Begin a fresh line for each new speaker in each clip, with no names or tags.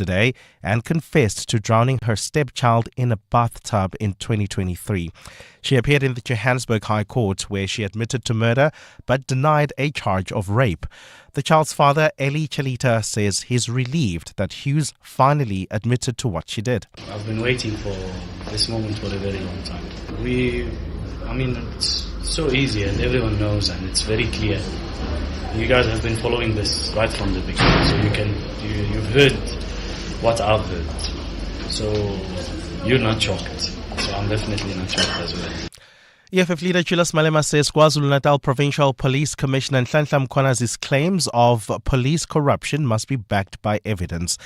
yesterday and confessed to drowning her stepchild in a bathtub in 2023. She appeared in the Johannesburg High Court where she admitted to murder but denied a charge of rape. The child's father, Eli Chalita, says he's relieved that Hughes finally admitted to what she did.
I've been waiting for this moment for a very long time. It's so easy and everyone knows and it's very clear. You guys have been following this right from the beginning, so you've heard what I've heard. So you're not shocked. So I'm definitely not shocked as well.
EFF leader Julius Malema says KwaZulu-Natal Provincial Police Commissioner Nhlanhla Mkhwanazi's claims of police corruption must be backed by evidence.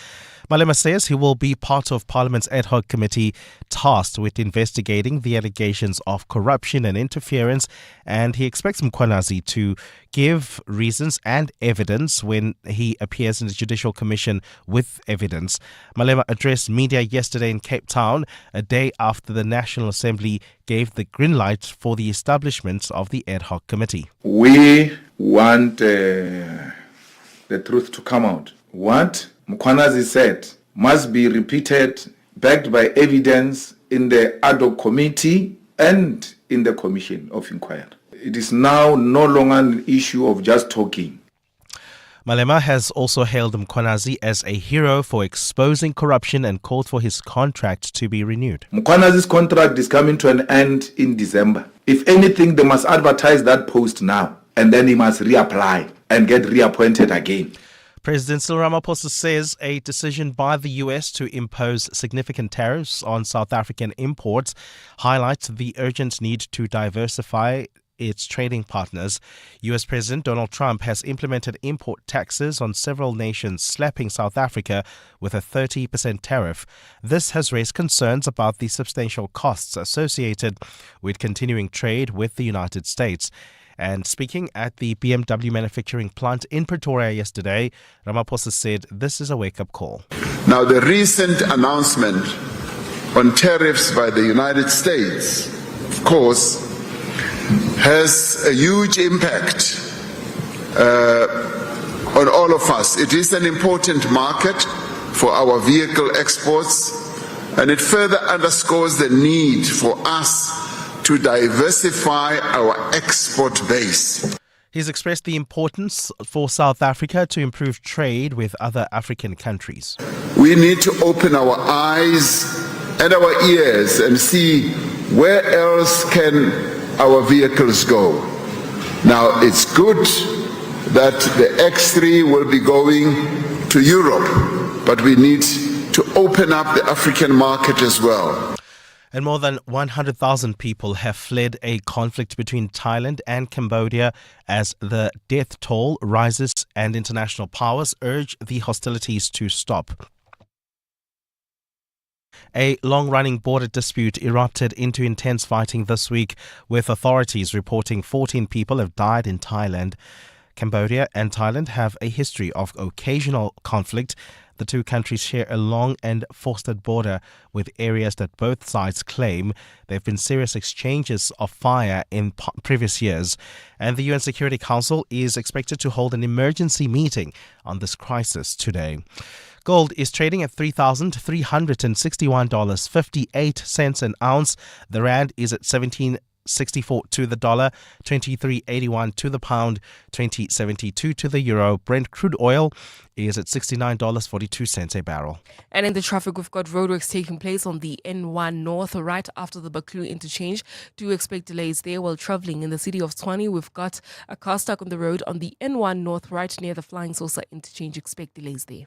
Malema says he will be part of Parliament's ad hoc committee tasked with investigating the allegations of corruption and interference, and he expects Mkhwanazi to give reasons and evidence when he appears in the Judicial Commission with evidence. Malema addressed media yesterday in Cape Town, a day after the National Assembly gave the green light for the establishment of the ad hoc committee.
We want the truth to come out. What Mkhwanazi said must be repeated, backed by evidence in the ad hoc committee and in the commission of inquiry. It is now no longer an issue of just talking.
Malema has also hailed Mkhwanazi as a hero for exposing corruption and called for his contract to be renewed.
Mkhwanazi's contract is coming to an end in December. If anything, they must advertise that post now, and then he must reapply and get reappointed again.
President Cyril Ramaphosa says a decision by the US to impose significant tariffs on South African imports highlights the urgent need to diversify its trading partners. US President Donald Trump has implemented import taxes on several nations, slapping South Africa with a 30% tariff. This has raised concerns about the substantial costs associated with continuing trade with the United States. And speaking at the BMW manufacturing plant in Pretoria yesterday, Ramaphosa said this is a wake-up call.
Now, the recent announcement on tariffs by the United States, of course, has a huge impact on all of us. It is an important market for our vehicle exports, and it further underscores the need for us to diversify our export base.
He's expressed the importance for South Africa to improve trade with other African countries.
We need to open our eyes and our ears and see where else can our vehicles go. Now, it's good that the X3 will be going to Europe, but we need to open up the African market as well.
And more than 100,000 people have fled a conflict between Thailand and Cambodia as the death toll rises and international powers urge the hostilities to stop. A long-running border dispute erupted into intense fighting this week, with authorities reporting 14 people have died in Thailand. Cambodia and Thailand have a history of occasional conflict. The two countries share a long and fostered border with areas that both sides claim. There have been serious exchanges of fire in previous years, and the UN Security Council is expected to hold an emergency meeting on this crisis today. Gold is trading at $3,361.58 an ounce. The rand is at 17.64 to the dollar, 23.81 to the pound, 20.72 to the euro. Brent crude oil is at $69.42 a barrel.
And in the traffic, we've got roadworks taking place on the N1 North right after the Baklu interchange. Do expect delays there while traveling in the city of Tshwane. We've got a car stuck on the road on the N1 North right near the Flying Saucer interchange. Expect delays there.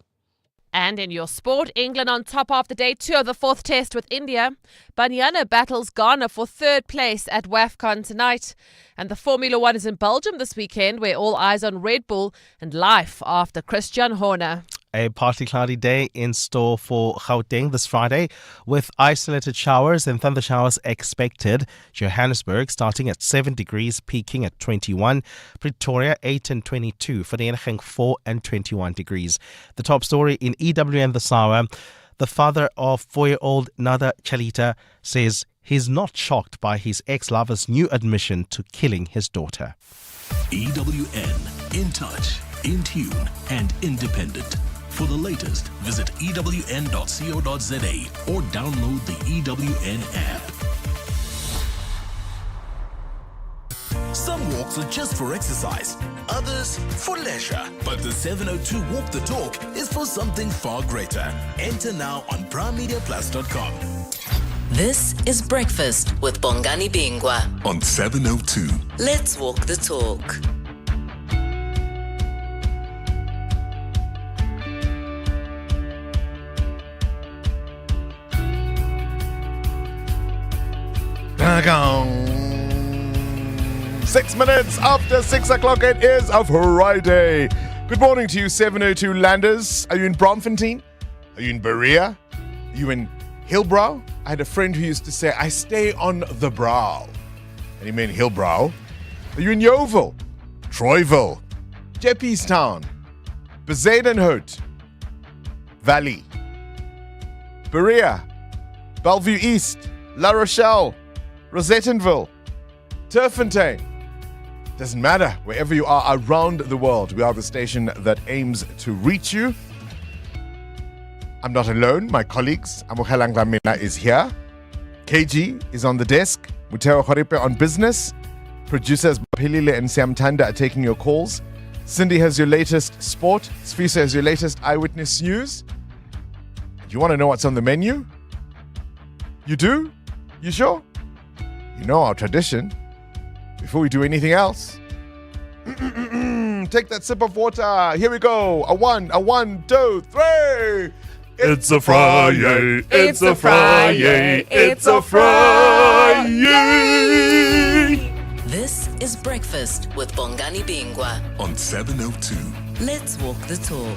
And in your sport, England on top after day 2 of the 4th test with India. Banyana battles Ghana for 3rd place at WAFCON tonight. And the Formula 1 is in Belgium this weekend, where all eyes on Red Bull and life after Christian Horner.
A partly cloudy day in store for Gauteng this Friday, with isolated showers and thunder showers expected. Johannesburg starting at 7 degrees, peaking at 21. Pretoria 8 and 22. Vereeniging 4 and 21 degrees. The top story in EWN this hour: the father of 4-year-old Nada Chalita says he's not shocked by his ex-lover's new admission to killing his daughter.
EWN, in touch, in tune, and independent. For the latest, visit ewn.co.za or download the EWN app. Some walks are just for exercise, others for leisure. But the 702 Walk the Talk is for something far greater. Enter now on primemediaplus.com.
This is Breakfast with Bongani Bingwa
On 702.
Let's walk the talk.
Gong. 6 minutes after 6 o'clock, it is a Friday. Good morning to you, 702 Landers. Are you in Bromfontein? Are you in Berea? Are you in Hillbrow? I had a friend who used to say, I stay on the brow. And he meant Hillbrow. Are you in Yeovil? Troyville? Jeppystown? Bezuidenhout? Valley? Berea? Bellevue East? La Rochelle? Rosettenville? Turffontein? Doesn't matter. Wherever you are around the world, we are the station that aims to reach you. I'm not alone. My colleagues, Amogelang Dlamini is here. KG is on the desk. Muteo Khoripe on business. Producers Bapilile and Sam Tanda are taking your calls. Cindy has your latest sport. Sfisa has your latest eyewitness news. Do you want to know what's on the menu? You do? You sure? You know our tradition. Before we do anything else, take that sip of water. Here we go. A one, two, three.
It's a Friday.
It's a Friday. It's a Friday.
This is Breakfast with Bongani Bingwa
On 702.
Let's walk the talk.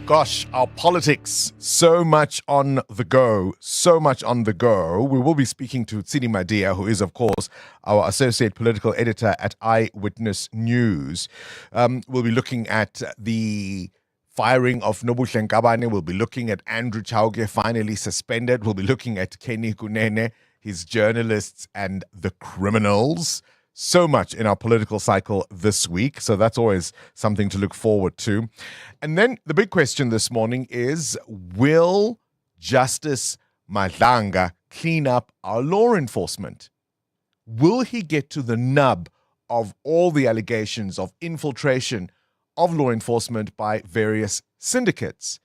Gosh, our politics, so much on the go, so much on the go. We will be speaking to Tsidi Madia, who is, of course, our associate political editor at Eyewitness News. We'll be looking at the firing of Nobuhle Nkabane. We'll be looking at Andrew Chauke finally suspended. We'll be looking at Kenny Kunene, his journalists and the criminals. So much in our political cycle this week. So that's always something to look forward to. And then the big question this morning is, will Justice Madlanga clean up our law enforcement? Will he get to the nub of all the allegations of infiltration of law enforcement by various syndicates?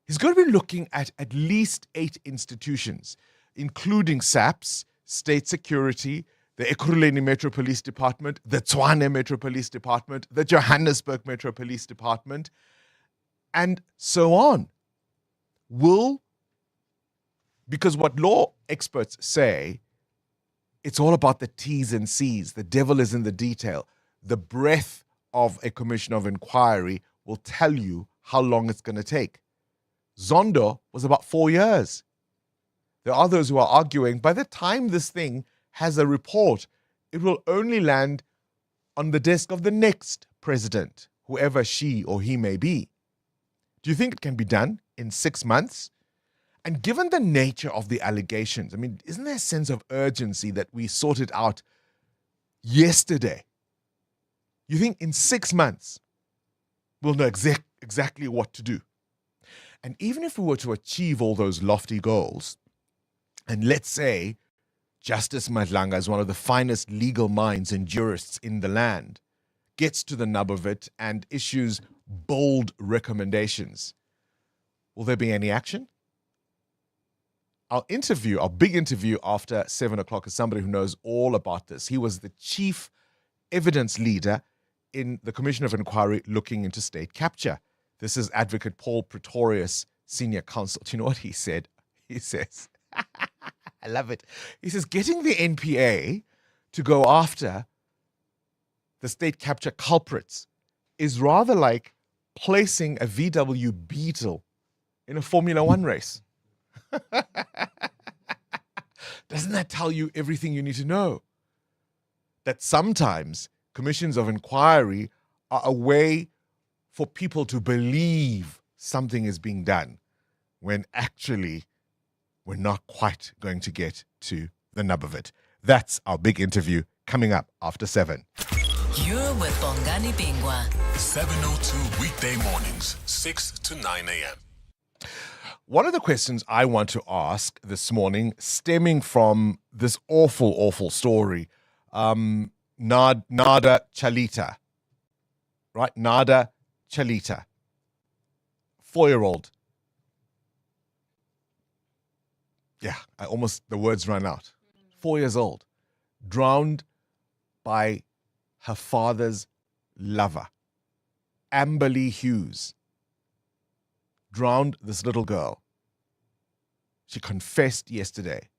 He's going to be looking at least 8 institutions, including SAPS, State Security, the Ekurhuleni Metro Police Department, the Tshwane Metro Police Department, the Johannesburg Metro Police Department, and so on. Because what law experts say, it's all about the T's and C's. The devil is in the detail. The breadth of a commission of inquiry will tell you how long it's going to take. Zondo was about 4 years. There are others who are arguing by the time this thing has a report, it will only land on the desk of the next president, whoever she or he may be. Do you think it can be done in 6 months? And given the nature of the allegations, I mean, isn't there a sense of urgency that we sorted out yesterday? You think in 6 months, we'll know exactly what to do? And even if we were to achieve all those lofty goals, and let's say Justice Madlanga is one of the finest legal minds and jurists in the land, gets to the nub of it and issues bold recommendations, will there be any action? Our big interview after 7 o'clock is somebody who knows all about this. He was the chief evidence leader in the Commission of Inquiry looking into state capture. This is Advocate Paul Pretorius, senior counsel. Do you know what he said? He says, I love it. He says, getting the NPA to go after the state capture culprits is rather like placing a VW Beetle in a Formula One race. Doesn't that tell you everything you need to know? That sometimes commissions of inquiry are a way for people to believe something is being done when actually we're not quite going to get to the nub of it. That's our big interview coming up after 7.
You're with Bongani Bingwa.
702 weekday mornings, 6 to 9 a.m.
One of the questions I want to ask this morning, stemming from this awful story, Nada Chalita, right? Nada Chalita, 4-year-old. Yeah, the words ran out. 4 years old, drowned by her father's lover, Amberly Hughes. Drowned this little girl. She confessed yesterday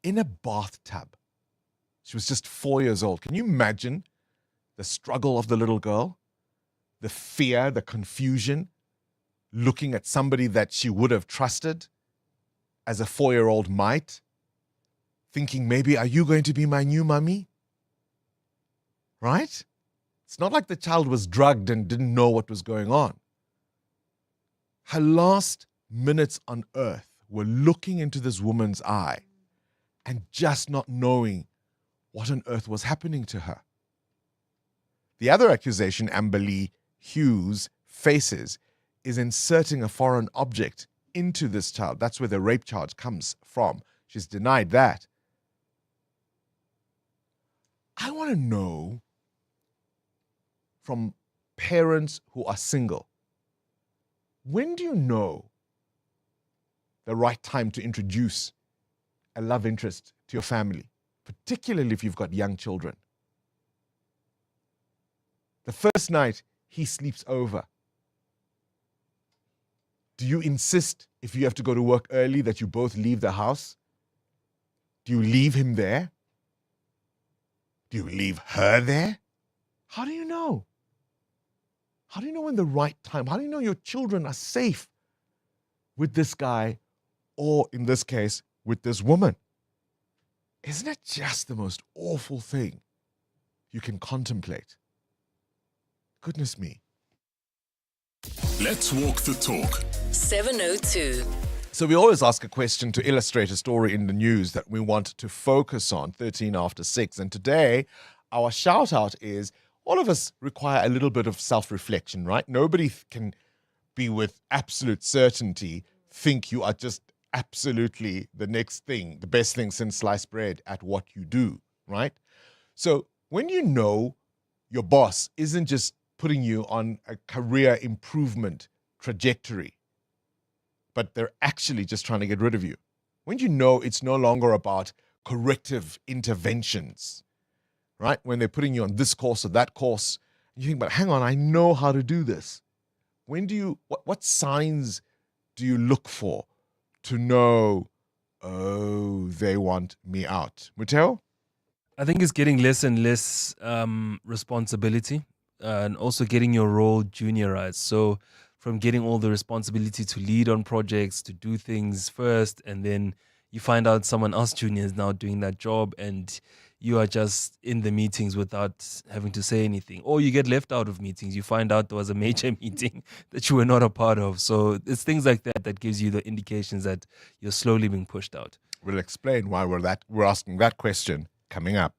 in a bathtub. She was just 4 years old. Can you imagine the struggle of the little girl? The fear, the confusion, looking at somebody that she would have trusted as a 4-year-old might, thinking, maybe, are you going to be my new mummy? Right? It's not like the child was drugged and didn't know what was going on. Her last minutes on earth were looking into this woman's eye and just not knowing what on earth was happening to her. The other accusation Amberly Hughes faces is inserting a foreign object into this child. That's where the rape charge comes from. She's denied that. I want to know from parents who are single, when do you know the right time to introduce a love interest to your family, particularly if you've got young children? The first night he sleeps over, do you insist, if you have to go to work early, that you both leave the house? Do you leave him there? Do you leave her there? How do you know? How do you know when the right time? How do you know your children are safe with this guy, or in this case, with this woman? Isn't it just the most awful thing you can contemplate? Goodness me.
Let's walk the talk.
702.
So we always ask a question to illustrate a story in the news that we want to focus on, 13 after 6. And today, our shout out is, all of us require a little bit of self-reflection, right? Nobody can be with absolute certainty, think you are just absolutely the next thing, the best thing since sliced bread at what you do, right? So when you know your boss isn't just putting you on a career improvement trajectory, but they're actually just trying to get rid of you. When you know it's no longer about corrective interventions, right? When they're putting you on this course or that course, you think, but hang on, I know how to do this. When do you, what signs do you look for to know, oh, they want me out? Muteo?
I think it's getting less and less responsibility and also getting your role juniorized. So from getting all the responsibility to lead on projects, to do things first, and then you find out someone else junior is now doing that job and you are just in the meetings without having to say anything. Or you get left out of meetings. You find out there was a major meeting that you were not a part of. So it's things like that that gives you the indications that you're slowly being pushed out.
We'll explain why we're asking that question coming up.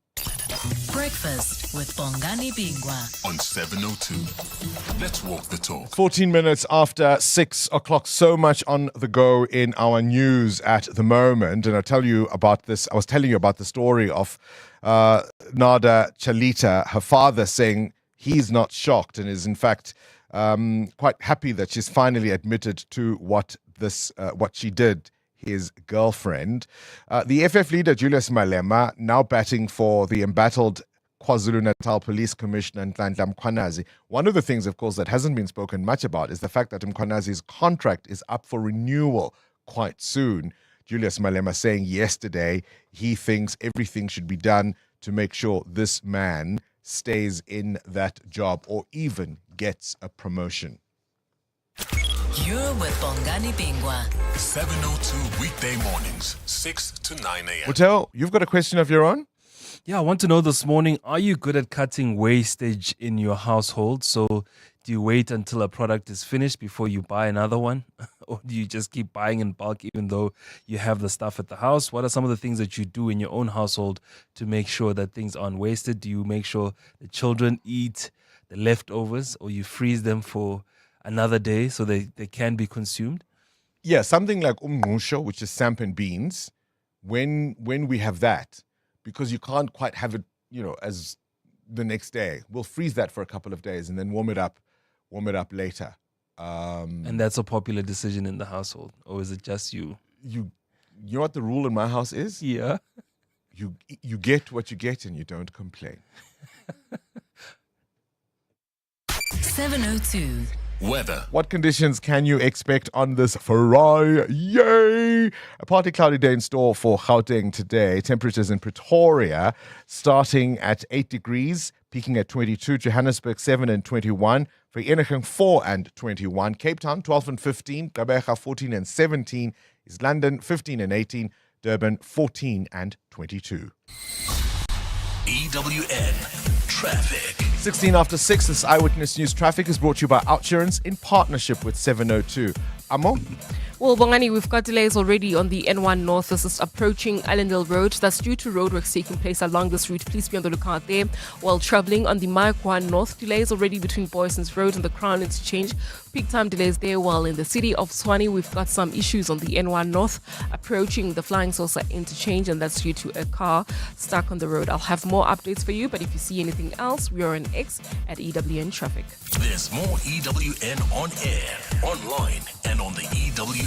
Breakfast with Bongani Bingwa
On 702. Let's walk the talk.
14 minutes after 6 o'clock. So much on the go in our news at the moment. And I was telling you about the story of Nada Chalita, her father, saying he's not shocked and is in fact quite happy that she's finally admitted to what she did, his girlfriend. The FF leader, Julius Malema, now batting for the embattled KwaZulu-Natal Police Commissioner Nhlanhla Mkhwanazi. One of the things, of course, that hasn't been spoken much about is the fact that Mkhwanazi's contract is up for renewal quite soon. Julius Malema saying yesterday he thinks everything should be done to make sure this man stays in that job or even gets a promotion.
You're with Bongani Bingwa.
702 weekday mornings, 6 to 9 a.m.
Hotel, you've got a question of your own?
Yeah, I want to know this morning, are you good at cutting wastage in your household? So do you wait until a product is finished before you buy another one? Or do you just keep buying in bulk even though you have the stuff at the house? What are some of the things that you do in your own household to make sure that things aren't wasted? Do you make sure the children eat the leftovers, or you freeze them for another day so they can be consumed?
Yeah, something like umngqusho, which is samp beans. When we have that, because you can't quite have it, as the next day, we'll freeze that for a couple of days and then warm it up later.
And that's a popular decision in the household, or is it just you?
You know what the rule in my house is?
Yeah.
You get what you get and you don't complain.
702.
Weather.
What conditions can you expect on this Friday? Yay! A partly cloudy day in store for Gauteng today. Temperatures in Pretoria starting at 8 degrees, peaking at 22. Johannesburg 7 and 21. Vereniging 4 and 21. Cape Town 12 and 15. Gqeberha 14 and 17. Is London 15 and 18. Durban 14 and 22.
EWN Traffic.
16 after 6, this Eyewitness News Traffic is brought to you by Outsurance in partnership with 702. Amo?
Well, Bongani, we've got delays already on the N1 North. This is approaching Allendale Road. That's due to roadworks taking place along this route. Please be on the lookout there. While travelling on the Maiakwan North, delays already between Boyson's Road and the Crown Interchange. Peak time delays there. While in the city of Tshwane, we've got some issues on the N1 North approaching the Flying Saucer Interchange, and that's due to a car stuck on the road. I'll have more updates for you, but if you see anything else, we are on X at EWN Traffic.
There's more EWN on air, online, and on the EWN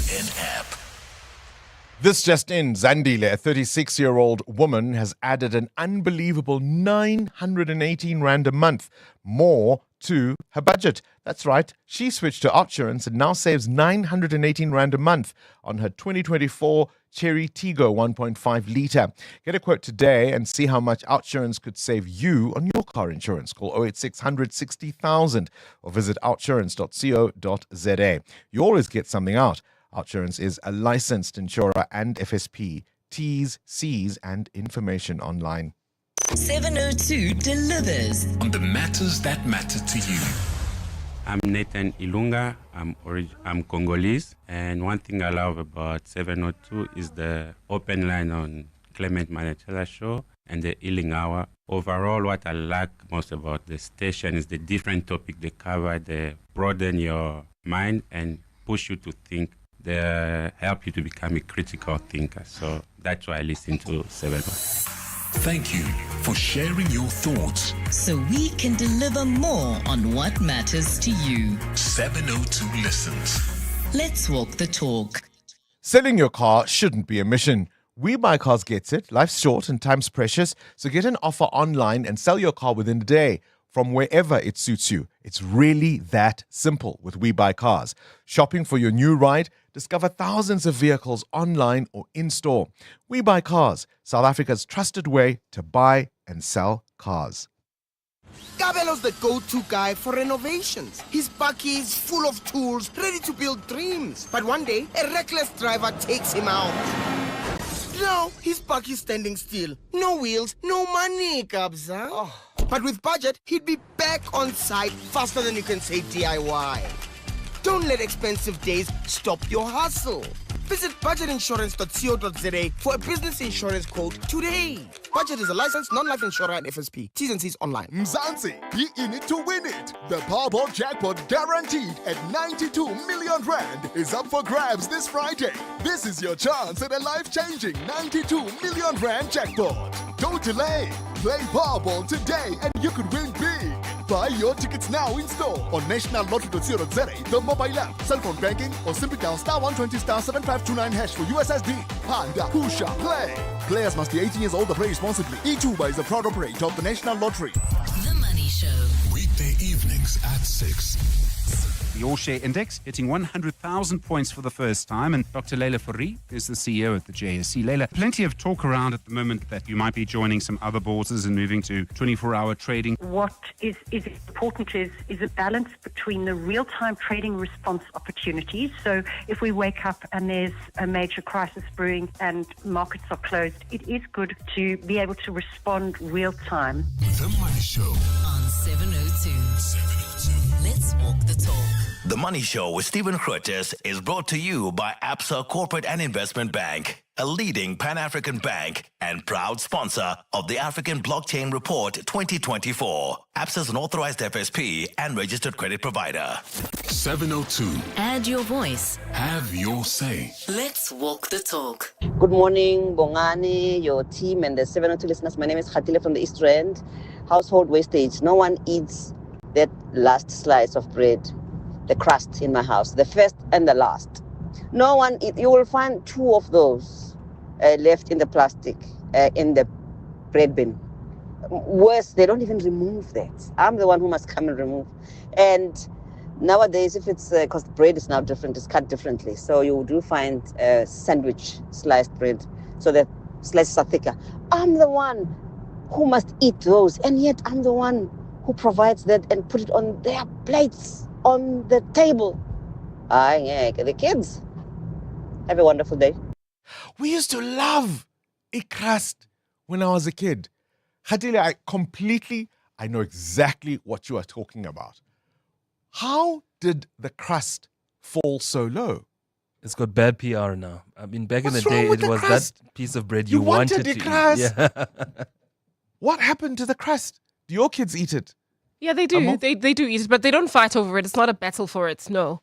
app.
This just in, Zandile, a 36-year-old woman, has added an unbelievable 918 Rand a month more to her budget. That's right, she switched to Outsurance and now saves 918 Rand a month on her 2024 Cherry Tigo 1.5 litre. Get a quote today and see how much Outsurance could save you on your car insurance. Call 08600 60,000 or visit outsurance.co.za. You always get something out. Outsurance is a licensed insurer and FSP. T's, C's, and information online.
702 delivers
On the matters that matter to you.
I'm Nathan Ilunga. I'm Congolese, and one thing I love about 702 is the open line on Clement Manechela show and the healing hour. Overall, what I like most about the station is the different topic they cover. They broaden your mind and push you to think. They help you to become a critical thinker. So that's why I listen to 702.
Thank you for sharing your thoughts.
so we can deliver more on what matters to you.
702 listens.
Let's walk the talk.
Selling your car shouldn't be a mission. We Buy Cars gets it. Life's short and time's precious, so get an offer online and sell your car within a day from wherever it suits you. It's really that simple with We Buy Cars. Shopping for your new ride? Discover thousands of vehicles online or in-store. We Buy Cars, South Africa's trusted way to buy and sell cars.
Gabelo's the go-to guy for renovations. His bakkie is full of tools, ready to build dreams. But one day, a reckless driver takes him out. Now, his backie's standing still. No wheels, no money, Kabza. But with budget, he'd be back on site faster than you can say DIY. Don't let expensive days stop your hustle. Visit budgetinsurance.co.za for a business insurance quote today. Budget is a licensed non-life insurer and FSP. T's and C's online.
Mzansi, be in it to win it. The Powerball jackpot guaranteed at 92 million Rand is up for grabs this Friday. This is your chance at a life-changing 92 million Rand jackpot. Don't delay. Play Powerball today and you could win big. Buy your tickets now in store on nationallottery.co.za, the mobile app, cell phone banking, or simply dial *120*7529# for USSD. Panda, Pusha, play. Players must be 18 years old or play responsibly. E2 is a proud operator of the National Lottery.
The Money Show.
Weekday evenings at 6.
The All-Share Index hitting 100,000 points for the first time. And Dr. Leila Fourie is the CEO of the JSE. Leila, plenty of talk around at the moment that you might be joining some other bourses and moving to 24-hour trading.
What is important is a balance between the real-time trading response opportunities. So if we wake up and there's a major crisis brewing and markets are closed, it is good to be able to respond real-time.
The Money Show
On 702. Let's walk the talk.
The Money Show with Stephen Grootes is brought to you by Absa Corporate and Investment Bank, a leading Pan-African bank and proud sponsor of the African Blockchain Report 2024. Absa is an authorized FSP and registered credit provider.
702.
Add your voice.
Have your say.
Let's walk the talk.
Good morning, Bongani, your team, and the 702 listeners. My name is Khatile from the East Rand. Household wastage. No one eats that last slice of bread, the crust in my house, the first and the last. No one eats. You will find 2 of those left in the plastic, in the bread bin. Worse, they don't even remove that. I'm the one who must come and remove. And nowadays, if it's, because bread is now different, it's cut differently. So you do find sandwich sliced bread, so that slices are thicker. I'm the one who must eat those, and yet I'm the one who provides that and put it on their plates, on the table. The kids. Have a wonderful day.
We used to love a crust when I was a kid. Khatile, I know exactly what you are talking about. How did the crust fall so low?
It's got bad PR now. I mean, back in
What's
the day,
wrong with
it
the
was
crust?
that piece of bread
You
you wanted
the
to
crust.
eat. Yeah.
What happened to the crust? Do your kids eat it?
Yeah, they do. They do eat it, but they don't fight over it. It's not a battle for it. No,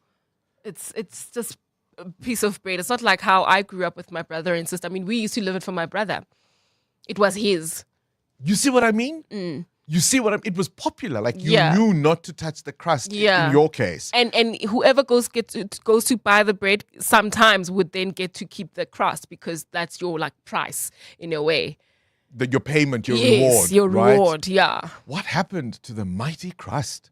it's just a piece of bread. It's not like how I grew up with my brother and sister. I mean, we used to live it for my brother. It was his.
You see what I mean?
Mm.
You see what it was popular. Like you
Yeah.
knew not to touch the crust in your case.
And whoever goes to buy the bread sometimes would then get to keep the crust because that's your like price in a way.
Your payment, your
Yes,
reward.
your
right?
reward, yeah.
What happened to the mighty crust?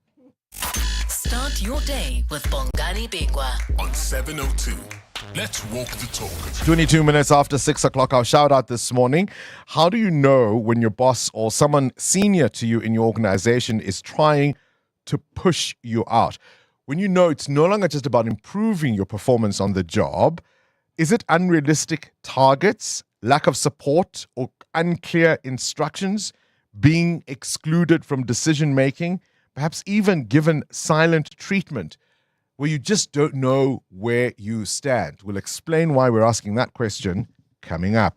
Start your day with Bongani Bingwa.
On 702. Let's walk the talk.
22 minutes after 6 o'clock, our shout out this morning. How do you know when your boss or someone senior to you in your organization is trying to push you out? When you know it's no longer just about improving your performance on the job, is it unrealistic targets, lack of support, or unclear instructions, being excluded from decision making, perhaps even given silent treatment, where you just don't know where you stand? We'll explain why we're asking that question coming up.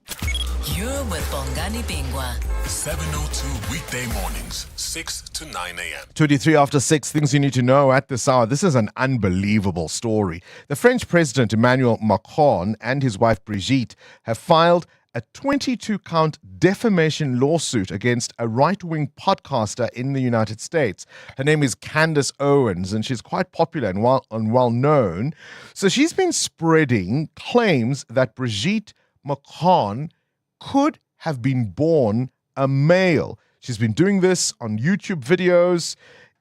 You're with Bongani Bingwa.
702 weekday mornings, 6 to 9 a.m.
23 after 6, things you need to know at this hour. This is an unbelievable story. The French President Emmanuel Macron and his wife Brigitte have filed a 22-count defamation lawsuit against a right-wing podcaster in the United States. Her name is Candace Owens, and she's quite popular and well-known. So she's been spreading claims that Brigitte Macron could have been born a male. She's been doing this on YouTube videos.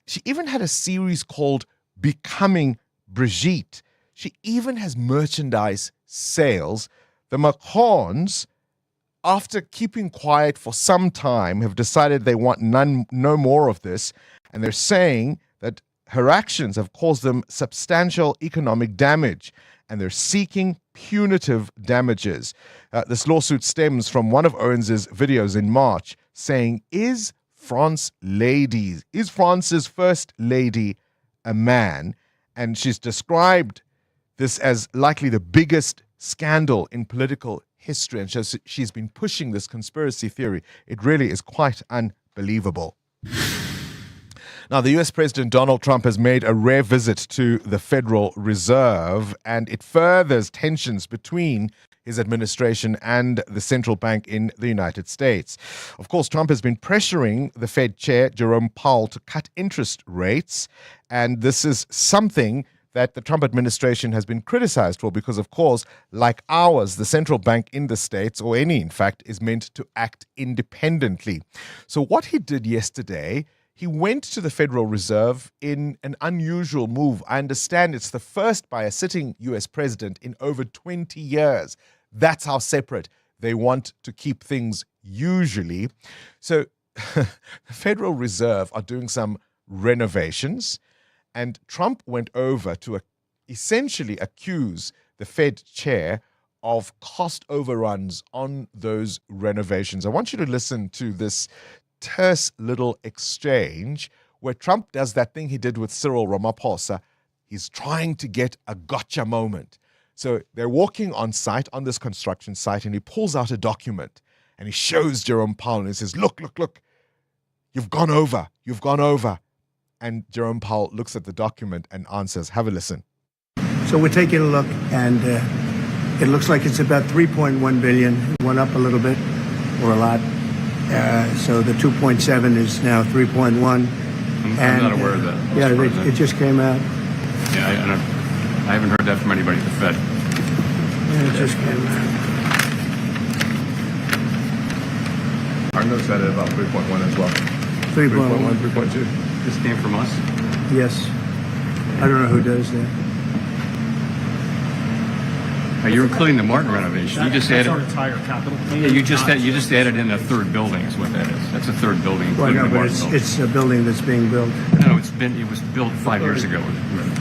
She even had a series called Becoming Brigitte. She even has merchandise sales. The Macrons, after keeping quiet for some time, have decided they want no more of this. And they're saying that her actions have caused them substantial economic damage, and they're seeking punitive damages. This lawsuit stems from one of Owens' videos in March saying, is France's first lady a man? And she's described this as likely the biggest scandal in political history, and she's been pushing this conspiracy theory. It really is quite unbelievable. Now, the US President Donald Trump has made a rare visit to the Federal Reserve, and it furthers tensions between his administration and the central bank in the United States. Of course, Trump has been pressuring the Fed chair, Jerome Powell, to cut interest rates, and this is something that the Trump administration has been criticized for because, of course, like ours, the central bank in the States, or any, in fact, is meant to act independently. So what he did yesterday, he went to the Federal Reserve in an unusual move. I understand it's the first by a sitting US president in over 20 years. That's how separate they want to keep things usually. So the Federal Reserve are doing some renovations, and Trump went over to essentially accuse the Fed chair of cost overruns on those renovations. I want you to listen to this terse little exchange where Trump does that thing he did with Cyril Ramaphosa, He's trying to get a gotcha moment. So they're walking on site, on this construction site, and he pulls out a document and he shows Jerome Powell and he says, look, you've gone over. And Jerome Powell looks at the document and answers, have a listen.
So we're taking a look, and it looks like it's about 3.1 billion. It went up a little bit, or a lot. So the 2.7 is now 3.1.
I'm not aware of that.
Yeah, it just came out.
Yeah, I haven't heard that from anybody at the Fed.
Yeah, it just came out.
Our notes had it about 3.1 as well.
3.1,
3.2. This came from us?
Yes. I don't know who does that.
You're including the Martin renovation. You just added
entire capital.
Yeah, you just added in a third building is what that is. That's a third building.
Well, no,
the
but
Martin building.
it's a building that's being built.
No, it was built 5 years ago.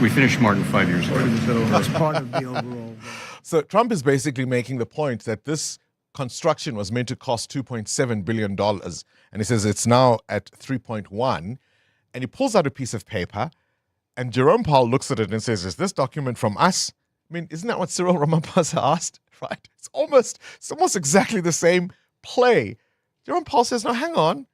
We finished Martin 5 years ago.
That's part of the overall.
So Trump is basically making the point that this construction was meant to cost $2.7 billion. And he says it's now at 3.1. And he pulls out a piece of paper. And Jerome Powell looks at it and says, is this document from us? I mean, isn't that what Cyril Ramaphosa asked, right? It's almost exactly the same play. Jerome Powell says, no, hang on.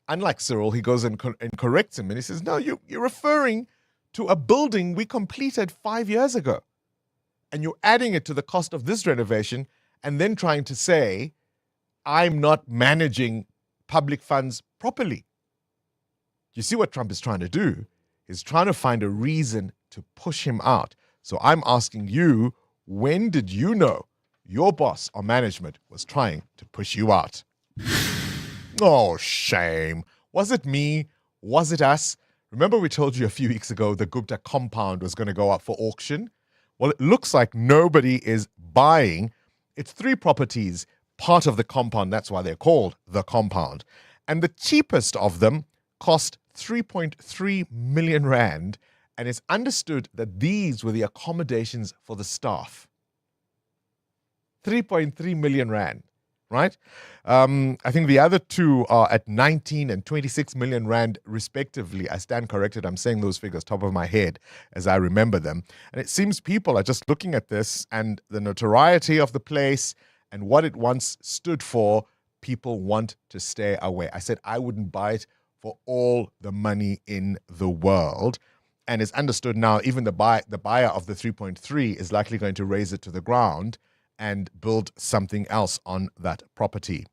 Unlike Cyril, he goes and corrects him. And he says, no, you're referring to a building we completed 5 years ago. And you're adding it to the cost of this renovation and then trying to say, I'm not managing public funds properly. You see what Trump is trying to do? He's trying to find a reason to push him out. So I'm asking you, when did you know your boss or management was trying to push you out? Oh, shame. Was it me? Was it us? Remember we told you a few weeks ago the Gupta compound was going to go up for auction? Well, it looks like nobody is buying. It's 3 properties, part of the compound. That's why they're called the compound. And the cheapest of them cost 3.3 million rand. And it's understood that these were the accommodations for the staff. 3.3 million rand, right? I think the other two are at 19 and 26 million rand respectively. I stand corrected. I'm saying those figures top of my head as I remember them. And it seems people are just looking at this and the notoriety of the place and what it once stood for. People want to stay away. I said I wouldn't buy it for all the money in the world. And it's understood now, even the buyer of the 3.3 is likely going to raise it to the ground and build something else on that property.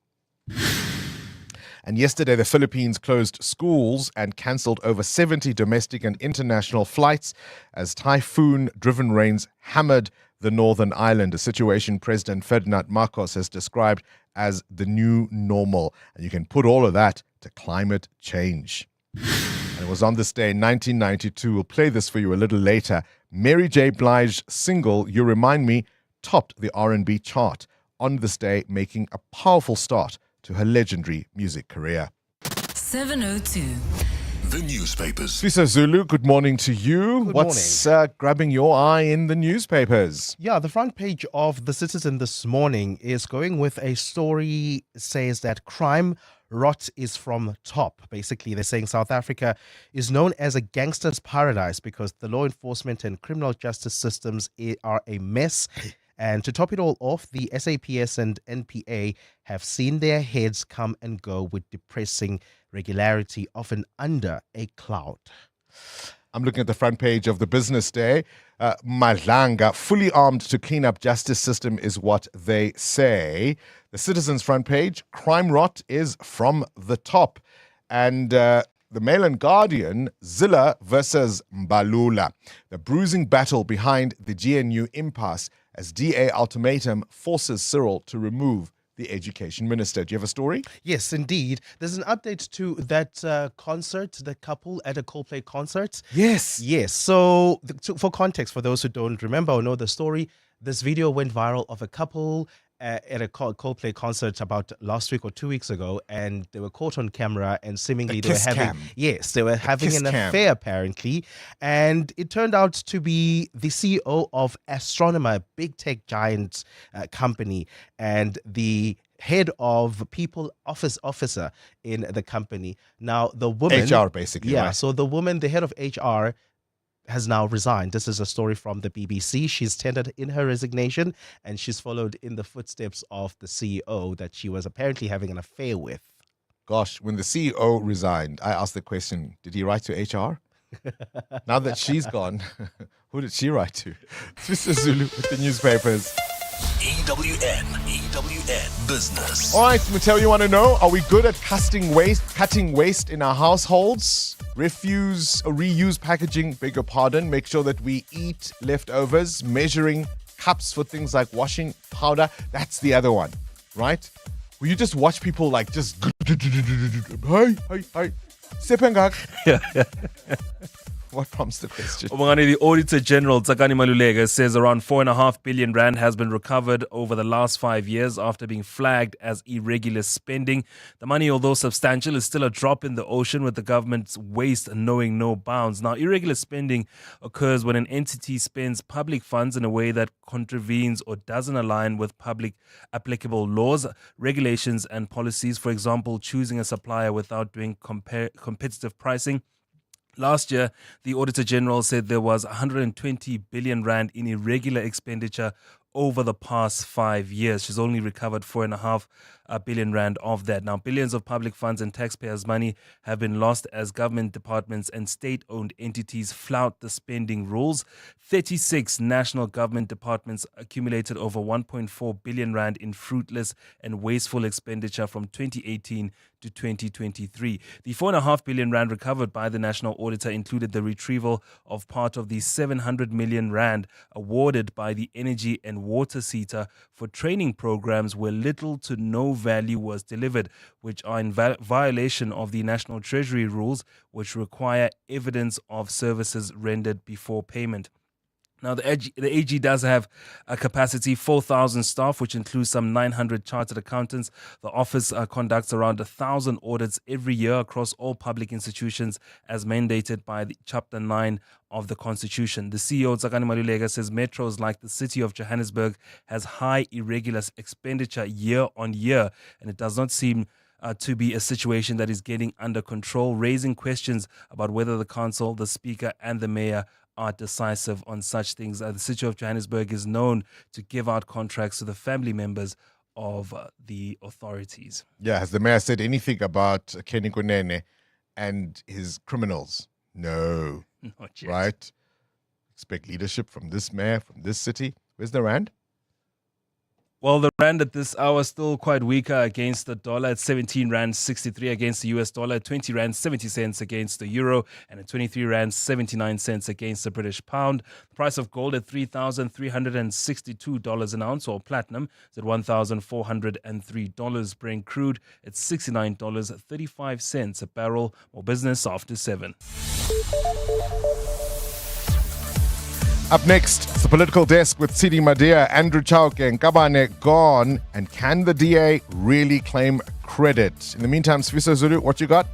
And yesterday, the Philippines closed schools and cancelled over 70 domestic and international flights as typhoon-driven rains hammered the northern island, a situation President Ferdinand Marcos has described as the new normal. And you can put all of that to climate change. And it was on this day in 1992, we'll play this for you a little later, Mary J. Blige's single, You Remind Me, topped the R&B chart on this day, making a powerful start to her legendary music career.
702.
The newspapers.
Sisa Zulu, good morning to you. What's grabbing your eye in the newspapers?
Yeah, the front page of The Citizen this morning is going with a story says that crime rot is from top. Basically, they're saying South Africa is known as a gangster's paradise because the law enforcement and criminal justice systems are a mess. And to top it all off, the SAPS and NPA have seen their heads come and go with depressing regularity, often under a cloud.
I'm looking at the front page of the Business Day. Madlanga, fully armed to clean up justice system is what they say. The Citizen's front page, crime rot is from the top. And the Mail and Guardian, Zilla versus Mbalula. The bruising battle behind the GNU impasse as DA ultimatum forces Cyril to remove the education minister. Do you have a story?
Yes, indeed. There's an update to that concert, the couple at a Coldplay concert.
Yes.
Yes. So for context, for those who don't remember or know the story, this video went viral of a couple at a Coldplay concert about last week or 2 weeks ago, and they were caught on camera and seemingly they were having an affair apparently, and it turned out to be the CEO of Astronomer, a big tech giant company, and the head of people officer in the company. Now the woman,
HR basically,
yeah.
right?
So the woman, the head of HR, has now resigned. This is a story from the BBC. She's tendered in her resignation, and she's followed in the footsteps of the CEO that she was apparently having an affair with.
Gosh, when the CEO resigned, I asked the question, did he write to HR? Now that she's gone, who did she write to? It's Mr. Zulu with the newspapers.
EWN Business.
All right, Mattel, you want to know, are we good at cutting waste in our households? Refuse or reuse packaging, beg your pardon. Make sure that we eat leftovers. Measuring cups for things like washing powder. That's the other one, right? Will you just watch people like just... Hi.
Yeah.
What prompts the question?
Bongani, the Auditor General, Bongani Bingwa, says around 4.5 billion rand has been recovered over the last 5 years after being flagged as irregular spending. The money, although substantial, is still a drop in the ocean with the government's waste knowing no bounds. Now, irregular spending occurs when an entity spends public funds in a way that contravenes or doesn't align with public applicable laws, regulations and policies. For example, choosing a supplier without doing competitive pricing. Last year, the Auditor General said there was 120 billion rand in irregular expenditure over the past 5 years. She's only recovered 4.5 billion rand of that. Now, billions of public funds and taxpayers' money have been lost as government departments and state-owned entities flout the spending rules. 36 national government departments accumulated over 1.4 billion rand in fruitless and wasteful expenditure from 2018 to 2023. The 4.5 billion rand recovered by the National Auditor included the retrieval of part of the 700 million rand awarded by the Energy and Water SETA for training programs where little to no value was delivered, which are in violation of the National Treasury rules, which require evidence of services rendered before payment. Now, the AG does have a capacity 4,000 staff, which includes some 900 chartered accountants. The office conducts around 1,000 audits every year across all public institutions as mandated by the Chapter 9 of the Constitution. The CEO, Bongani Bingwa, says metros like the city of Johannesburg has high irregular expenditure year on year, and it does not seem to be a situation that is getting under control, raising questions about whether the council, the speaker and the mayor are decisive on such things. The city of Johannesburg is known to give out contracts to the family members of the authorities.
Yeah, has the mayor said anything about Kenny Kunene and his criminals? No.
Not yet.
Right? Expect leadership from this mayor, from this city. Where's the rand?
Well, the rand at this hour is still quite weaker against the dollar. It's 17 rand 63 against the US dollar, 20 rand 70 cents against the euro, and at 23 rand 79 cents against the British pound. The price of gold at $3,362 an ounce, or platinum is at $1,403. Brent crude at $69.35 a barrel. More business after 7.
Up next, it's the political desk with Sidi Madia, Andrew Chauke and Kabane gone. And can the DA really claim credit? In the meantime, Sviso Zulu, what you got?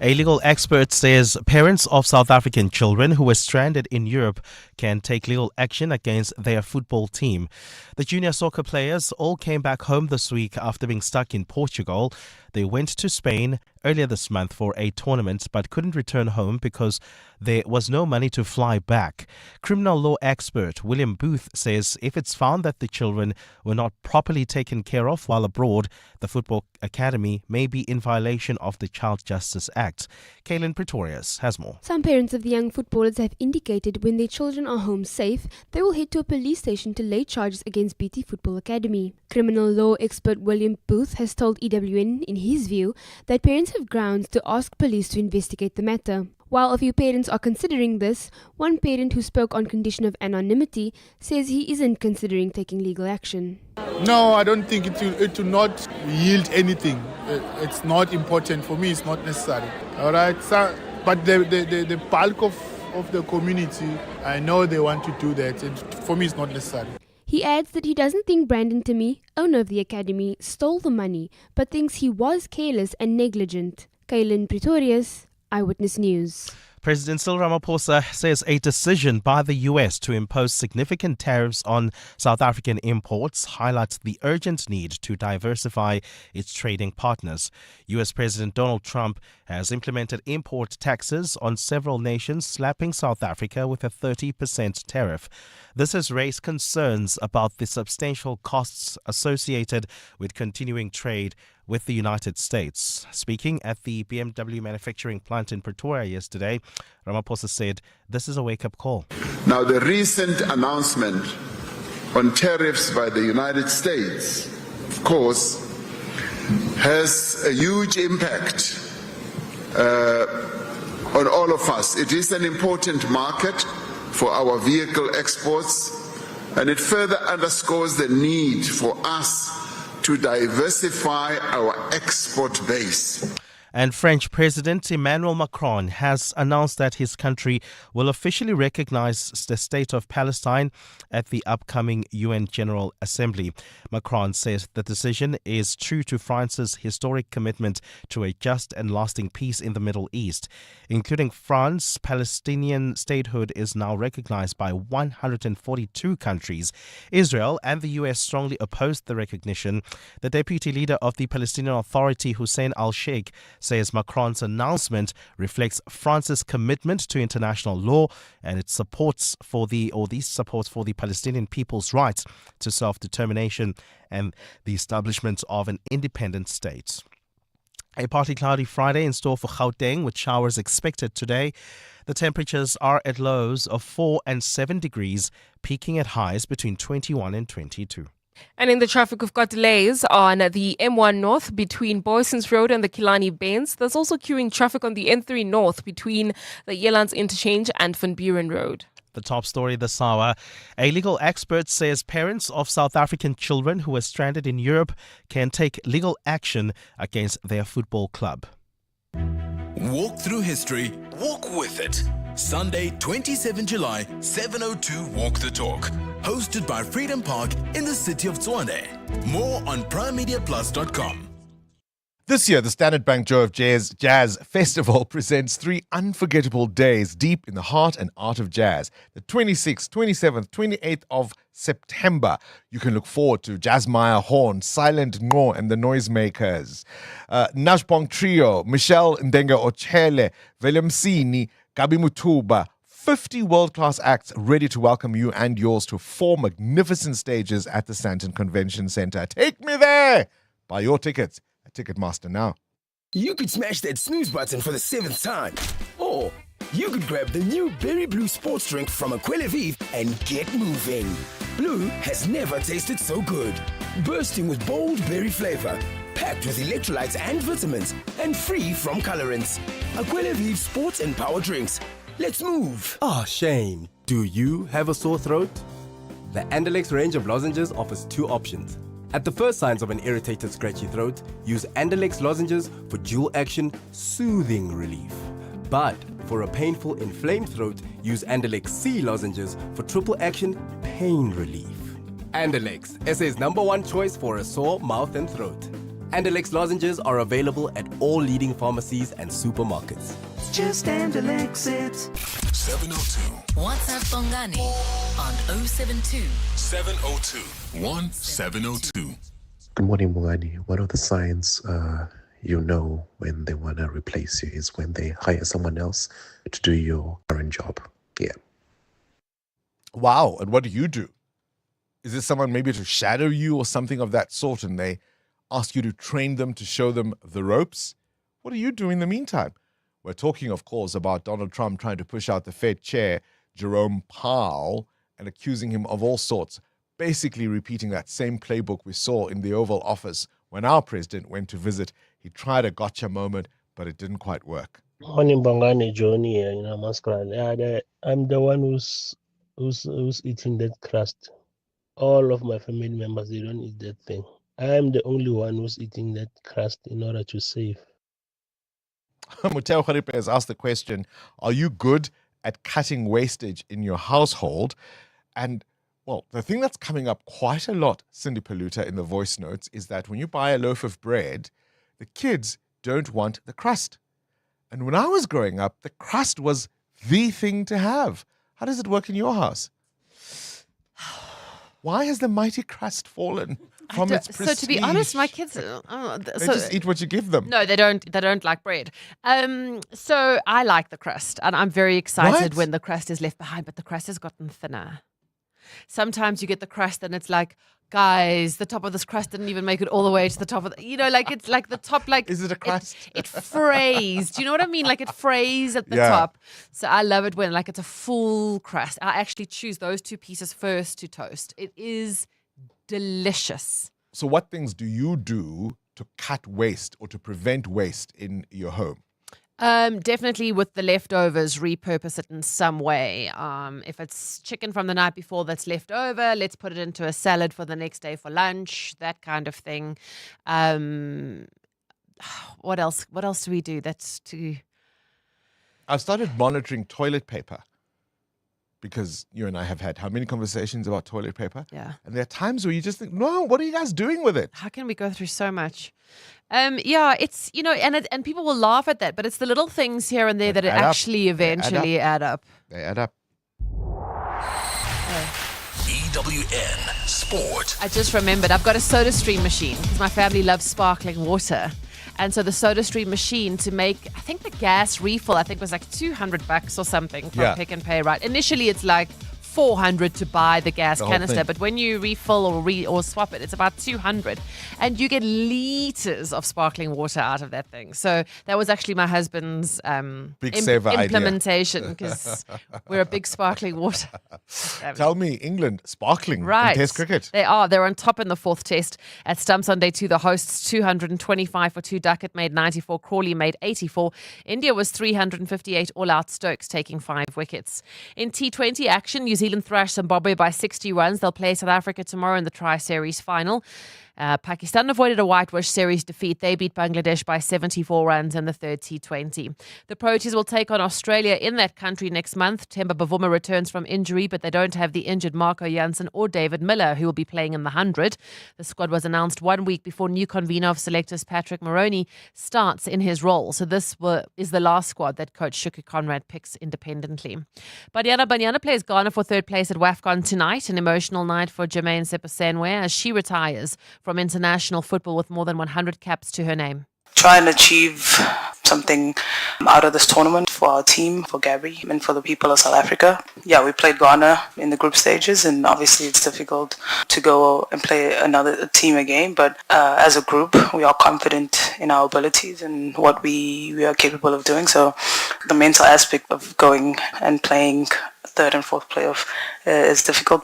A legal expert says parents of South African children who were stranded in Europe can take legal action against their football team. The junior soccer players all came back home this week after being stuck in Portugal. They went to Spain earlier this month for a tournament but couldn't return home because there was no money to fly back. Criminal law expert William Booth says if it's found that the children were not properly taken care of while abroad, the football academy may be in violation of the Child Justice Act. Kaylin Pretorius has more.
Some parents of the young footballers have indicated when their children are home safe, they will head to a police station to lay charges against BT Football Academy. Criminal law expert William Booth has told EWN, in his view, that parents have grounds to ask police to investigate the matter. While a few parents are considering this, one parent who spoke on condition of anonymity says he isn't considering taking legal action.
No, I don't think it will not yield anything. It's not important for me. It's not necessary. All right, so, but the bulk of the community, I know they want to do that. For me, it's not necessary.
He adds that he doesn't think Brandon Timmy, owner of the academy, stole the money, but thinks he was careless and negligent. Kaylin Pretorius, Eyewitness News.
President Cyril Ramaphosa says a decision by the US to impose significant tariffs on South African imports highlights the urgent need to diversify its trading partners. US President Donald Trump has implemented import taxes on several nations, slapping South Africa with a 30% tariff. This has raised concerns about the substantial costs associated with continuing trade with the United States. Speaking at the BMW manufacturing plant in Pretoria yesterday, Ramaphosa said this is a wake-up call.
Now, the recent announcement on tariffs by the United States, of course, has a huge impact on all of us. It is an important market for our vehicle exports, and it further underscores the need for us to diversify our export base.
And French President Emmanuel Macron has announced that his country will officially recognize the state of Palestine at the upcoming UN General Assembly. Macron says the decision is true to France's historic commitment to a just and lasting peace in the Middle East. Including France, Palestinian statehood is now recognized by 142 countries. Israel and the US strongly opposed the recognition. The deputy leader of the Palestinian Authority, Hussein al-Sheikh, says Macron's announcement reflects France's commitment to international law and its supports for the Palestinian people's rights to self-determination and the establishment of an independent state. A partly cloudy Friday in store for Gauteng, with showers expected today. The temperatures are at lows of 4 and 7 degrees, peaking at highs between 21 and 22.
And in the traffic, we've got delays on the M1 North between Boyson's Road and the Killarney Bends. There's also queuing traffic on the N3 North between the Yelands Interchange and Van Buren Road.
The top story this hour. A legal expert says parents of South African children who are stranded in Europe can take legal action against their football club.
Walk through history, walk with it. Sunday, 27 July, 7:02 Walk the Talk. Hosted by Freedom Park in the city of Tshwane. More on primemediaplus.com.
This year, the Standard Bank Joe of Jazz Festival presents 3 unforgettable days deep in the heart and art of jazz. The 26th, 27th, 28th of September. You can look forward to Jazzmeyer Horn, Silent Ngo and the Noisemakers, Nashbong Trio, Michelle Ndenga Ochele, Velemsini, Gabi Mutuba. 50 world-class acts ready to welcome you and yours to 4 magnificent stages at the Sandton Convention Centre. Take me there! Buy your tickets at Ticketmaster now.
You could smash that snooze button for the 7th time. Or you could grab the new Berry Blue sports drink from Aquila Vive and get moving. Blue has never tasted so good. Bursting with bold berry flavor. Packed with electrolytes and vitamins. And free from colorants. Aquila Vive sports and power drinks. Let's move.
Oh, Shane, do you have a sore throat? The Andalex range of lozenges offers 2 options. At the first signs of an irritated, scratchy throat, use Andalex lozenges for dual action, soothing relief. But for a painful, inflamed throat, use Andalex C lozenges for triple action, pain relief. Andalex, SA's #1 choice for a sore mouth and throat. Andalex lozenges are available at all leading pharmacies and supermarkets.
Just Andalex it.
702
WhatsApp Bongani on 072
702 1702.
Good morning, Bongani. One of the signs you know when they want to replace you is when they hire someone else to do your current job. Yeah.
Wow. And what do you do? Is this someone maybe to shadow you or something of that sort, and they ask you to train them, to show them the ropes? What do you do in the meantime? We're talking, of course, about Donald Trump trying to push out the Fed chair, Jerome Powell, and accusing him of all sorts, basically repeating that same playbook we saw in the Oval Office when our president went to visit. He tried a gotcha moment, but it didn't quite work.
Morning, Bongani, Johnny here, Masquerade. Yeah, I'm the one who's eating that crust. All of my family members, they don't eat that thing. I'm the only one who's eating that crust in order to save.
Muteo Kharipe has asked the question, are you good at cutting wastage in your household? And, well, the thing that's coming up quite a lot, Cindy Paluta, in the voice notes, is that when you buy a loaf of bread, the kids don't want the crust. And when I was growing up, the crust was the thing to have. How does it work in your house? Why has the mighty crust fallen from its prestige?
So to be honest, my kids
They just eat what you give them.
No, they don't. They don't like bread. So I like the crust, and I'm very excited when the crust is left behind. But the crust has gotten thinner. Sometimes you get the crust, and it's like, guys, the top of this crust didn't even make it all the way to the top of the, like it's like the top, like
is it a crust?
It frays. Do you know what I mean? Like it frays at the top. So I love it when like it's a full crust. I actually choose those two pieces first to toast. It is delicious.
So what things do you do to cut waste or to prevent waste in your home?
Definitely with the leftovers, repurpose it in some way. If it's chicken from the night before that's left over, let's put it into a salad for the next day for lunch, that kind of thing. What else? What else do we do?
I've started monitoring toilet paper because you and I have had how many conversations about toilet paper?
Yeah.
And there are times where you just think, no, what are you guys doing with it?
How can we go through so much? It's, and people will laugh at that, but it's the little things here and there that actually eventually add up.
They add up.
EWN Sport.
I just remembered I've got a Soda Stream machine because my family loves sparkling water. And so the Soda Stream machine to make, I think the gas refill, was like $200 or something from Pick and Pay, right? Initially it's like $400 to buy the gas canister, but when you refill or swap it, it's about $200, and you get liters of sparkling water out of that thing. So that was actually my husband's
big saver
implementation because we're a big sparkling water.
Tell me, England sparkling
right.
in Test cricket.
They're on top in the fourth Test at Stumps on day 2. The hosts 225 for 2. Duckett made 94. Crawley made 84. India was 358 all out. Stokes taking 5 wickets. In T20 action, New Zealand thrashed Zimbabwe by 60 runs. They'll play South Africa tomorrow in the Tri-Series final. Pakistan avoided a whitewash series defeat. They beat Bangladesh by 74 runs in the third T20. The Proteas will take on Australia in that country next month. Temba Bavuma returns from injury, but they don't have the injured Marco Jansen or David Miller, who will be playing in the 100. The squad was announced 1 week before new convener of selectors Patrick Moroney starts in his role. So this is the last squad that coach Shuku Conrad picks independently. Banyana plays Ghana for third place at WAFCON tonight. An emotional night for Jermaine Sepasenwe as she retires from international football with more than 100 caps to her name.
Try and achieve something out of this tournament for our team, for Gabby, and for the people of South Africa. Yeah, we played Ghana in the group stages, and obviously it's difficult to go and play another team again, but as a group, we are confident in our abilities and what we are capable of doing. So the mental aspect of going and playing third and fourth playoff is difficult.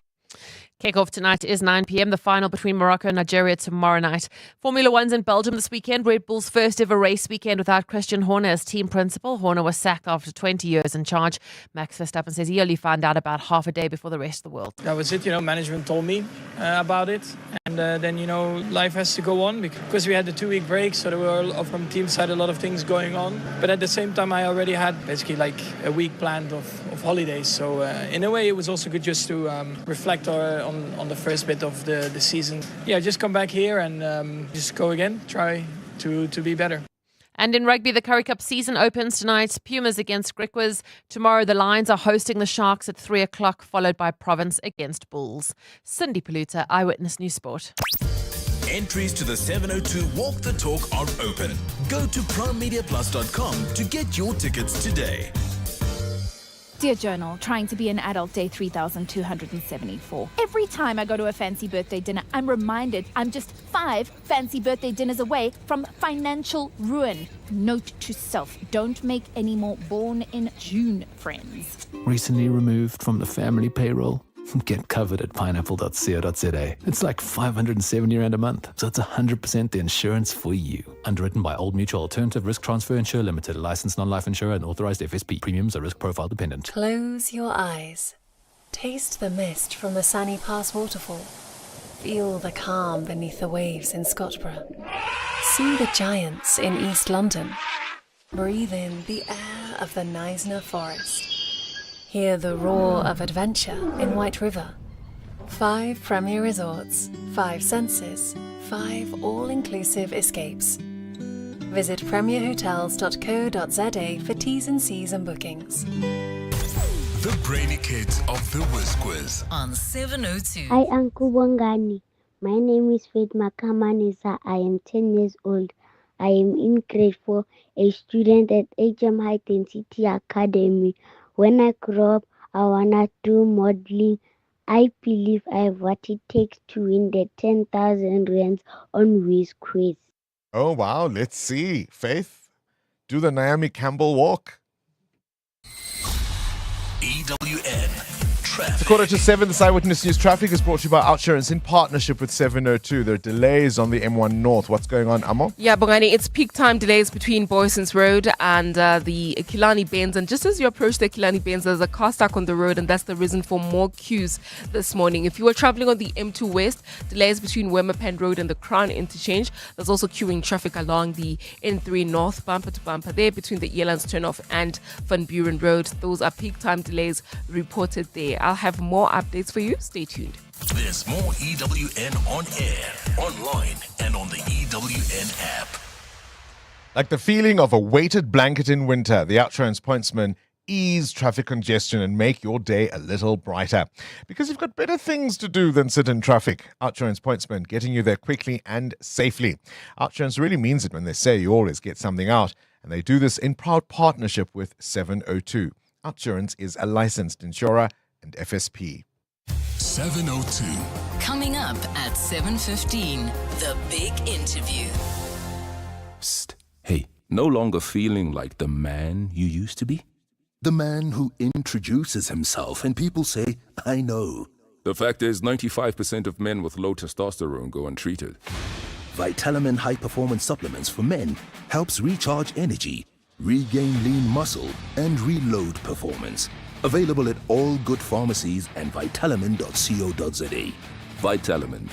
Kick-off tonight is 9 p.m. The final between Morocco and Nigeria tomorrow night. Formula One's in Belgium this weekend. Red Bull's first ever race weekend without Christian Horner as team principal. Horner was sacked after 20 years in charge. Max Verstappen says he only found out about half a day before the rest of the world.
That was it, management told me about it. And then, life has to go on because we had the 2-week break. So there were from team side a lot of things going on. But at the same time, I already had basically like a week planned of holidays. So in a way, it was also good just to reflect on the first bit of the season. Yeah, just come back here and just go again, try to be better.
And in rugby, the Currie Cup season opens tonight. Pumas against Griquas. Tomorrow, the Lions are hosting the Sharks at 3 o'clock, followed by Province against Bulls. Cindy Paluta, Eyewitness News Sport.
Entries to the 702 Walk the Talk are open. Go to primemediaplus.com to get your tickets today.
Dear Journal, trying to be an adult day 3274. Every time I go to a fancy birthday dinner, I'm reminded I'm just 5 fancy birthday dinners away from financial ruin. Note to self, don't make any more born in June friends.
Recently removed from the family payroll. Get covered at pineapple.co.za. It's like 570 Rand a month, so it's 100% the insurance for you. Underwritten by Old Mutual Alternative Risk Transfer Insurer Limited, licensed non-life insurer and authorized FSP. Premiums are risk profile dependent.
Close your eyes. Taste the mist from the Sunny Pass waterfall. Feel the calm beneath the waves in Scotchborough. See the giants in East London. Breathe in the air of the Knysna Forest. Hear the roar of adventure in White River. 5 premier resorts, 5 senses, 5 all-inclusive escapes. Visit premierhotels.co.za for T's and C's and bookings.
The brainy kids of the Whiz
On 702.
Hi, Uncle Bongani. My name is Faith Makamanisa. I am 10 years old. I am in grade 4, a student at HM High Density Academy. When I grow up, I wanna do modeling. I believe I have what it takes to win the 10,000 rands on Whiz Quiz.
Oh, wow. Let's see. Faith, do the Naomi Campbell walk.
EWN Traffic.
6:45, this Eyewitness News Traffic is brought to you by Outsurance in partnership with 702. There are delays on the M1 North. What's going on, Amo?
Yeah, Bongani, it's peak time delays between Boysons Road and the Kilani Bends. And just as you approach the Kilani Bends, there's a car stuck on the road, and that's the reason for more queues this morning. If you were traveling on the M2 West, delays between Wemapan Road and the Crown Interchange. There's also queuing traffic along the N3 North, bumper to bumper there between the Elands Turnoff and Van Buren Road. Those are peak time delays reported there. I'll have more updates for you. Stay tuned.
There's more EWN on air, online, and on the EWN app.
Like the feeling of a weighted blanket in winter, the Outsurance pointsmen ease traffic congestion and make your day a little brighter. Because you've got better things to do than sit in traffic. Outsurance pointsmen getting you there quickly and safely. Outsurance really means it when they say you always get something out. And they do this in proud partnership with 702. Outsurance is a licensed insurer and FSP.
702.
Coming up at 7:15, the big interview.
Psst. Hey, no longer feeling like the man you used to be? The man who introduces himself and people say, I know.
The fact is, 95% of men with low testosterone go untreated.
Vitamin High Performance Supplements for men helps recharge energy, regain lean muscle, and reload performance. Available at all good pharmacies and Vitalamin.co.za.
Vitalamin.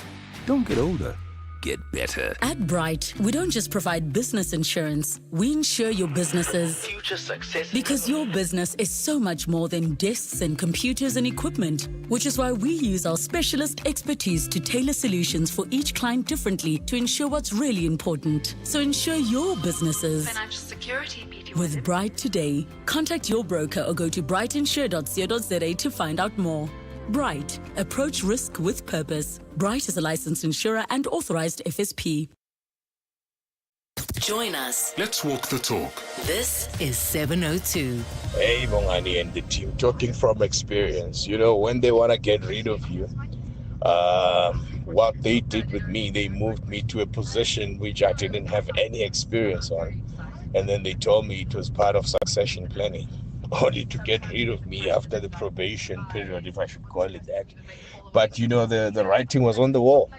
Don't get older. Get better.
At Bright, we don't just provide business insurance. We insure your businesses.
Future success.
Because your business is so much more than desks and computers and equipment, which is why we use our specialist expertise to tailor solutions for each client differently to ensure what's really important. So insure your businesses. Financial security. With Bright today, contact your broker or go to brightinsure.co.za to find out more. Bright, approach risk with purpose. Bright is a licensed insurer and authorized FSP.
Join us.
Let's walk the talk.
This is 702.
Hey, Bongani and the team, talking from experience. You know, when they want to get rid of you, what they did with me, they moved me to a position which I didn't have any experience on. And then they told me it was part of succession planning, only to get rid of me after the probation period, if I should call it that. But, you know, the writing was on the wall.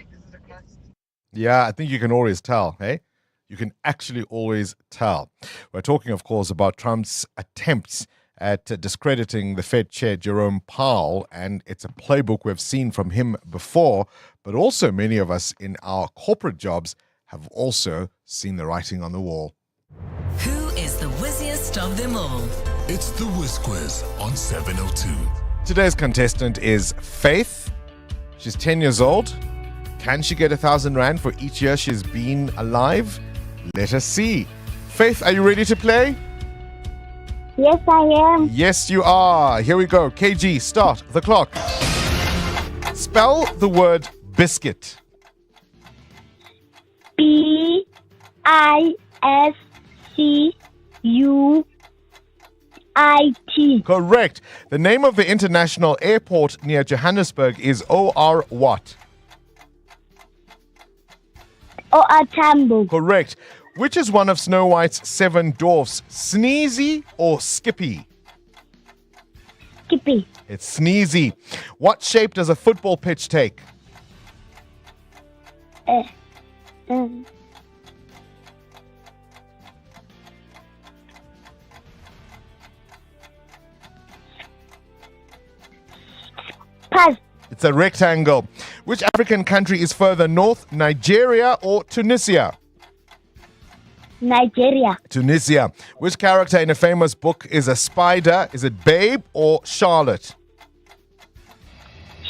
Yeah, I think you can always tell, hey? You can actually always tell. We're talking, of course, about Trump's attempts at discrediting the Fed chair, Jerome Powell, and it's a playbook we've seen from him before, but also many of us in our corporate jobs have also seen the writing on the wall.
Who is the whizziest of them all?
It's the Whiz Quiz on 702.
Today's contestant is Faith. She's 10 years old. Can she get 1,000 rand for each year she's been alive? Let us see. Faith, are you ready to play?
Yes, I am.
Yes, you are. Here we go. KG, start the clock. Spell the word biscuit.
BISCUIT.
Correct. The name of the international airport near Johannesburg is OR what?
OR Tambo.
Correct. Which is one of Snow White's 7 dwarfs, Sneezy or Skippy?
Skippy.
It's Sneezy. What shape does a football pitch take?
Pass.
It's a rectangle. Which African country is further north, Nigeria or Tunisia?
Nigeria.
Tunisia. Which character in a famous book is a spider? Is it Babe or Charlotte?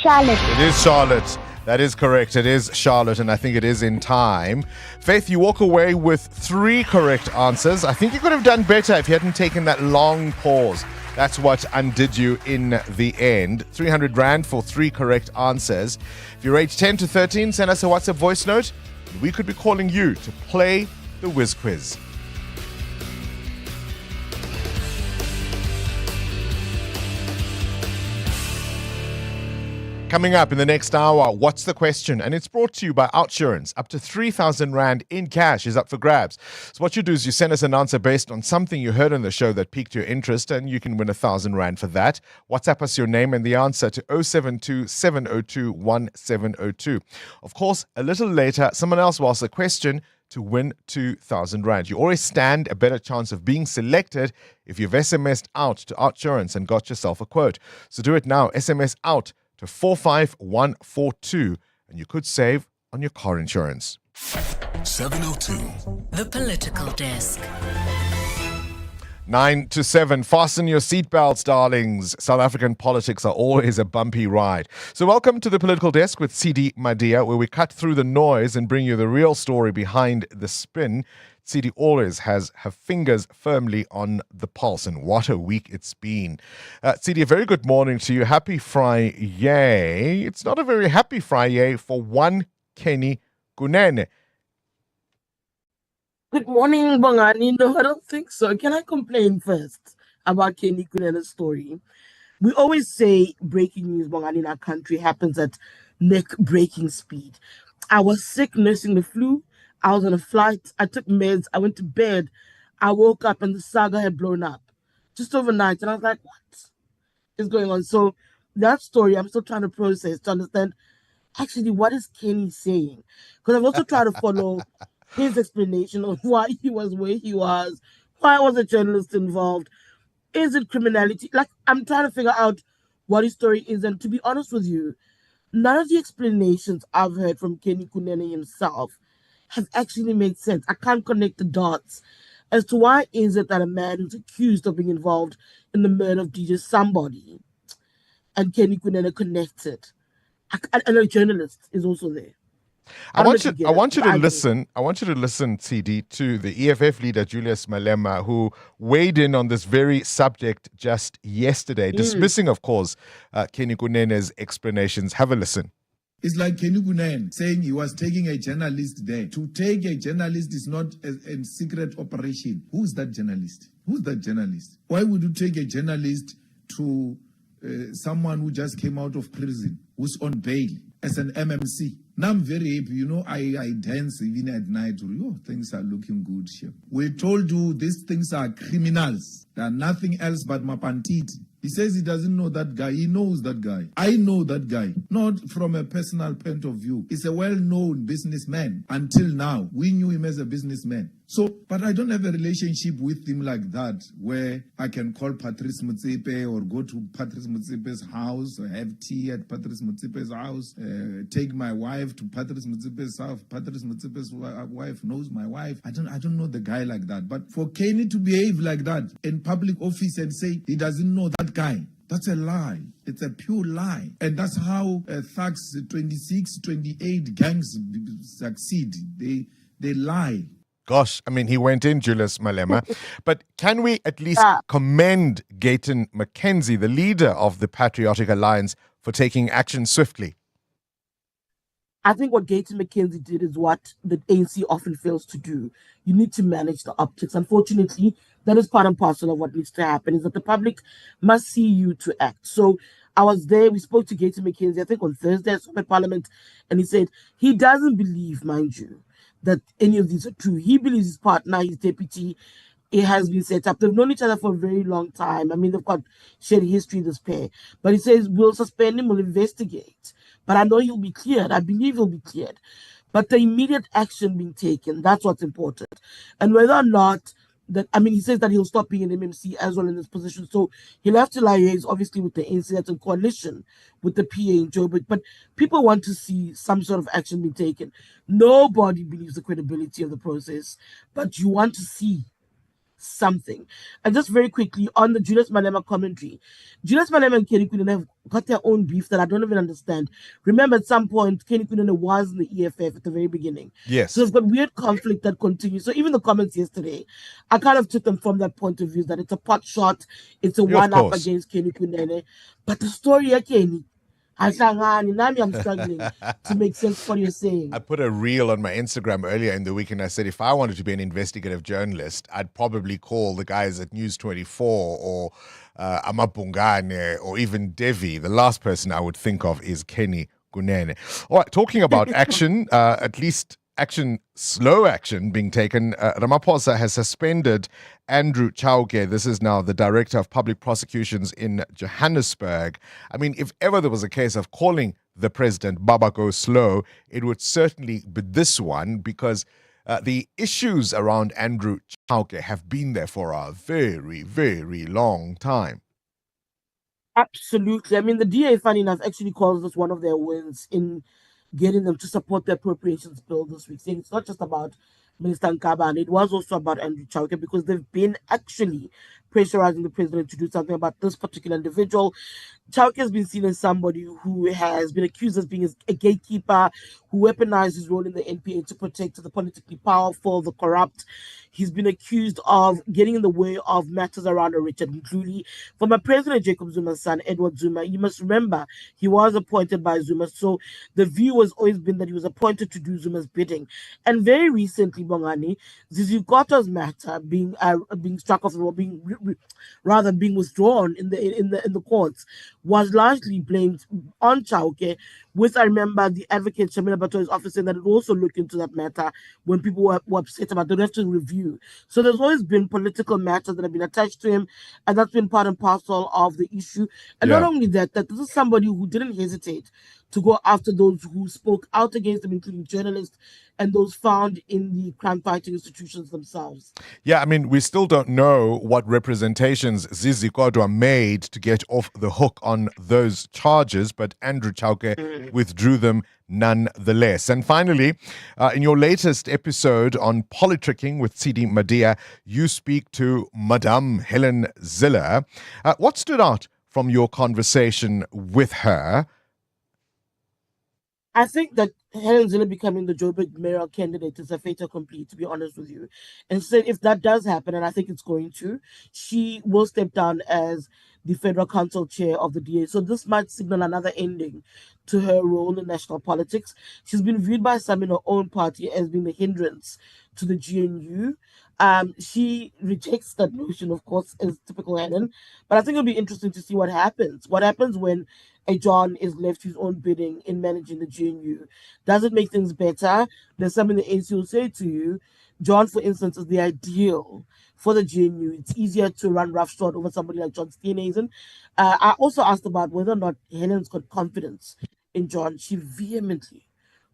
Charlotte.
It is Charlotte. That is correct. It is Charlotte, and I think it is in time. Faith, you walk away with 3 correct answers. I think you could have done better if you hadn't taken that long pause. That's what undid you in the end. 300 Rand for 3 correct answers. If you're aged 10 to 13, send us a WhatsApp voice note. We could be calling you to play the Whiz Quiz. Coming up in the next hour, what's the question? And it's brought to you by Outsurance. Up to 3,000 Rand in cash is up for grabs. So what you do is you send us an answer based on something you heard on the show that piqued your interest, and you can win 1,000 Rand for that. WhatsApp us your name and the answer to 072 702 1702. Of course, a little later, someone else will ask a question to win 2,000 Rand. You always stand a better chance of being selected if you've SMS'd out to Outsurance and got yourself a quote. So do it now. SMS out to 45142, and you could save on your car insurance.
702.
The Political Desk.
9 to 7. Fasten your seatbelts, darlings. South African politics are always a bumpy ride. So welcome to the Political Desk with CD Madia, where we cut through the noise and bring you the real story behind the spin. CD always has her fingers firmly on the pulse, and what a week it's been. CD, a very good morning to you. Happy Friday. It's not a very happy Friday for one Kenny Kunene.
Good morning, Bongani. No, I don't think so. Can I complain first about Kenny Kunene's story? We always say breaking news, Bongani, in our country happens at neck-breaking speed. I was sick nursing the flu. I was on a flight. I took meds. I went to bed. I woke up and the saga had blown up just overnight. And I was like, what is going on? So that story, I'm still trying to process to understand actually what is Kenny saying? Because I've also tried to follow his explanation of why he was where he was. Why was a journalist involved? Is it criminality? Like, I'm trying to figure out what his story is. And to be honest with you, none of the explanations I've heard from Kenny Kunene himself has actually made sense. I can't connect the dots as to why is it that a man who's accused of being involved in the murder of DJ Somebody and Kenny Kunene connected. And a journalist is also there.
I want you to listen, CD, to the EFF leader, Julius Malema, who weighed in on this very subject just yesterday, dismissing, of course, Kenny Kunene's explanations. Have a listen.
It's like Kenny Kunene saying he was taking a journalist there. To take a journalist is not a secret operation. Who's that journalist? Who's that journalist? Why would you take a journalist to someone who just came out of prison, who's on bail as an MMC? Now I'm very happy. You know, I dance even at night. Oh, things are looking good here. We told you these things are criminals. They are nothing else but mapantiti. He says he doesn't know that guy. He knows that guy. I know that guy. Not from a personal point of view. He's a well-known businessman. Until now, we knew him as a businessman. So, but I don't have a relationship with him like that, where I can call Patrice Motsepe or go to Patrice Motsepe's house, or have tea at Patrice Motsepe's house, take my wife to Patrice Motsepe's house. Patrice Motsepe's wife knows my wife. I don't know the guy like that. But for Kenny to behave like that in public office and say he doesn't know that guy, that's a lie. It's a pure lie. And that's how thugs 26, 28 gangs succeed. They lie.
Gosh, I mean, he went in, Julius Malema. But can we at least commend Gayton McKenzie, the leader of the Patriotic Alliance, for taking action swiftly?
I think what Gayton McKenzie did is what the ANC often fails to do. You need to manage the optics. Unfortunately, that is part and parcel of what needs to happen, is that the public must see you to act. So I was there. We spoke to Gayton McKenzie, I think on Thursday at Parliament, and he said he doesn't believe, mind you, that any of these are true. He believes his partner, his deputy, it has been set up. They've known each other for a very long time. I mean, they've got shared history, this pair. But he says, we'll suspend him, we'll investigate. But I know he'll be cleared. I believe he'll be cleared. But the immediate action being taken, that's what's important. And whether or not that, I mean, he says that he'll stop being an MMC as well in this position. So he'll have to liaise, obviously, with the ANC that's in coalition with the PA in Joburg. But people want to see some sort of action being taken. Nobody believes the credibility of the process, but you want to see something. And just very quickly on the Julius Malema commentary, Julius Malema and Kenny Kunene have got their own beef that I don't even understand. Remember, at some point, Kenny Kunene was in the EFF at the very beginning.
Yes.
So they've got weird conflict that continues. So even the comments yesterday, I kind of took them from that point of view that it's a pot shot, it's a
Yeah, of
one-up
course.
against Kenny Kunene. But the story again, I'm struggling to make sense of what you're saying.
I put a reel on my Instagram earlier in the week and I said if I wanted to be an investigative journalist, I'd probably call the guys at News 24 or Bongani or even Devi. The last person I would think of is Kenny Kunene. All right, talking about action, at least slow action being taken. Ramaphosa has suspended Andrew Chauke. This is now the Director of Public Prosecutions in Johannesburg. I mean, if ever there was a case of calling the president Baba Go Slow, it would certainly be this one, because the issues around Andrew Chauke have been there for a very, very long time.
Absolutely. I mean, the DA, funny enough, actually calls this one of their wins in getting them to support the appropriations bill this week, saying it's not just about Minister Nkaba, it was also about Andrew Chauke, because they've been actually pressurizing the president to do something about this particular individual. Chauke has been seen as somebody who has been accused as being a gatekeeper, who weaponized his role in the NPA to protect the politically powerful, the corrupt. He's been accused of getting in the way of matters around Richard Mhluli. Former President Jacob Zuma's son, Edward Zuma, you must remember, he was appointed by Zuma. So the view has always been that he was appointed to do Zuma's bidding. And very recently, Bongani, Zizikota's matter being struck off, or being withdrawn in the courts, was largely blamed on Chauke, with, I remember, the advocate Shamila Bato's office saying that it also looked into that matter when people were upset about the left review. So there's always been political matters that have been attached to him, and that's been part and parcel of the issue. And not only that this is somebody who didn't hesitate to go after those who spoke out against them, including journalists and those found in the crime-fighting institutions themselves.
Yeah, I mean, we still don't know what representations Zizi Kodwa made to get off the hook on those charges, but Andrew Chauke withdrew them nonetheless. And finally, in your latest episode on politricking with Sidi Madia, you speak to Madame Helen Ziller. What stood out from your conversation with her?
I think that Helen Zille becoming the Joburg mayoral candidate is a fait accompli, to be honest with you. And so if that does happen, and I think it's going to, she will step down as the Federal Council Chair of the DA. So this might signal another ending to her role in national politics. She's been viewed by some in her own party as being the hindrance to the GNU. She rejects that notion, of course, as typical Helen. But I think it'll be interesting to see what happens. What happens when a John is left to his own bidding in managing the GNU? Does it make things better? There's something the ANC will say to you. John, for instance, is the ideal for the GNU. It's easier to run roughshod over somebody like John Steenhuisen. I also asked about whether or not Helen's got confidence in John. She vehemently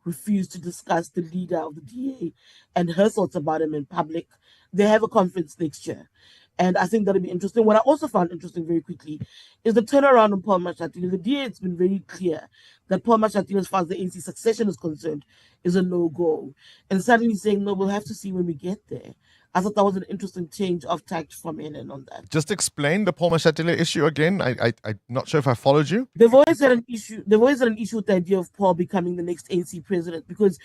refused to discuss the leader of the DA and her thoughts about him in public. They have a conference next year, and I think that'll be interesting. What I also found interesting very quickly is the turnaround on Paul Mashatile. The DA has been very clear that Paul Mashatile, as far as the ANC succession is concerned, is a no-go. And suddenly saying, no, we'll have to see when we get there. I thought that was an interesting change of tact from Helen on that.
Just explain the Paul Mashatile issue again. I'm not sure if I followed you.
They've always had an issue. They've always had an issue with the idea of Paul becoming the next ANC president, because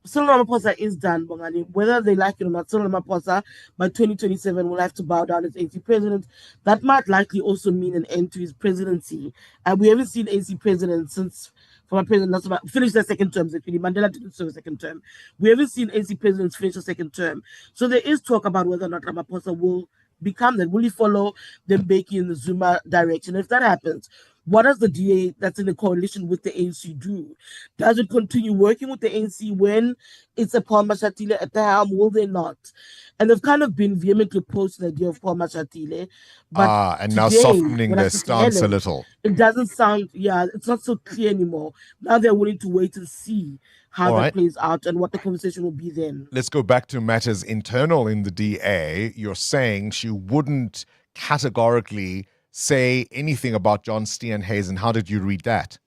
Cyril Ramaphosa is done, Bongani. Whether they like it or not, Cyril Ramaphosa by 2027 will have to bow down as ANC president. That might likely also mean an end to his presidency. And we haven't seen ANC president since former President Nelson finished their second term. Actually, Mandela didn't serve a second term. We haven't seen ANC presidents finish a second term. So there is talk about whether or not Ramaphosa will become that. Will he follow the Mbeki in the Zuma direction? If that happens, what does the DA that's in a coalition with the ANC do? Does it continue working with the ANC when it's a Paul Mashatile at the helm? Will they not? And they've kind of been vehemently opposed to the idea of Paul Mashatile. But
and now softening their stance a little.
It doesn't sound, it's not so clear anymore. Now they're willing to wait and see how that plays out and what the conversation will be then.
Let's go back to matters internal in the DA. You're saying she wouldn't categorically say anything about John Steenhuisen. How did you read that?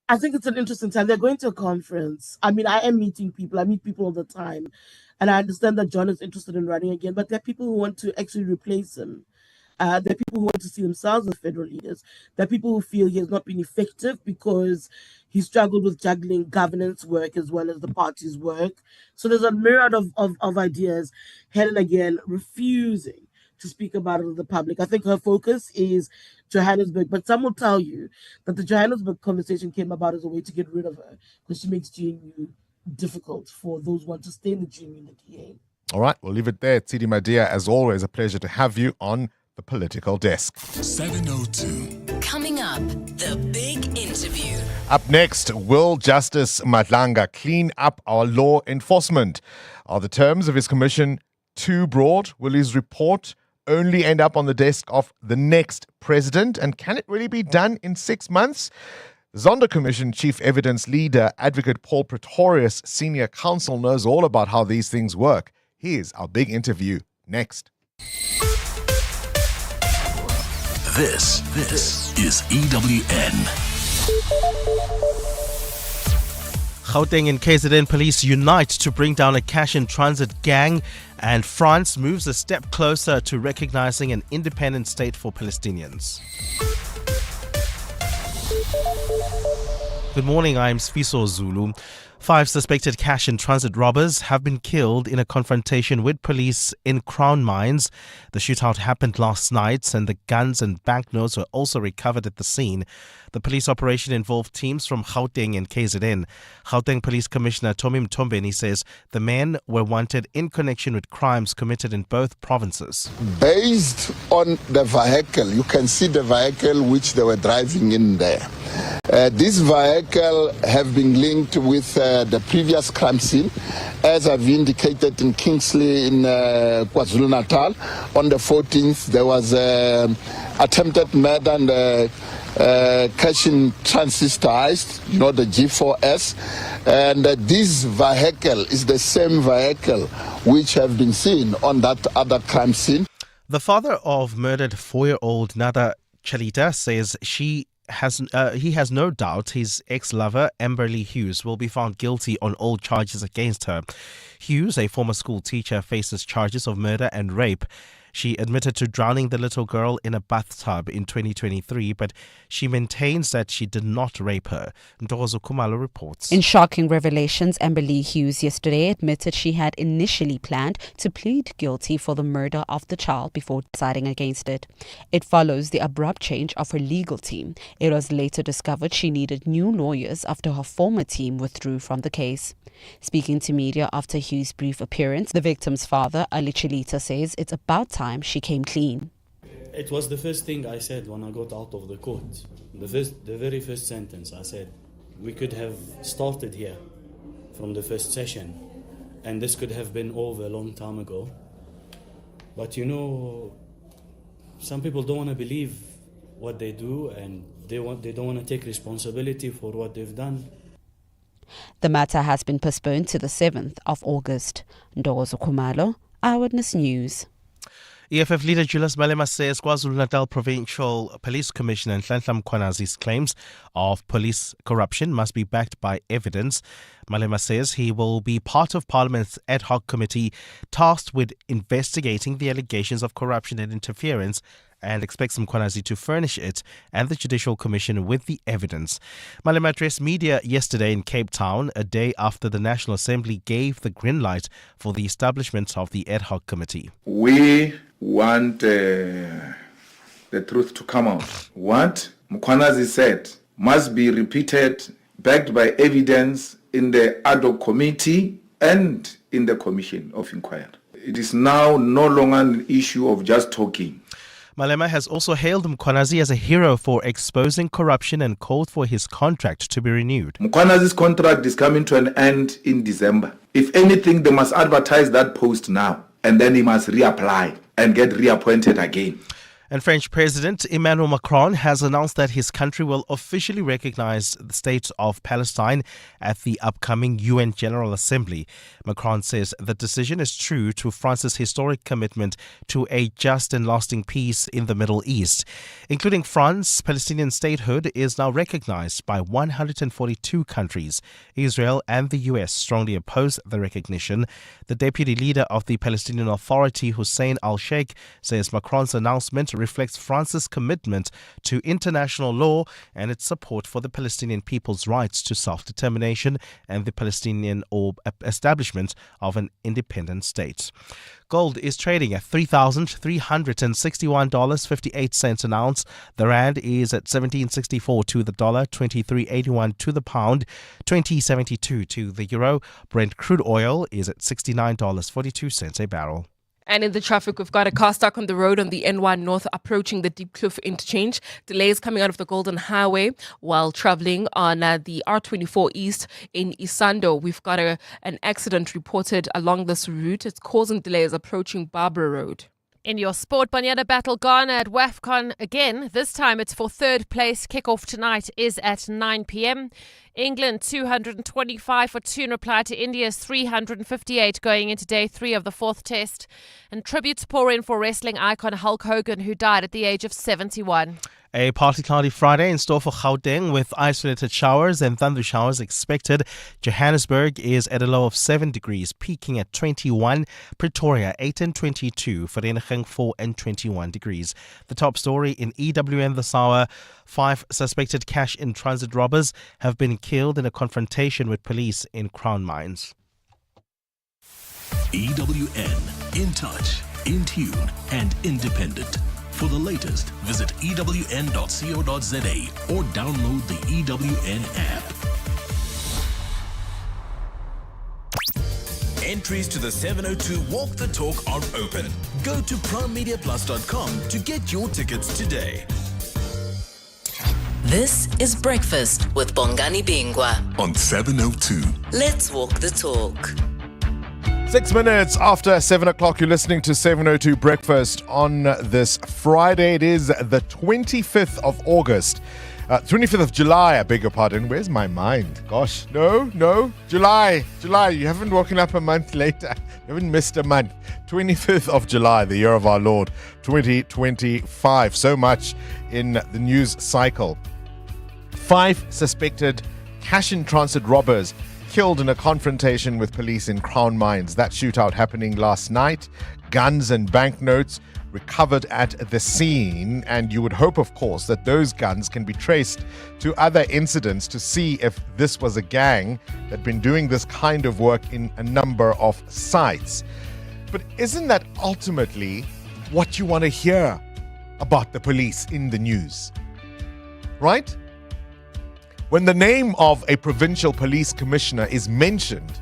I think it's an interesting time. They're going to a conference. I mean, I am meeting people. I meet people all the time. And I understand that John is interested in running again, but there are people who want to actually replace him. There are people who want to see themselves as federal leaders. There are people who feel he has not been effective because he struggled with juggling governance work as well as the party's work. So there's a myriad of ideas. Helen again refusing to speak about it with the public. I think her focus is Johannesburg, but some will tell you that the Johannesburg conversation came about as a way to get rid of her because she makes GNU difficult for those who want to stay in the GNU in the DA.
All right, we'll leave it there. Tsidi, my dear, as always, a pleasure to have you on the political desk.
702.
Coming up, the big interview.
Up next, will Justice Madlanga clean up our law enforcement? Are the terms of his commission too broad? Will his report only end up on the desk of the next president? And can it really be done in 6 months? Zondo Commission Chief Evidence Leader, Advocate Paul Pretorius, Senior Counsel, knows all about how these things work. Here's our big interview next.
This is EWN.
Gauteng and KZN police unite to bring down a cash-in-transit gang, and France moves a step closer to recognizing an independent state for Palestinians. Good morning, I'm Sfiso Zulu. 5 suspected cash-in-transit robbers have been killed in a confrontation with police in Crown Mines. The shootout happened last night, and the guns and banknotes were also recovered at the scene. The police operation involved teams from Gauteng and KZN. Gauteng Police Commissioner Tommy Mtombeni says the men were wanted in connection with crimes committed in both provinces.
Based on the vehicle, you can see the vehicle which they were driving in there. This vehicle have been linked with the previous crime scene, as I've indicated in Kingsley in KwaZulu-Natal. On the 14th, there was attempted murder and cash-in transistor heist, the G4S. And this vehicle is the same vehicle which have been seen on that other crime scene.
The father of murdered 4-year-old Nada Chalita says he has no doubt his ex-lover, Amberly Hughes, will be found guilty on all charges against her. Hughes, a former school teacher, faces charges of murder and rape. She admitted to drowning the little girl in a bathtub in 2023, but she maintains that she did not rape her. Ntokozo Khumalo reports.
In shocking revelations, Amberly Hughes yesterday admitted she had initially planned to plead guilty for the murder of the child before deciding against it. It follows the abrupt change of her legal team. It was later discovered she needed new lawyers after her former team withdrew from the case. Speaking to media after Hughes' brief appearance, the victim's father, Ali Chalita, says it's about time she came clean.
It was the first thing I said when I got out of the court. The very first sentence I said, we could have started here from the first session, and this could have been over a long time ago. But some people don't want to believe what they do, and they don't want to take responsibility for what they've done.
The matter has been postponed to the 7th of August. Ntokozo Khumalo, Eyewitness News.
EFF leader Julius Malema says KwaZulu-Natal Provincial Police Commissioner Nhlanhla Mkhwanazi's claims of police corruption must be backed by evidence. Malema says he will be part of Parliament's ad hoc committee tasked with investigating the allegations of corruption and interference, and expects Mkhwanazi to furnish it and the Judicial Commission with the evidence. Malema addressed media yesterday in Cape Town, a day after the National Assembly gave the green light for the establishment of the ad hoc committee.
We want the truth to come out. What Mkhwanazi said must be repeated, backed by evidence in the ad hoc committee and in the commission of inquiry. It is now no longer an issue of just talking.
Malema has also hailed Mkhwanazi as a hero for exposing corruption and called for his contract to be renewed.
Mkhwanazi's contract is coming to an end in December. If anything, they must advertise that post now, and then he must reapply and get reappointed again.
And French President Emmanuel Macron has announced that his country will officially recognize the state of Palestine at the upcoming UN General Assembly. Macron says the decision is true to France's historic commitment to a just and lasting peace in the Middle East. Including France, Palestinian statehood is now recognized by 142 countries. Israel and the US strongly oppose the recognition. The deputy leader of the Palestinian Authority, Hussein al-Sheikh, says Macron's announcement reflects France's commitment to international law and its support for the Palestinian people's rights to self-determination and the Palestinian establishment of an independent state. Gold is trading at $3,361.58 an ounce. The rand is at 17.64 to the dollar, 23.81 to the pound, 20.72 to the euro. Brent crude oil is at $69.42 a barrel.
And in the traffic, we've got a car stuck on the road on the N1 North approaching the Deep Kloof interchange. Delays coming out of the Golden Highway while traveling on the R24 East in Isando. We've got an accident reported along this route. It's causing delays approaching Barbara Road.
In your sport, Banyana battle Ghana at WAFCON again. This time it's for third place. Kickoff tonight is at 9 p.m. England 225 for 2 in reply to India's 358 going into day 3 of the 4th test. And tributes pour in for wrestling icon Hulk Hogan, who died at the age of 71.
A partly cloudy Friday in store for Gauteng with isolated showers and thunder showers expected. Johannesburg is at a low of 7 degrees, peaking at 21. Pretoria 8 and 22. Vereeniging 4 and 21 degrees. The top story in EWN this hour: 5 suspected cash-in-transit robbers have been killed in a confrontation with police in Crown Mines.
EWN, in touch, in tune, and independent. For the latest, visit ewn.co.za or download the EWN app.
Entries to the 702 Walk the Talk are open. Go to primemediaplus.com to get your tickets today.
This is Breakfast with Bongani Bingwa
on 702.
Let's walk the talk.
6 minutes after 7 o'clock, you're listening to 702 Breakfast on this Friday. It is the 25th of August. 25th of July, I beg your pardon. Where's my mind? Gosh, no, July. You haven't woken up a month later. You haven't missed a month. 25th of July, the year of our Lord, 2025. So much in the news cycle. 5 suspected cash-in-transit robbers killed in a confrontation with police in Crown Mines. That shootout happening last night. Guns and banknotes recovered at the scene, and you would hope, of course, that those guns can be traced to other incidents to see if this was a gang that had been doing this kind of work in a number of sites. But isn't that ultimately what you want to hear about the police in the news? Right? When the name of a provincial police commissioner is mentioned,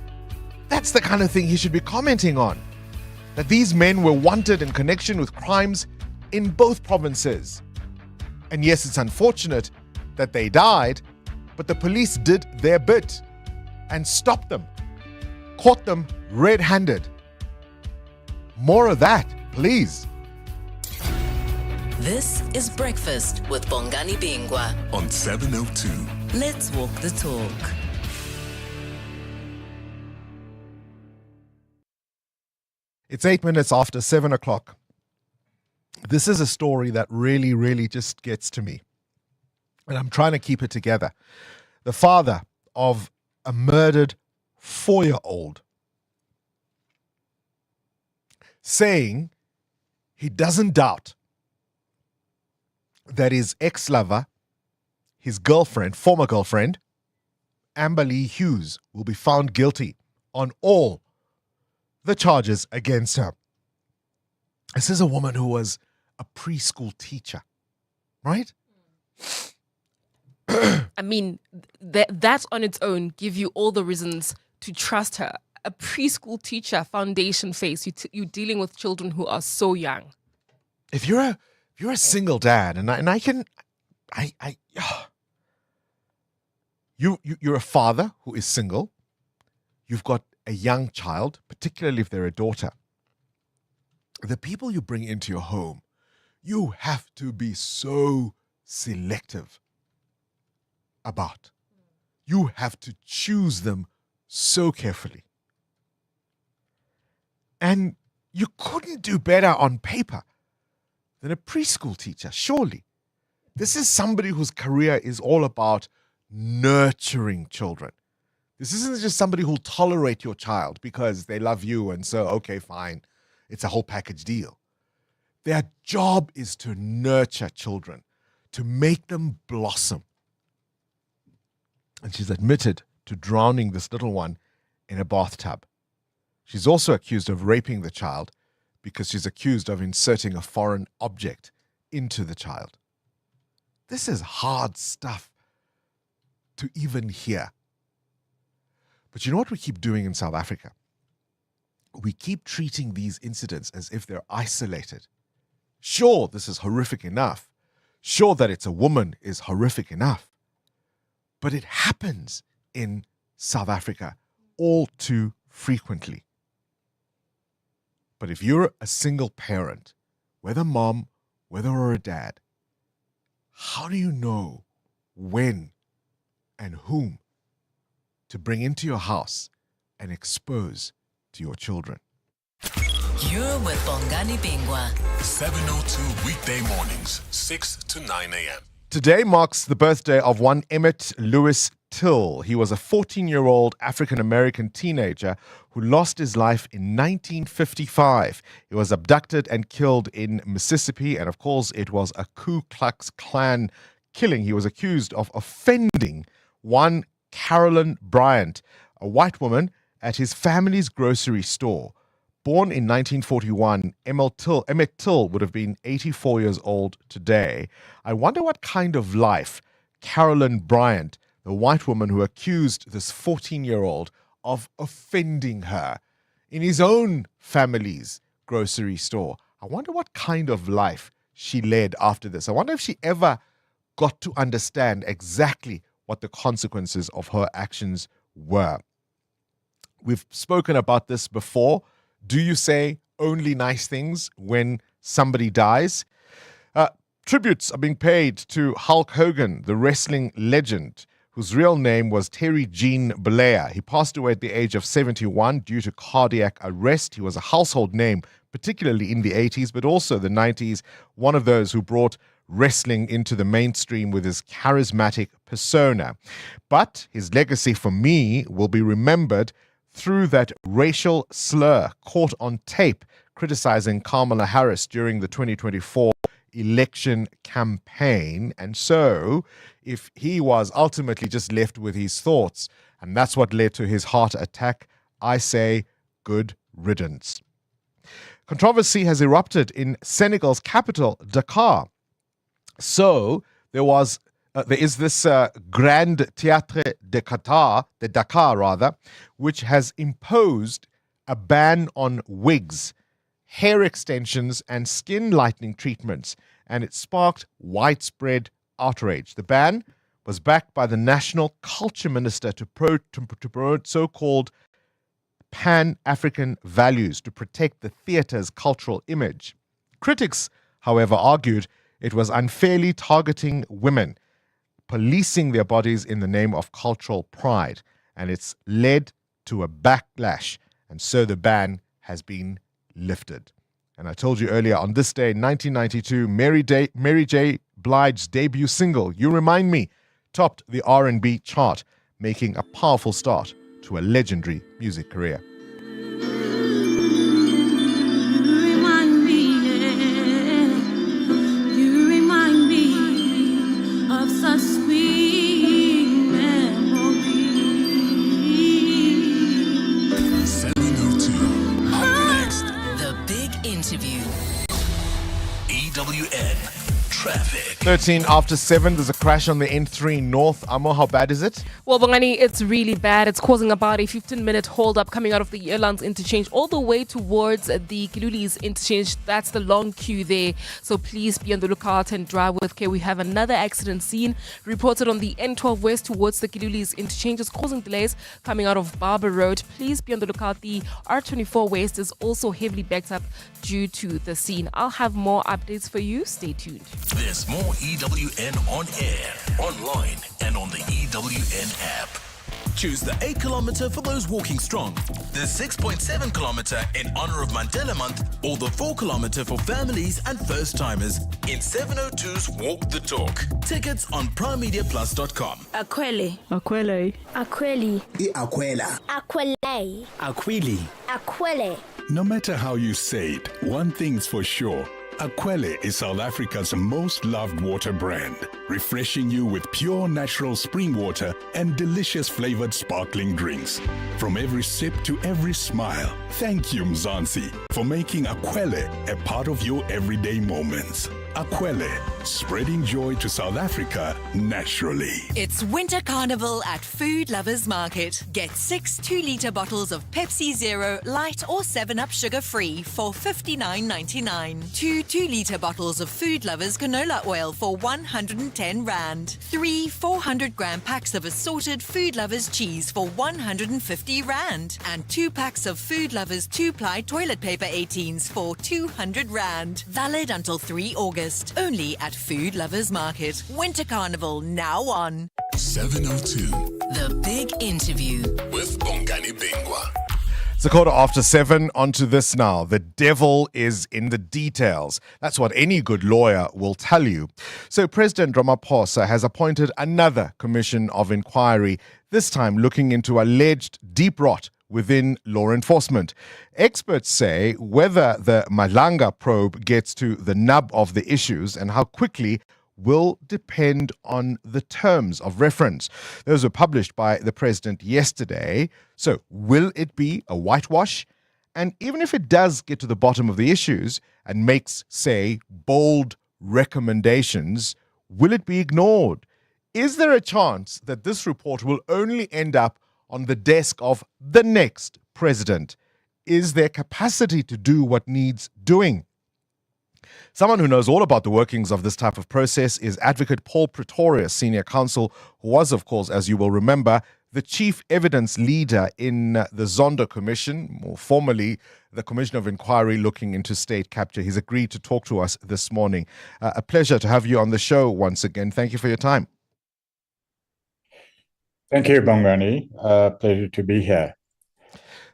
that's the kind of thing he should be commenting on. That these men were wanted in connection with crimes in both provinces. And yes, it's unfortunate that they died, but the police did their bit and stopped them, caught them red-handed. More of that, please.
This is Breakfast with Bongani Bingwa
on 702.
Let's walk the talk.
It's 8 minutes after 7 o'clock. This is a story that really, really just gets to me. And I'm trying to keep it together. The father of a murdered 4-year-old saying he doesn't doubt that his ex-lover, his girlfriend, former girlfriend, Amber Lee Hughes, will be found guilty on all the charges against her. This is a woman who was a preschool teacher, right?
I mean, that on its own give you all the reasons to trust her. A preschool teacher, foundation phase, you're dealing with children who are so young.
If you're a single dad, you're a father who is single, you've got a young child, particularly if they're a daughter. The people you bring into your home, you have to be so selective about. You have to choose them so carefully. And you couldn't do better on paper than a preschool teacher, surely. This is somebody whose career is all about nurturing children. This isn't just somebody who'll tolerate your child because they love you and so, okay, fine, it's a whole package deal. Their job is to nurture children, to make them blossom. And she's admitted to drowning this little one in a bathtub. She's also accused of raping the child because she's accused of inserting a foreign object into the child. This is hard stuff to even hear. But you know what we keep doing in South Africa? We keep treating these incidents as if they're isolated. Sure, this is horrific enough. Sure, that it's a woman is horrific enough. But it happens in South Africa all too frequently. But if you're a single parent, whether mom, whether or a dad, how do you know when and whom to bring into your house and expose to your children?
You're with Bongani Bingwa.
702 weekday mornings, 6 to 9 a.m.
Today marks the birthday of one Emmett Lewis Till. He was a 14-year-old African-American teenager who lost his life in 1955. He was abducted and killed in Mississippi, and of course it was a Ku Klux Klan killing. He was accused of offending one Carolyn Bryant, a white woman, at his family's grocery store. Born in 1941, Emmett Till would have been 84 years old today. I wonder what kind of life Carolyn Bryant, the white woman who accused this 14-year-old of offending her in his own family's grocery store, I wonder what kind of life she led after this. I wonder if she ever got to understand exactly what the consequences of her actions were. We've spoken about this before. Do you say only nice things when somebody dies? Tributes are being paid to Hulk Hogan, the wrestling legend, whose real name was Terry Gene Bollea. He passed away at the age of 71 due to cardiac arrest. He was a household name, particularly in the 80s, but also the 90s, one of those who brought wrestling into the mainstream with his charismatic persona. But his legacy for me will be remembered through that racial slur caught on tape criticizing Kamala Harris during the 2024 election campaign. And so, if he was ultimately just left with his thoughts, and that's what led to his heart attack, I say good riddance. Controversy has erupted in Senegal's capital, Dakar. So, there is this Grand Théâtre de Dakar, which has imposed a ban on wigs, hair extensions, and skin lightening treatments, and it sparked widespread outrage. The ban was backed by the National Culture Minister to promote so-called Pan-African values to protect the theatre's cultural image. Critics, however, argued it was unfairly targeting women, policing their bodies in the name of cultural pride, and it's led to a backlash, and so the ban has been lifted. And I told you earlier, on this day, 1992, Mary J. Blige's debut single, You Remind Me, topped the R&B chart, making a powerful start to a legendary music career.
Interview.
EWN Traffic.
13 after 7, there's a crash on the N3 North. Amo, how bad is it?
Well, Bongani, it's really bad. It's causing about a 15-minute hold-up coming out of the Airlands interchange all the way towards the Kilulis interchange. That's the long queue there. So please be on the lookout and drive with care. We have another accident scene reported on the N12 West towards the Kilulis interchange. It's causing delays coming out of Barber Road. Please be on the lookout. The R24 West is also heavily backed up due to the scene. I'll have more updates for you. Stay tuned.
There's more EWN on air, online, and on the EWN app. Choose the 8 kilometer for those walking strong, the 6.7 kilometer in honor of Mandela Month, or the 4 kilometer for families and first timers in 702's Walk the Talk. Tickets on primemediaplus.com.
Akwele.
Akwele.
Akweli.
Akwela.
Akwele.
Akwili.
Akwele.
No matter how you say it, one thing's for sure. Aquele is South Africa's most loved water brand, refreshing you with pure natural spring water and delicious flavored sparkling drinks. From every sip to every smile, thank you Mzansi for making Aquele a part of your everyday moments. Aquele, spreading joy to South Africa naturally.
It's Winter Carnival at Food Lovers Market. Get 6 2-litre bottles of Pepsi Zero, Light or 7-Up sugar-free for $59.99. 2 2-litre bottles of Food Lovers canola oil for 110 Rand. 3 400-gram packs of assorted Food Lovers cheese for 150 Rand. And 2 packs of Food Lovers 2-ply toilet paper 18s for 200 Rand. Valid until 3 August. Only at Food Lovers Market. Winter Carnival now on.
702.
The Big Interview
With Bongani Bingwa.
It's a quarter after 7. On to this now. The devil is in the details. That's what any good lawyer will tell you. So President Ramaphosa has appointed another commission of inquiry, this time looking into alleged deep rot within law enforcement. Experts say whether the Malanga probe gets to the nub of the issues and how quickly will depend on the terms of reference. Those were published by the president yesterday. So will it be a whitewash? And even if it does get to the bottom of the issues and makes, say, bold recommendations, will it be ignored? Is there a chance that this report will only end up on the desk of the next president? Is there capacity to do what needs doing? Someone who knows all about the workings of this type of process is Advocate Paul Pretorius, Senior Counsel, who was, of course, as you will remember, the chief evidence leader in the Zondo Commission, more formally the Commission of Inquiry looking into state capture. He's agreed to talk to us this morning. A pleasure to have you on the show once again. Thank you for your time.
Thank you, Bongani. Pleasure to be here.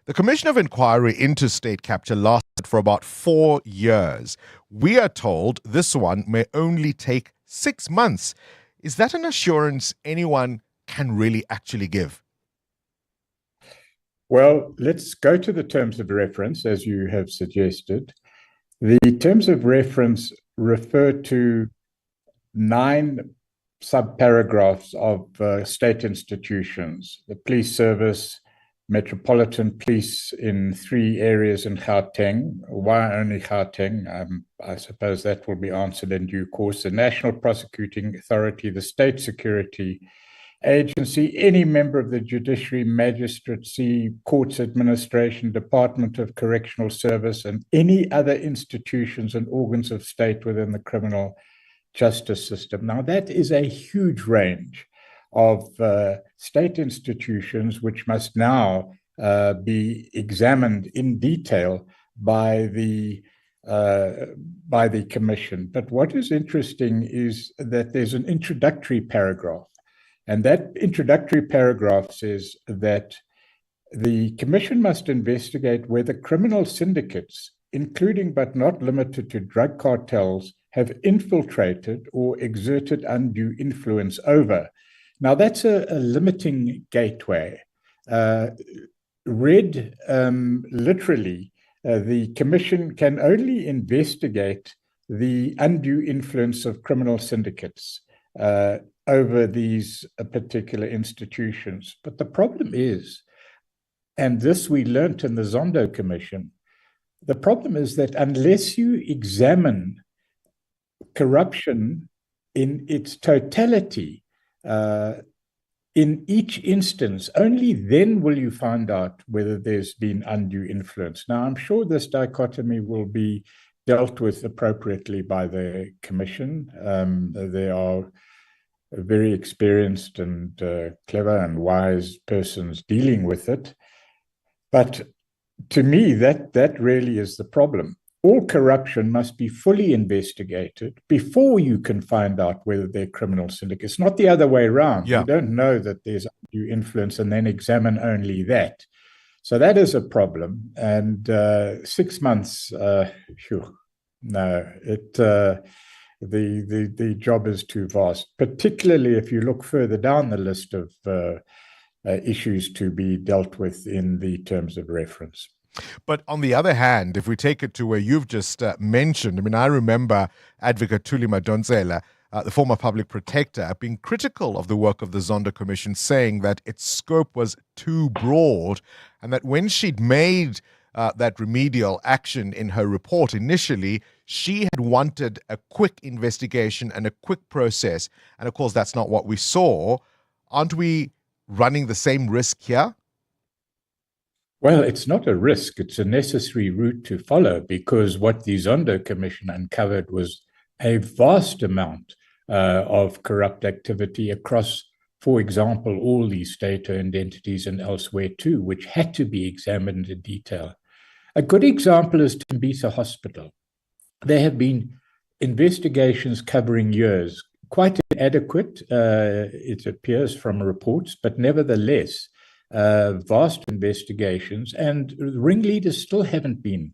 The Commission of Inquiry into state capture lasted for about 4 years. We are told this one may only take 6 months. Is that an assurance anyone can really actually give?
Well, let's go to the terms of reference, as you have suggested. The terms of reference refer to 9 subparagraphs of state institutions, the police service, Metropolitan Police in 3 areas in Gauteng. Why only Gauteng? I suppose that will be answered in due course. The National Prosecuting Authority, the State Security Agency, any member of the Judiciary, Magistracy, Courts Administration, Department of Correctional Service, and any other institutions and organs of state within the criminal justice system. Now, that is a huge range of state institutions which must now be examined in detail by the commission. But what is interesting is that there's an introductory paragraph, and that introductory paragraph says that the commission must investigate whether criminal syndicates, including but not limited to drug cartels, have infiltrated or exerted undue influence over. Now, that's a limiting gateway. Read literally, the commission can only investigate the undue influence of criminal syndicates over these particular institutions. But the problem is, and this we learnt in the Zondo Commission, the problem is that unless you examine corruption in its totality, in each instance, only then will you find out whether there's been undue influence. Now, I'm sure this dichotomy will be dealt with appropriately by the Commission. There are very experienced and clever and wise persons dealing with it. But to me, that really is the problem. All corruption must be fully investigated before you can find out whether they're criminal syndicates, not the other way around.
Yeah.
You don't know that there's undue influence and then examine only that. So that is a problem. And 6 months, the job is too vast, particularly if you look further down the list of issues to be dealt with in the terms of reference.
But on the other hand, if we take it to where you've just mentioned, I mean, I remember Advocate Thuli Madonsela, the former public protector, being critical of the work of the Zondo Commission, saying that its scope was too broad and that when she'd made that remedial action in her report initially, she had wanted a quick investigation and a quick process. And of course, that's not what we saw. Aren't we running the same risk here?
Well, it's not a risk. It's a necessary route to follow, because what the Zondo Commission uncovered was a vast amount of corrupt activity across, for example, all these state-owned entities and elsewhere too, which had to be examined in detail. A good example is Tembisa Hospital. There have been investigations covering years, quite inadequate, it appears from reports, but nevertheless, vast investigations, and ringleaders still haven't been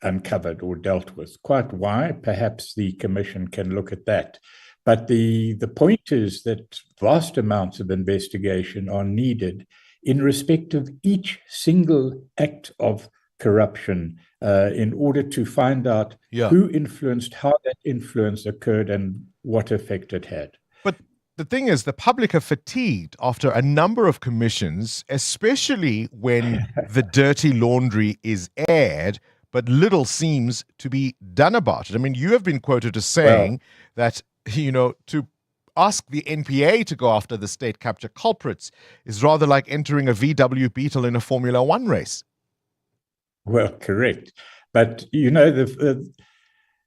uncovered or dealt with. Quite why? Perhaps the Commission can look at that. But the point is that vast amounts of investigation are needed in respect of each single act of corruption in order to find out who influenced, how that influence occurred, and what effect it had.
But the thing is, the public are fatigued after a number of commissions, especially when the dirty laundry is aired, but little seems to be done about it. I mean, you have been quoted as saying that, you know, to ask the NPA to go after the state capture culprits is rather like entering a VW Beetle in a Formula One race.
Well, correct. But, you know,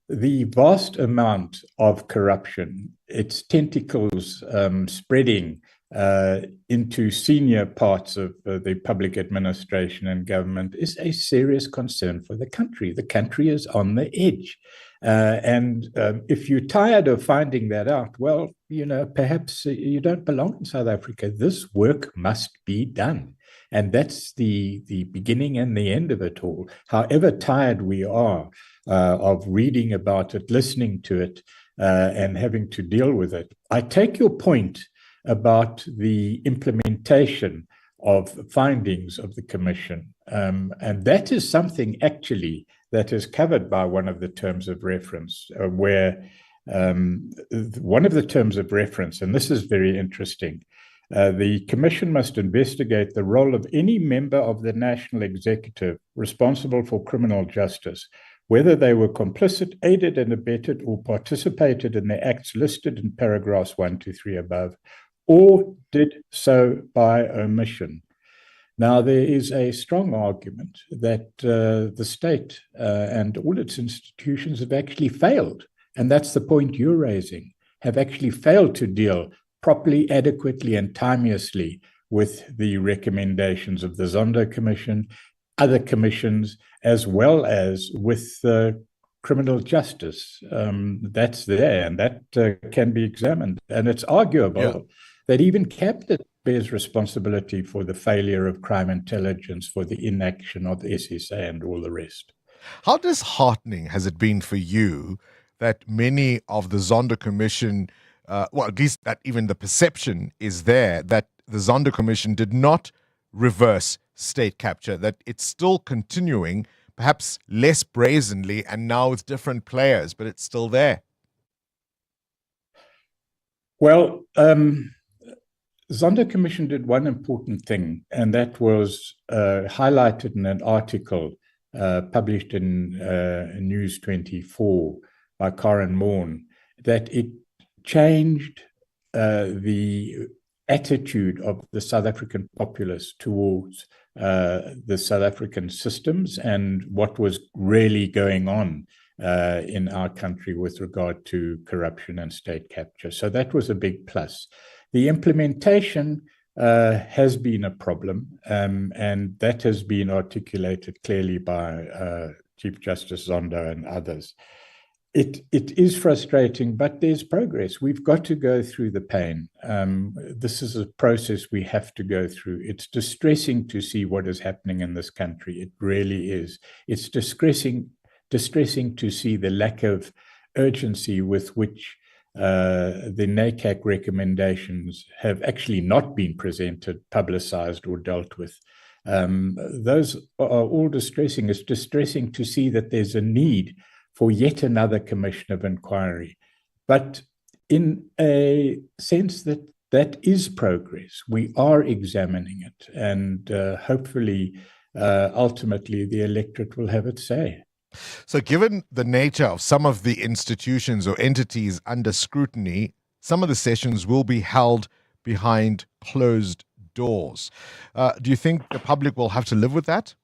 the vast amount of corruption, its tentacles spreading into senior parts of the public administration and government, is a serious concern for the country. The country is on the edge. And if you're tired of finding that out, well, you know, perhaps you don't belong in South Africa. This work must be done. And that's the beginning and the end of it all. However tired we are of reading about it, listening to it, and having to deal with it, I take your point about the implementation of findings of the Commission. And that is something actually that is covered by one of the terms of reference, where one of the terms of reference, and this is very interesting, the Commission must investigate the role of any member of the National Executive responsible for criminal justice, whether they were complicit, aided and abetted, or participated in the acts listed in paragraphs 1 to 3 above, or did so by omission. Now, there is a strong argument that the state and all its institutions have actually failed, and that's the point you're raising, have actually failed to deal properly, adequately, and timeously with the recommendations of the Zondo Commission, other commissions, as well as with criminal justice. That's there, and that can be examined. And it's arguable that even Cabinet bears responsibility for the failure of crime intelligence, for the inaction of the SSA and all the rest.
How disheartening has it been for you that many of the Zondo Commission, well, at least that even the perception is there, that the Zondo Commission did not reverse state capture, that it's still continuing, perhaps less brazenly and now with different players, but it's still there?
Well, Zondo Commission did one important thing, and that was highlighted in an article published in News 24 by Karen Morn, that it changed the attitude of the South African populace towards the South African systems and what was really going on in our country with regard to corruption and state capture. So that was a big plus. The implementation has been a problem, and that has been articulated clearly by Chief Justice Zondo and others. It is frustrating, but there's progress. We've got to go through the pain. This is a process we have to go through. It's distressing to see what is happening in this country. It really is. It's distressing to see the lack of urgency with which the NACAC recommendations have actually not been presented, publicized, or dealt with. Those are all distressing. It's distressing to see that there's a need for yet another commission of inquiry. But in a sense that is progress. We are examining it, and hopefully, ultimately, the electorate will have its say.
So given the nature of some of the institutions or entities under scrutiny, some of the sessions will be held behind closed doors. Do you think the public will have to live with that?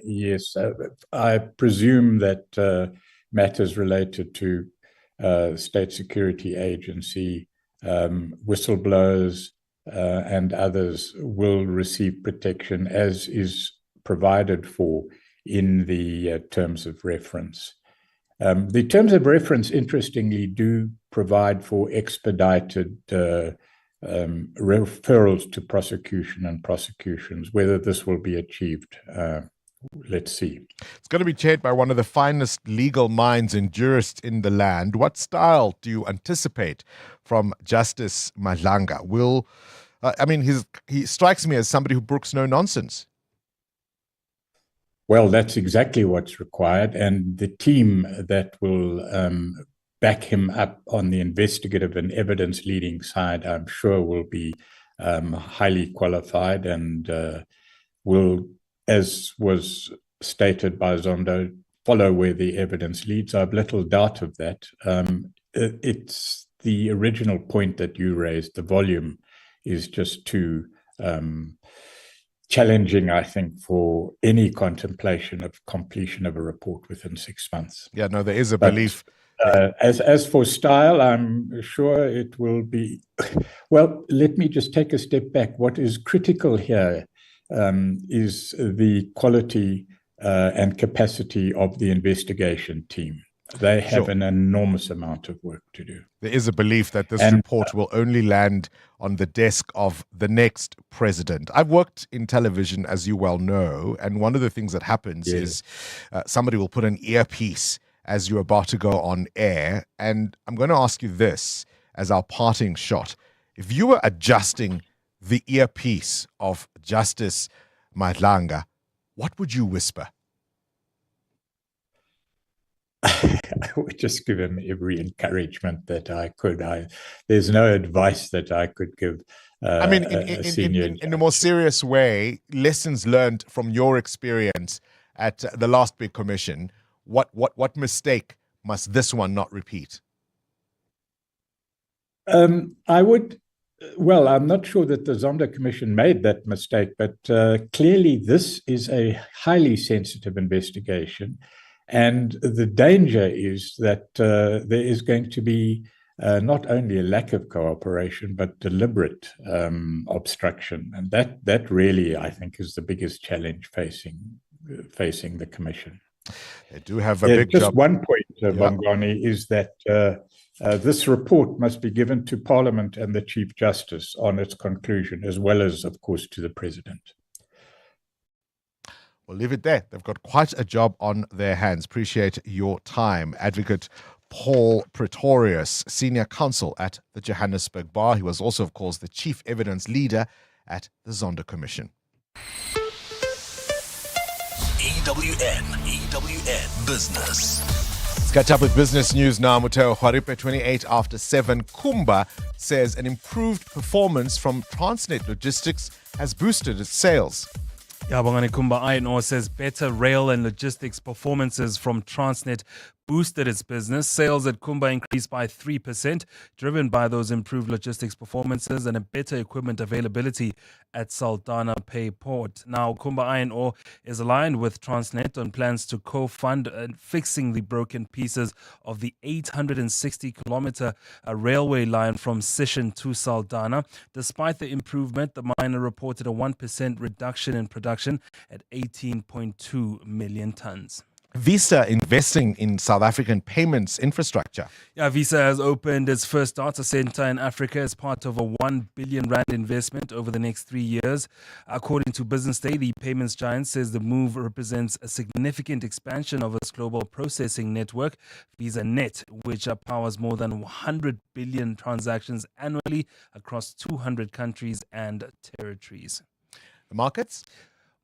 Yes, I presume that matters related to state security agency, whistleblowers, and others will receive protection as is provided for in the terms of reference. The terms of reference, interestingly, do provide for expedited referrals to prosecution and prosecutions. Whether this will be achieved, let's see.
It's going to be chaired by one of the finest legal minds and jurists in the land. What style do you anticipate from Justice Madlanga? He strikes me as somebody who brooks no nonsense.
Well, that's exactly what's required, and the team that will back him up on the investigative and evidence leading side, I'm sure will be highly qualified and will, as was stated by Zondo, follow where the evidence leads. I have little doubt of that. It's the original point that you raised. The volume is just too challenging, I think, for any contemplation of completion of a report within 6 months.
Yeah, no, there is a belief.
As for style, I'm sure it will be. Well, let me just take a step back. What is critical here is the quality and capacity of the investigation team. They have an enormous amount of work to do.
There is a belief that this report will only land on the desk of the next president. I've worked in television, as you well know, and one of the things that happens is somebody will put an earpiece as you're about to go on air. And I'm going to ask you this as our parting shot. If you were adjusting the earpiece of Justice Madlanga, what would you whisper?
I would just give him every encouragement that I could. There's no advice that I could give.
In a more serious way, lessons learned from your experience at the last big commission. What mistake must this one not repeat?
I would. Well, I'm not sure that the Zondo Commission made that mistake, but clearly this is a highly sensitive investigation. And the danger is that there is going to be not only a lack of cooperation, but deliberate obstruction. And that really, I think, is the biggest challenge facing the Commission.
They do have a big
just
job.
One point, Bongani, is that this report must be given to Parliament and the Chief Justice on its conclusion, as well as, of course, to the President.
We'll leave it there. They've got quite a job on their hands. Appreciate your time. Advocate Paul Pretorius, Senior Counsel at the Johannesburg Bar. He was also, of course, the Chief Evidence Leader at the Zondo Commission.
EWN Business.
Let's catch up with business news now. Muteo Hwaripe, 28 after 7. Kumba says an improved performance from Transnet Logistics has boosted its sales.
Bongani Kumba Iron Ore says better rail and logistics performances from Transnet boosted its business. Sales at Kumba increased by 3%, driven by those improved logistics performances and a better equipment availability at Saldanha Bay Port. Now, Kumba Iron Ore is aligned with Transnet on plans to co-fund fixing the broken pieces of the 860-kilometer railway line from Sishen to Saldanha. Despite the improvement, the miner reported a 1% reduction in production at 18.2 million tons.
Visa investing in South African payments infrastructure.
Yeah, Visa has opened its first data center in Africa as part of a 1 billion rand investment over the next 3 years. According to Business Day, the payments giant says the move represents a significant expansion of its global processing network, VisaNet, which powers more than 100 billion transactions annually across 200 countries and territories.
The markets?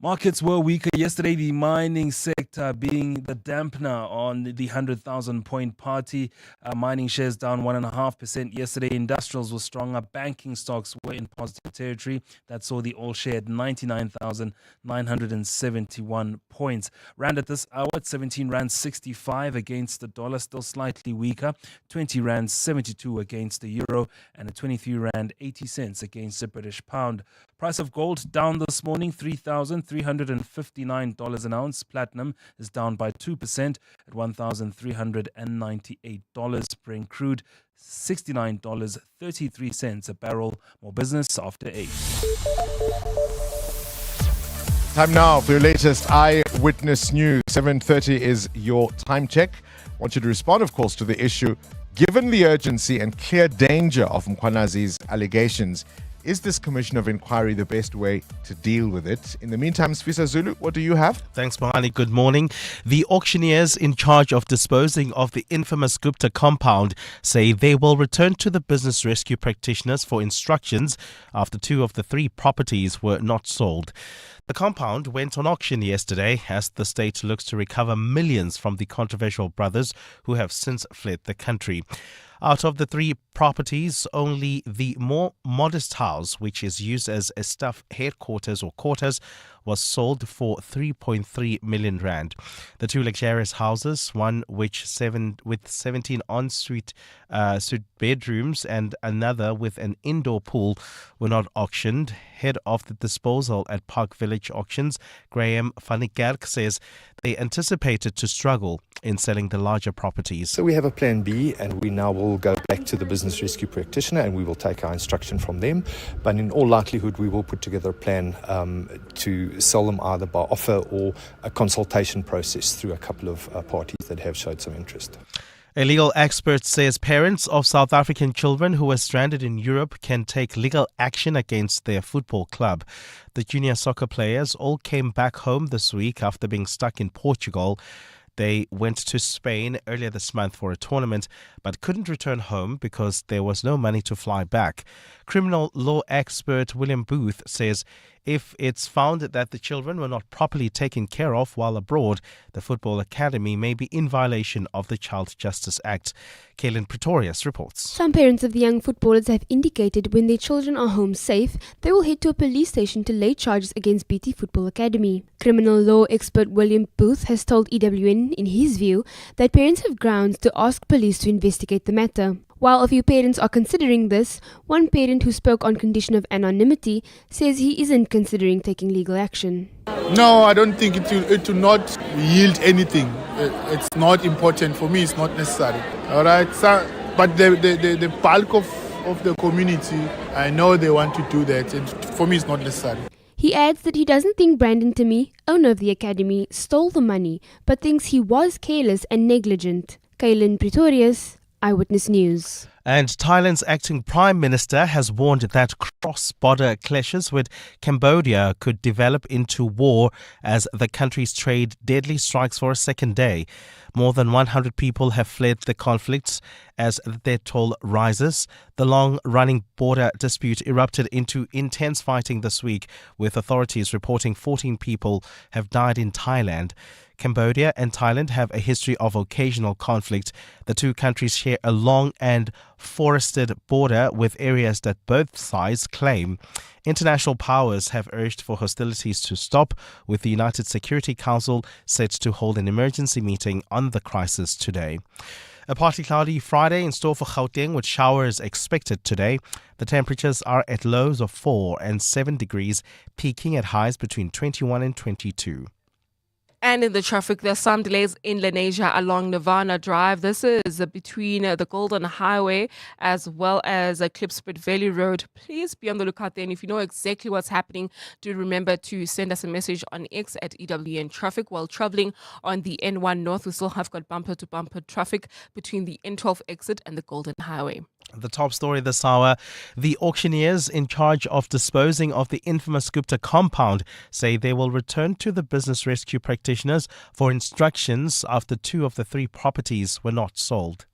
Markets were weaker yesterday, the mining sector being the dampener on the 100,000 point party. Mining shares down 1.5% yesterday. Industrials were stronger. Banking stocks were in positive territory. That saw the all share at 99,971 points. Rand at this hour at 17 Rand 65 against the dollar, still slightly weaker. 20 Rand 72 against the euro and at 23 Rand 80 cents against the British pound. Price of gold down this morning, $3,359 an ounce. Platinum is down by 2% at $1,398. Brent crude, $69.33 a barrel. More business after 8.
Time now for your latest Eyewitness News. 7:30 is your time check. I want you to respond, of course, to the issue. Given the urgency and clear danger of Mkhwanazi's allegations, is this commission of inquiry the best way to deal with it? In the meantime, Sfisa Zulu, what do you have?
Thanks, Bongani. Good morning. The auctioneers in charge of disposing of the infamous Gupta compound say they will return to the business rescue practitioners for instructions after 2 of the 3 properties were not sold. The compound went on auction yesterday as the state looks to recover millions from the controversial brothers who have since fled the country. Out of the 3 properties, only the more modest house, which is used as a staff headquarters or quarters, was sold for 3.3 million rand. The 2 luxurious houses, one with 17 ensuite suite bedrooms and another with an indoor pool, were not auctioned. Head of the disposal at Park Village Auctions, Graham van der Kerk, says they anticipated to struggle in selling the larger properties.
So we have a plan B, and we now will go back to the business rescue practitioner and we will take our instruction from them. But in all likelihood, we will put together a plan to sell them either by offer or a consultation process through a couple of parties that have showed some interest.
A legal expert says parents of South African children who are stranded in Europe can take legal action against their football club. The junior soccer players all came back home this week after being stuck in Portugal. They went to Spain earlier this month for a tournament but couldn't return home because there was no money to fly back. Criminal law expert William Booth says if it's found that the children were not properly taken care of while abroad, the football academy may be in violation of the Child Justice Act. Kaylin Pretorius reports.
Some parents of the young footballers have indicated when their children are home safe, they will head to a police station to lay charges against BT Football Academy. Criminal law expert William Booth has told EWN, in his view, that parents have grounds to ask police to investigate the matter. While a few parents are considering this, one parent who spoke on condition of anonymity says he isn't considering taking legal action.
No, I don't think it will not yield anything. It's not important. For me, it's not necessary. All right, so, but the bulk of the community, I know they want to do that. For me, it's not necessary.
He adds that he doesn't think Brandon Timmy, owner of the academy, stole the money, but thinks he was careless and negligent. Kaylin Pretorius, Eyewitness News.
And Thailand's acting Prime Minister has warned that cross-border clashes with Cambodia could develop into war as the country's trade deadly strikes for a second day. More than 100 people have fled the conflicts as their toll rises. The long-running border dispute erupted into intense fighting this week, with authorities reporting 14 people have died in Thailand. Cambodia and Thailand have a history of occasional conflict. The two countries share a long and forested border with areas that both sides claim. International powers have urged for hostilities to stop, with the United Security Council set to hold an emergency meeting on the crisis today. A partly cloudy Friday in store for Gauteng, with showers expected today. The temperatures are at lows of 4 and 7 degrees, peaking at highs between 21 and 22.
And in the traffic, there's some delays in Lenasia along Nirvana Drive. This is between the Golden Highway as well as Klipspruit Valley Road. Please be on the lookout there. And if you know exactly what's happening, do remember to send us a message on X at EWN Traffic. While traveling on the N1 North, we still have got bumper-to-bumper traffic between the N12 exit and the Golden Highway.
The top story this hour: the auctioneers in charge of disposing of the infamous Gupta compound say they will return to the business rescue practitioners for instructions after 2 of the 3 properties were not sold.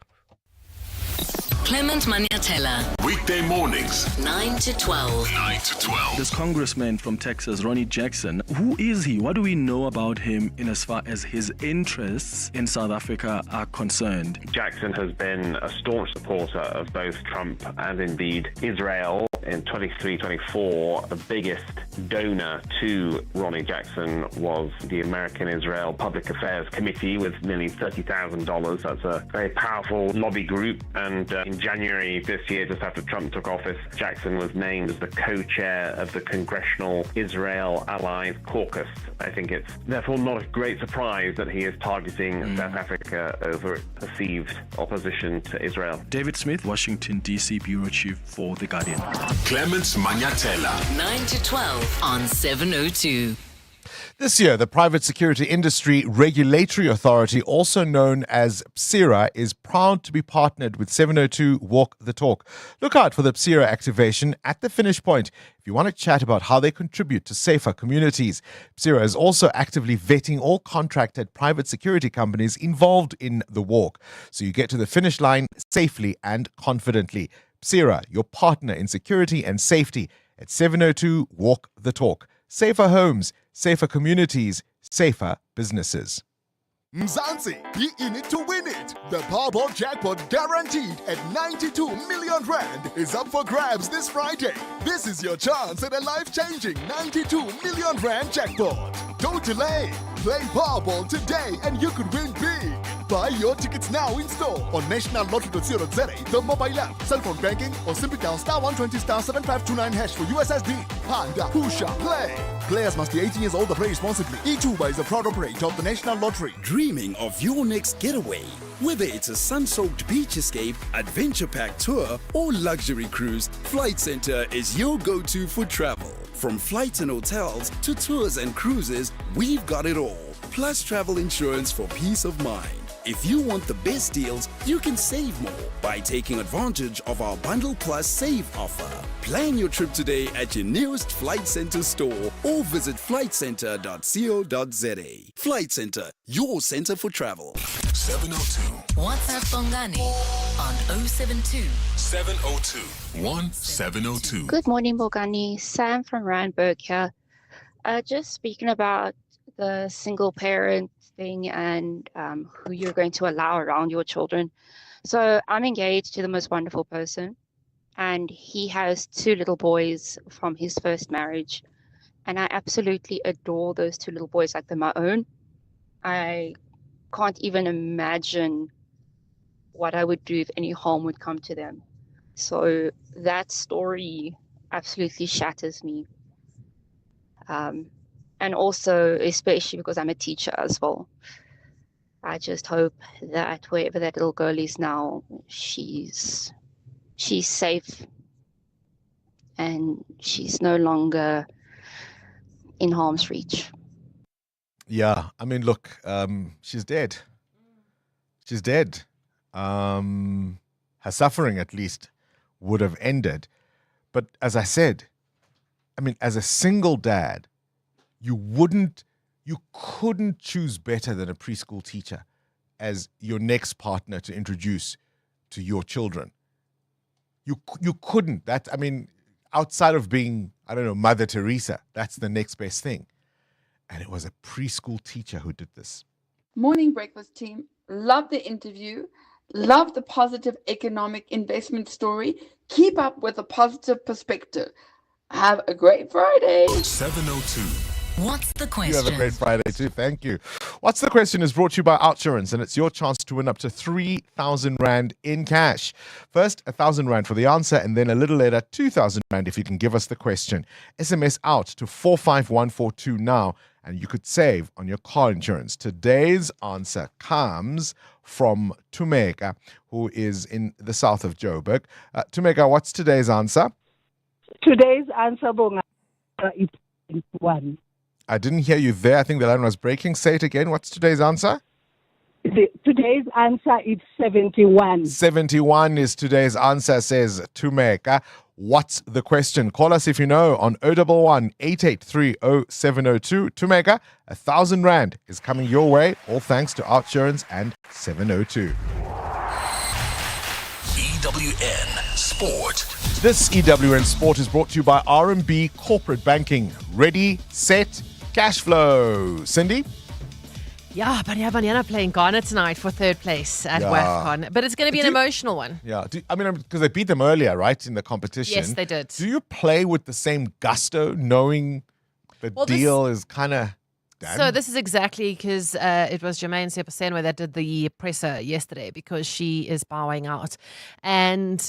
Clement Maniatella.
Weekday mornings,
9 to 12.
9 to 12.
This congressman from Texas, Ronnie Jackson, who is he? What do we know about him in as far as his interests in South Africa are concerned?
Jackson has been a staunch supporter of both Trump and indeed Israel. In 23-24, the biggest donor to Ronnie Jackson was the American Israel Public Affairs Committee with nearly $30,000. That's a very powerful lobby group. And in January this year, just after Trump took office, Jackson was named as the co-chair of the Congressional Israel Allies Caucus. I think it's therefore not a great surprise that he is targeting South Africa over perceived opposition to Israel.
David Smith, Washington, D.C. Bureau Chief for The Guardian.
Clements Maniatella.
9 to 12 on 702.
This year, the Private Security Industry Regulatory Authority, also known as PSIRA, is proud to be partnered with 702 Walk the Talk. Look out for the PSIRA activation at the finish point if you want to chat about how they contribute to safer communities. PSIRA is also actively vetting all contracted private security companies involved in the walk, so you get to the finish line safely and confidently. PSIRA, your partner in security and safety at 702 Walk the Talk. Safer homes, safer communities, safer businesses.
Mzansi, be in it to win it. The Powerball jackpot guaranteed at 92 million rand is up for grabs this Friday. This is your chance at a life-changing 92 million rand jackpot. Don't delay. Play Powerball today and you could win big. Buy your tickets now in store on nationallottery.co.za, the mobile app, cell phone banking, or simply dial *120*7529# for USSD. Panda, Pusha, play. Players must be 18 years old to play responsibly. eTuba is a proud operator of the National Lottery.
Dreaming of your next getaway? Whether it's a sun-soaked beach escape, adventure-packed tour, or luxury cruise, Flight Center is your go-to for travel. From flights and hotels to tours and cruises, we've got it all. Plus travel insurance for peace of mind. If you want the best deals, you can save more by taking advantage of our Bundle Plus Save offer. Plan your trip today at your nearest Flight Center store or visit flightcenter.co.za. Flight Center, your center for travel.
702.
WhatsApp Bongani on 072
702 1702.
Good morning, Bongani. Sam from Randburg here. Just speaking about the single parent thing and who you're going to allow around your children. So I'm engaged to the most wonderful person, and he has 2 little boys from his first marriage, and I absolutely adore those 2 little boys like they're my own. I can't even imagine what I would do if any harm would come to them. So that story absolutely shatters me. And also, especially because I'm a teacher as well, I just hope that wherever that little girl is now, she's safe and she's no longer in harm's reach.
Yeah, I mean, look, she's dead. She's dead. Her suffering, at least, would have ended. But as I said, I mean, as a single dad, you couldn't choose better than a preschool teacher as your next partner to introduce to your children. You couldn't. That, I mean, outside of being, I don't know, Mother Teresa, that's the next best thing. And it was a preschool teacher who did this.
Morning breakfast team. Love the interview. Love the positive economic investment story. Keep up with a positive perspective. Have a great Friday.
702.
What's the
You
question?
have a great Friday too. Thank you. What's the question is brought to you by Outsurance, and it's your chance to win up to 3,000 Rand in cash. First, 1,000 Rand for the answer, and then a little later, 2,000 Rand if you can give us the question. SMS out to 45142 now, and you could save on your car insurance. Today's answer comes from Tumeka, who is in the south of Joburg. Tumeka, what's today's answer?
Today's answer, Bongani, is 71.
I didn't hear you there. I think the line was breaking. Say it again. What's today's answer?
Today's answer is 71.
71 is today's answer, says Tumeka. What's the question? Call us if you know on 011 883 0702. Tumeka, 1,000 Rand is coming your way, all thanks to Outsurance and 702.
EWN Sport.
This EWN Sport is brought to you by R&B Corporate Banking. Ready, set, cash flow. Cindy?
Yeah, Banyana playing Ghana tonight for third place at WAFCON. But it's going to be an emotional one.
Yeah, because they beat them earlier, right, in the competition.
Yes, they did.
Do you play with the same gusto, knowing the deal is kind of done?
So this is exactly because it was Jermaine Sepasenwe that did the presser yesterday, because she is bowing out. And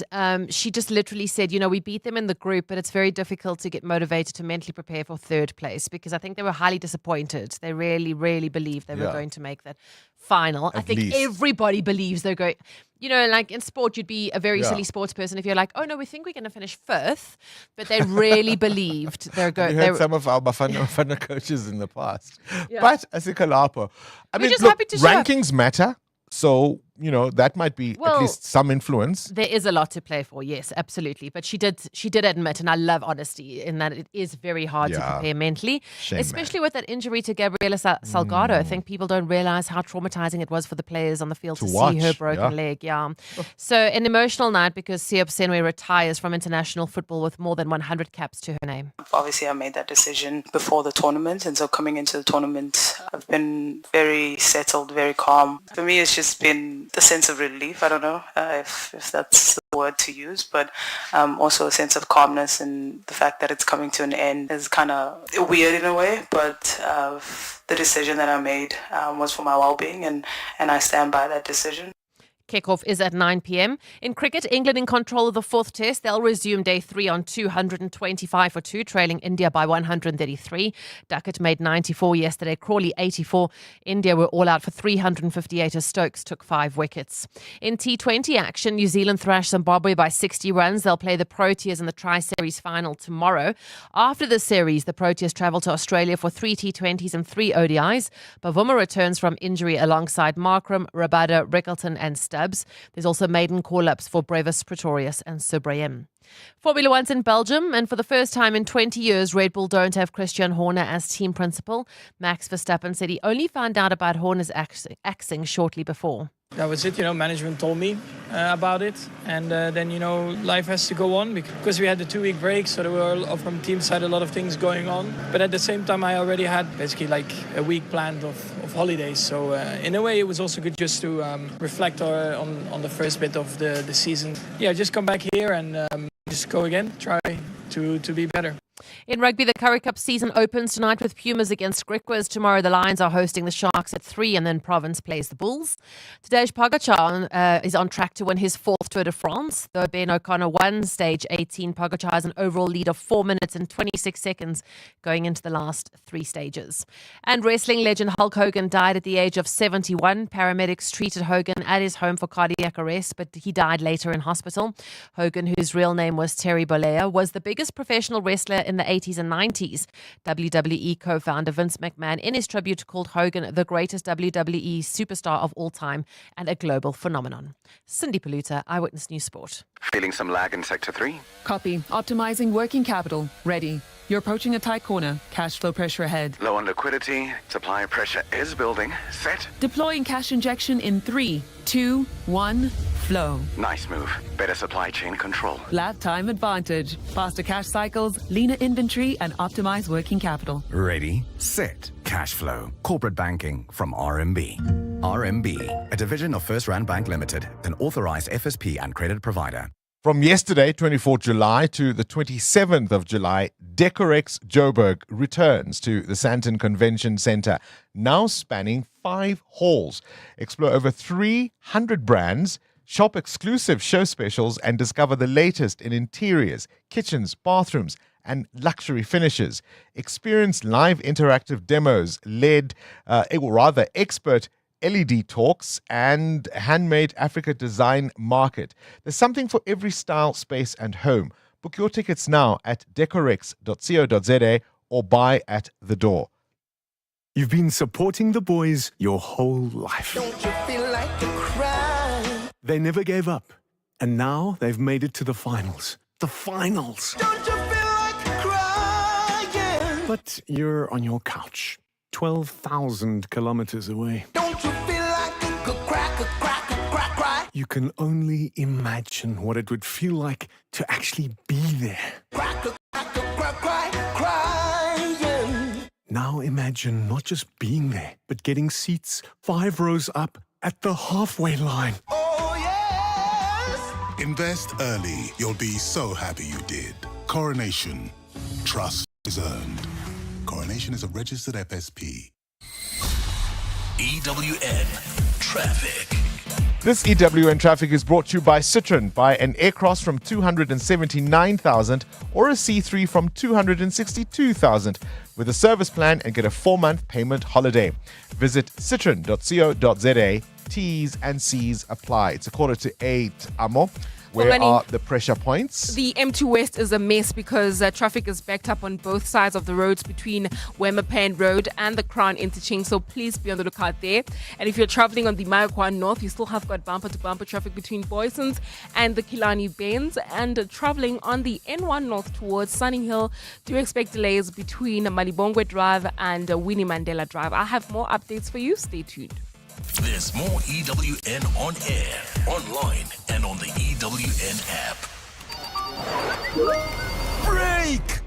she just literally said, we beat them in the group, but it's very difficult to get motivated to mentally prepare for third place, because I think they were highly disappointed. They really, really believed they were going to make that final. I think everybody believes they're going. Like in sport, you'd be a very silly sports person if you're like, oh no, we think we're going to finish fifth, but they really believed they're going.
We heard some of our Bafana coaches in the past.
Yeah.
But Asikalapo,
We're just happy to show up.
rankings matter. So, that might be at least some influence.
There is a lot to play for, yes, absolutely. But she did admit, and I love honesty, in that it is very hard to prepare mentally, especially with that injury to Gabriela Salgado. I think people don't realize how traumatizing it was for the players on the field to see her broken leg. Yeah. So an emotional night, because Seopesenwe retires from international football with more than 100 caps to her name.
Obviously, I made that decision before the tournament, and so coming into the tournament, I've been very settled, very calm. For me, it's just been the sense of relief. I don't know if that's the word to use, but also a sense of calmness, and the fact that it's coming to an end is kind of weird in a way, but the decision that I made was for my well-being, and I stand by that decision.
Kickoff is at 9 p.m. In cricket, England in control of the fourth test. They'll resume day 3 on 225 for 2, trailing India by 133. Duckett made 94 yesterday, Crawley 84. India were all out for 358 as Stokes took 5 wickets. In T20 action, New Zealand thrashed Zimbabwe by 60 runs. They'll play the Proteas in the Tri-Series final tomorrow. After the series, the Proteas travel to Australia for 3 T20s and 3 ODIs. Bavuma returns from injury alongside Markram, Rabada, Rickleton and Stubbs. There's also maiden call-ups for Brevis, Pretorius and Subrayem. Formula One's in Belgium, and for the first time in 20 years, Red Bull don't have Christian Horner as team principal. Max Verstappen said he only found out about Horner's axing shortly before.
That was it, management told me about it, and then, life has to go on, because we had the 2-week break, so there were from team side a lot of things going on. But at the same time, I already had basically like a week planned of holidays, so in a way it was also good just to reflect on the first bit of the season. Yeah, just come back here and just go again, try to be better.
In rugby, the Currie Cup season opens tonight with Pumas against Griquas. Tomorrow, the Lions are hosting the Sharks at 3, and then Province plays the Bulls. Tadej Pogacar is on track to win his 4th Tour de France. Though Ben O'Connor won stage 18, Pogacar has an overall lead of 4 minutes and 26 seconds going into the last 3 stages. And wrestling legend Hulk Hogan died at the age of 71. Paramedics treated Hogan at his home for cardiac arrest, but he died later in hospital. Hogan, whose real name was Terry Bollea, was the biggest professional wrestler in the 80s and 90s. WWE co-founder Vince McMahon, in his tribute, called Hogan the greatest WWE superstar of all time and a global phenomenon. Cindy Paluta, Eyewitness News Sport.
Feeling some lag in Sector 3?
Copy. Optimizing working capital. Ready. You're approaching a tight corner. Cash flow pressure ahead.
Low on liquidity. Supply pressure is building. Set.
Deploying cash injection in 3, 2, 1. Flow.
Nice move. Better supply chain control.
Lab time advantage. Faster cash cycles, leaner inventory, and optimized working capital.
Ready, set, cash.
cash flow. Corporate banking from RMB. RMB, a division of First Rand Bank Limited, an authorized FSP and credit provider.
From yesterday, 24th July, to the 27th of July, Decorex Joburg returns to the Sandton Convention Centre, now spanning 5 halls. Explore over 300 brands, shop exclusive show specials, and discover the latest in interiors, kitchens, bathrooms, and luxury finishes. Experience live interactive demos, expert LED talks, and handmade Africa design market. There's something for every style, space, and home. Book your tickets now at decorex.co.za or buy at the door.
You've been supporting the boys your whole life.
Don't you feel like a cry?
They never gave up, and now they've made it to the finals. The finals!
Don't you feel like crying?
But you're on your couch, 12,000 kilometers away.
Don't you feel like a cry?
You can only imagine what it would feel like to actually be there.
Crying.
Now imagine not just being there, but getting seats 5 rows up at the halfway line.
Oh, yes!
Invest early. You'll be so happy you did. Coronation. Trust is earned. Coronation is a registered FSP.
EWN Traffic.
This EWN Traffic is brought to you by Citroen. Buy an Aircross from 279,000 or a C3 from 262,000 with a service plan and get a 4-month payment holiday. Visit citroen.co.za. T's and C's apply. It's 7:45, Amo. Where
Bongani,
are the pressure points?
The M2 West is a mess because traffic is backed up on both sides of the roads between Wemapan Road and the Crown Interchange, so please be on the lookout there. And if you're traveling on the Mayakwa North, you still have got bumper-to-bumper traffic between Boysons and the Kilani Bends. And traveling on the N1 North towards Sunning Hill, do expect delays between Malibongwe Drive and Winnie Mandela Drive. I have more updates for you. Stay tuned.
There's more EWN on air, online, and on the EWN app.
Break!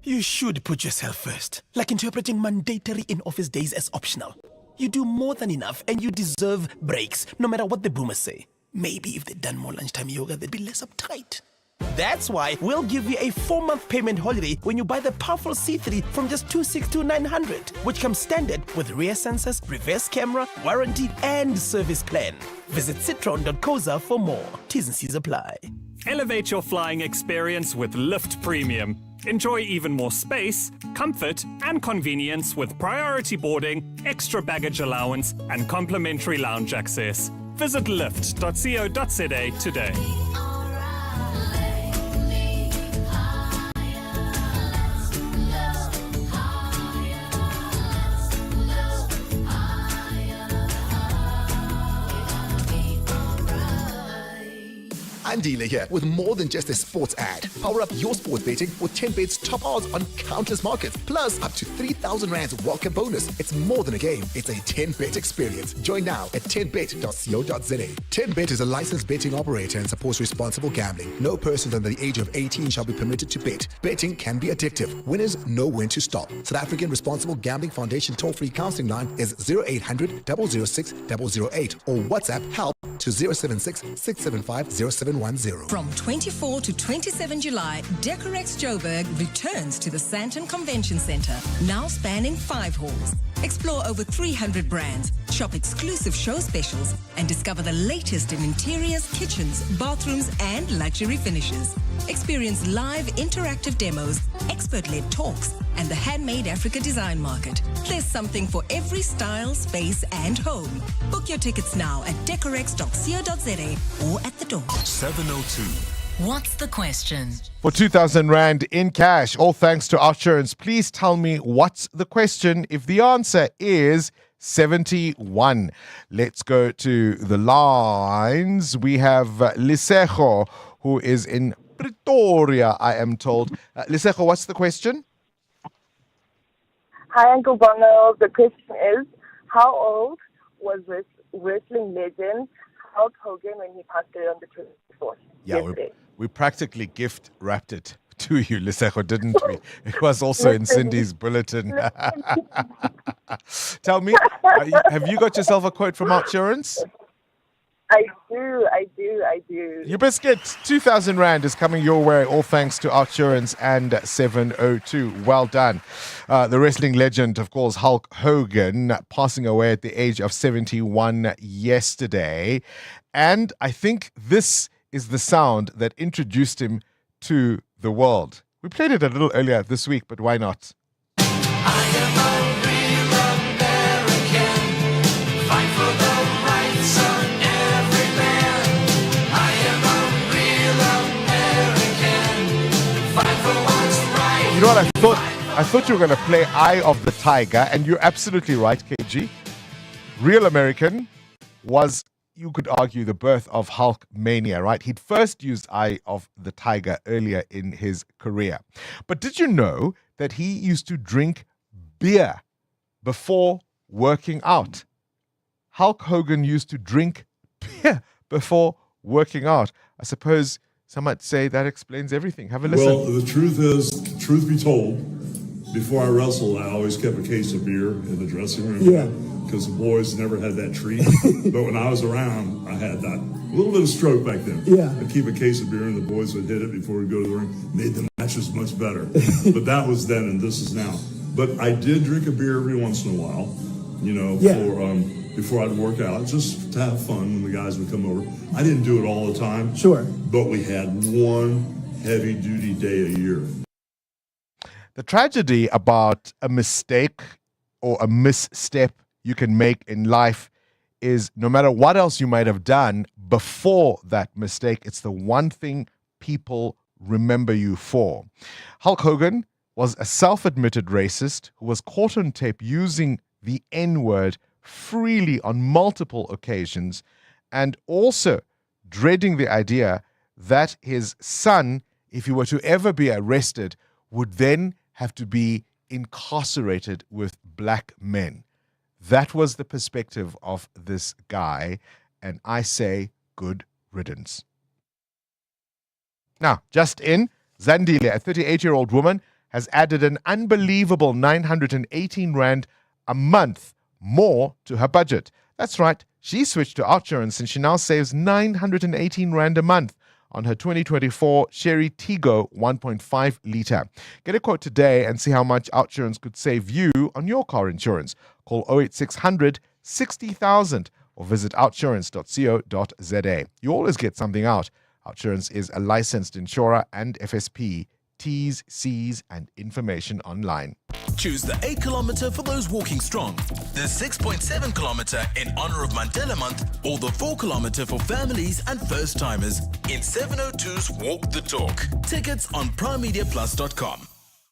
You should put yourself first, like interpreting mandatory in-office days as optional. You do more than enough and you deserve breaks, no matter what the boomers say. Maybe if they'd done more lunchtime yoga, they'd be less uptight. That's why we'll give you a 4-month payment holiday when you buy the powerful C3 from just 262,900, which comes standard with rear sensors, reverse camera, warranty, and service plan. Visit citron.coza for more. T's and C's apply.
Elevate your flying experience with Lift Premium. Enjoy even more space, comfort, and convenience with priority boarding, extra baggage allowance, and complimentary lounge access. Visit lift.co.za today.
I'm Dealer here with more than just a sports ad. Power up your sports betting with 10bet's top odds on countless markets, plus up to 3,000 rands welcome bonus. It's more than a game, it's a 10bet experience. Join now at 10bet.co.za. 10bet is a licensed betting operator and supports responsible gambling. No person under the age of 18 shall be permitted to bet. Betting can be addictive. Winners know when to stop. South African Responsible Gambling Foundation toll-free counseling line is 0800 006 008 or WhatsApp help to 076 675 0710.
From 24 to 27 July, Decorex Joburg returns to the Sandton Convention Centre, now spanning 5 halls. Explore over 300 brands, shop exclusive show specials, and discover the latest in interiors, kitchens, bathrooms, and luxury finishes. Experience live interactive demos, expert-led talks, and the handmade Africa design market. There's something for every style, space, and home. Book your tickets now at decorex.co.za or at the door.
702.
What's the question?
For 2,000 Rand in cash, all thanks to Outsurance. Please tell me what's the question. If the answer is 71. Let's go to the lines. We have Lisejo, who is in Pretoria, I am told. Lisejo, what's the question?
Hi, Uncle Bono. The question is, how old was this wrestling legend Hulk Hogan when he passed away on the 24th?
Yeah, we practically gift wrapped it to you, Liseko, didn't we? It was also in Cindy's bulletin. Tell me, have you got yourself a quote from Outsurance?
I do.
Your biscuit, 2,000 Rand is coming your way, all thanks to Outsurance and 702. Well done. The wrestling legend, of course, Hulk Hogan, passing away at the age of 71 yesterday. And I think this is the sound that introduced him to the world. We played it a little earlier this week, but why not? You know what I thought you were going to play Eye of the Tiger, and you're absolutely right, KG. Real American was, you could argue, the birth of Hulk mania, right? He'd first used Eye of the Tiger earlier in his career. But did you know that he used to drink beer before working out? Hulk Hogan used to drink beer before working out. I suppose some might say that explains everything. Have a listen.
Well, the truth is, truth be told, before I wrestled, I always kept a case of beer in the dressing room.
Yeah.
Because the boys never had that treat. But when I was around, I had that. A little bit of stroke back then.
Yeah.
I'd keep a case of beer and the boys would hit it before we go to the ring. Made the matches much better. But that was then and this is now. But I did drink a beer every once in a while, for before I'd work out, just to have fun when the guys would come over. I didn't do it all the time.
Sure.
But we had one heavy-duty day a year.
The tragedy about a mistake or a misstep you can make in life is no matter what else you might have done before that mistake, it's the one thing people remember you for. Hulk Hogan was a self-admitted racist who was caught on tape using the N-word freely on multiple occasions, and also dreading the idea that his son, if he were to ever be arrested, would then have to be incarcerated with black men. That was the perspective of this guy, and I say good riddance. Now, just in, Zandile, a 38-year-old woman, has added an unbelievable 918 Rand a month more to her budget. That's right, she switched to Outsurance and she now saves 918 Rand a month on her 2024 Sherry Tigo 1.5 litre. Get a quote today and see how much Outsurance could save you on your car insurance. Call 08600 60,000 or visit outsurance.co.za. You always get something out. Outsurance is a licensed insurer and FSP. T's, C's, and information online.
Choose the 8 kilometer for those walking strong, the 6.7 kilometer in honor of Mandela Month, or the 4 kilometer for families and first timers in 702's Walk the Talk. Tickets on primemediaplus.com.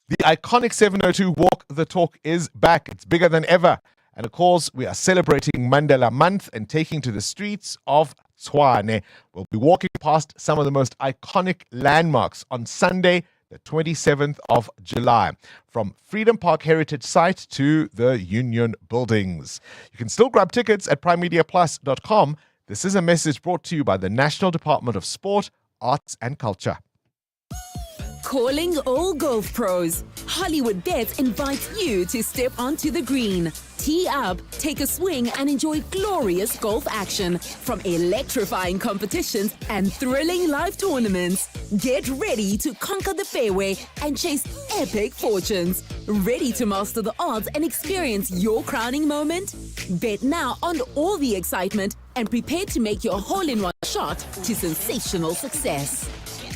The iconic 702 Walk the Talk is back. It's bigger than ever. And of course, we are celebrating Mandela Month and taking to the streets of Tshwane. We'll be walking past some of the most iconic landmarks on Sunday, the 27th of July, from Freedom Park Heritage Site to the Union Buildings. You can still grab tickets at primemediaplus.com. This is a message brought to you by the National Department of Sport, Arts and Culture.
Calling all golf pros. Hollywood Bets invites you to step onto the green. Tee up, take a swing, and enjoy glorious golf action from electrifying competitions and thrilling live tournaments. Get ready to conquer the fairway and chase epic fortunes. Ready to master the odds and experience your crowning moment? Bet now on all the excitement and prepare to make your hole-in-one shot to sensational success.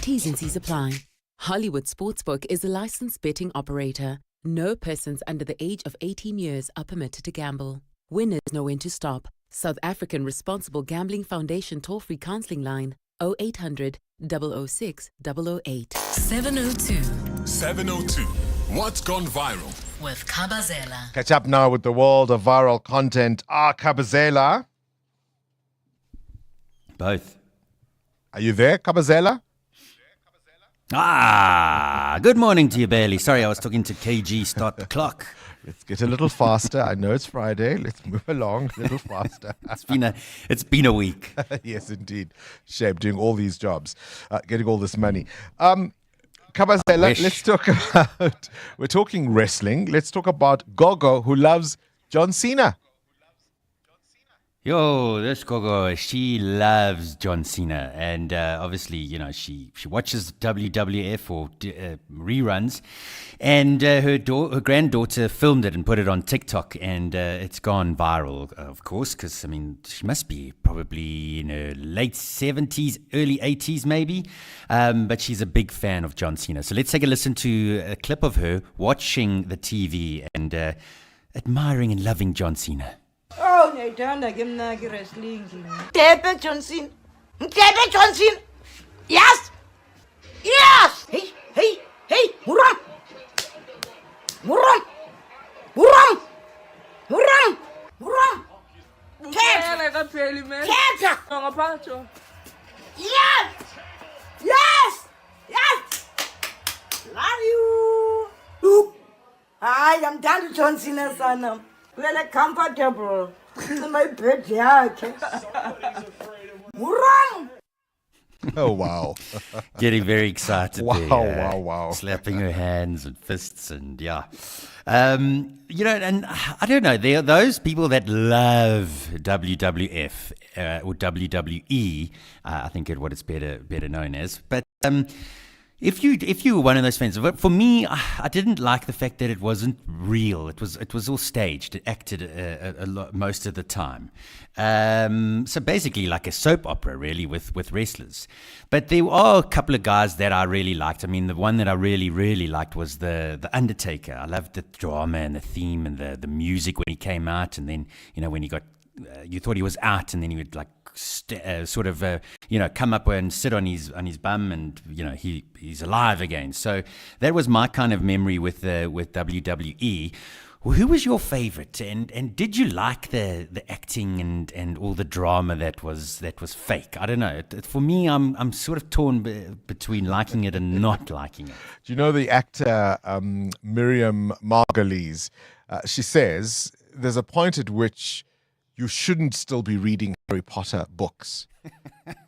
T's and C's apply. Hollywood Sportsbook is a licensed betting operator. No persons under the age of 18 years are permitted to gamble. Winners know when to stop. South African Responsible Gambling Foundation toll-free counseling line 0800 006 008.
702
702. What's gone viral?
with Kabazela.
Catch up now with the world of viral content. Kabazela.
Both.
Are you there, Kabazela?
Good morning to you, Bailey. Sorry, I was talking to KG. Start the clock.
Let's get a little faster. I know it's Friday. Let's move along a little faster.
It's been a week.
Yes, indeed. Shame doing all these jobs, getting all this money. Kabazela,
Wish.
let's talk about, we're talking wrestling. Let's talk about Gogo, who loves John Cena.
Yo, this Gogo, she loves John Cena, and obviously, you know, she watches WWF or reruns, and her granddaughter filmed it and put it on TikTok, and it's gone viral, of course, because I mean, she must be probably in her late 70s, early 80s, maybe, but she's a big fan of John Cena. So let's take a listen to a clip of her watching the TV and admiring and loving John Cena.
Oh, ngiyayithanda ke mina ke wrestling. Mdebe Johnson. Mdebe Johnson. Yes. Yes. Hey. Muram. Khetha. Yes. Love you. Hi, I'm Danny Johnson, son. We're comfortable in my bed, Murang!
Oh, wow.
Getting very excited there.
Wow.
Slapping her hands and fists and yeah. You know, and I don't know, there are those people that love WWF or WWE, I think what it's better known as. But if you were one of those fans, for me, I didn't like the fact that it wasn't real. It was all staged. It acted a lot most of the time. So basically, like a soap opera, really, with wrestlers. But there are a couple of guys that I really liked. I mean, the one that I really liked was the Undertaker. I loved the drama and the theme and the music when he came out, and then when he got. You thought he was out, and then he would like come up and sit on his bum, and he's alive again. So that was my kind of memory with WWE. Well, who was your favorite, and did you like the acting and all the drama that was fake? I don't know. For me, I'm sort of torn between liking it and not liking it.
Do you know the actor Miriam Margolyes? She says there's a point at which you shouldn't still be reading Harry Potter books,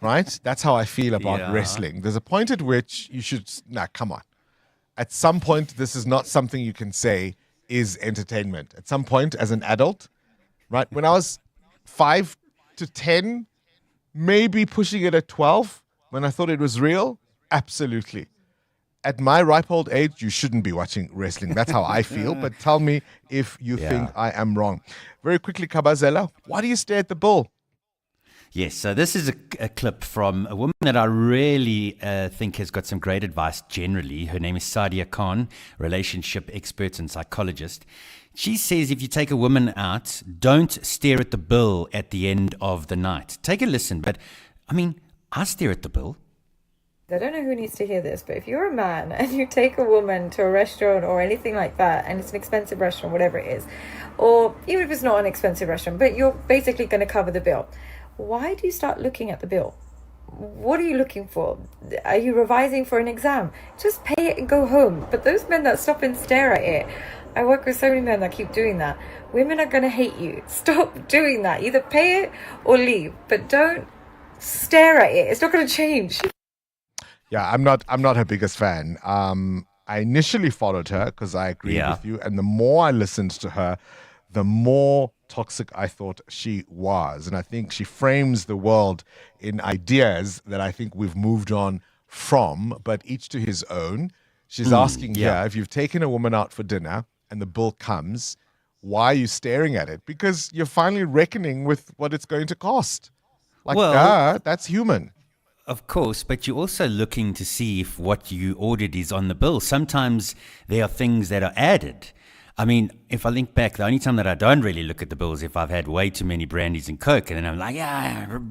right? That's how I feel about wrestling. There's a point at which you should, come on. At some point, this is not something you can say is entertainment. At some point, as an adult, right? When I was 5 to 10, maybe pushing it at 12, when I thought it was real, absolutely. At my ripe old age, you shouldn't be watching wrestling. That's how I feel. But tell me if you think I am wrong. Very quickly, Kabazela, why do you stare at the bull?
Yes, so this is a clip from a woman that I really think has got some great advice generally. Her name is Sadia Khan, relationship expert and psychologist. She says if you take a woman out, don't stare at the bill at the end of the night. Take a listen. But, I mean, I stare at the bill.
I don't know who needs to hear this, but if you're a man and you take a woman to a restaurant or anything like that, and it's an expensive restaurant, whatever it is, or even if it's not an expensive restaurant, but you're basically going to cover the bill, why do you start looking at the bill? What are you looking for? Are you revising for an exam? Just pay it and go home. But those men that stop and stare at it, I work with so many men that keep doing that. Women are going to hate you. Stop doing that. Either pay it or leave, but don't stare at it. It's not going to change.
Yeah, I'm not her biggest fan. I initially followed her because I agreed with you, and the more I listened to her, the more toxic I thought she was. And I think she frames the world in ideas that I think we've moved on from, but each to his own. She's asking here, if you've taken a woman out for dinner and the bill comes, why are you staring at it? Because you're finally reckoning with what it's going to cost. That's human.
Of course, but you're also looking to see if what you ordered is on the bill. Sometimes there are things that are added. I mean, if I think back, the only time that I don't really look at the bills if I've had way too many brandies and Coke, and then I'm like,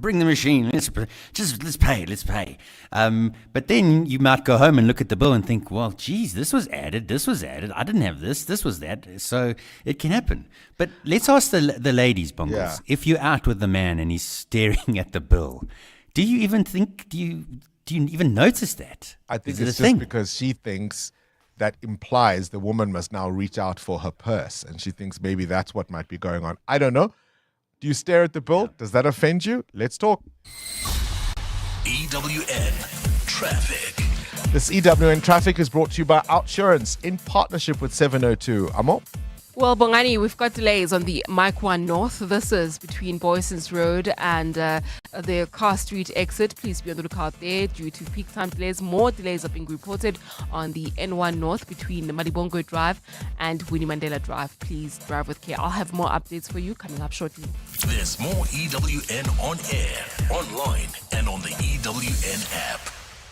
bring the machine, let's pay. But then you might go home and look at the bill and think, well, geez, this was added, I didn't have this was that. So it can happen. But let's ask the ladies, Bongos, if you're out with the man and he's staring at the bill, do you even think, do you even notice that?
I think it's just because she thinks that implies the woman must now reach out for her purse, and she thinks maybe that's what might be going on. I don't know. Do you stare at the bill? Does that offend you? Let's talk.
EWN Traffic.
This EWN Traffic is brought to you by Outsurance in partnership with 702. Amo?
Well, Bongani, we've got delays on the Mike 1 North. This is between Boyson's Road and the Car Street exit. Please be on the lookout there due to peak time delays. More delays are being reported on the N1 North between Malibongo Drive and Winnie Mandela Drive. Please drive with care. I'll have more updates for you coming up shortly.
There's more EWN on air, online, and on the EWN app.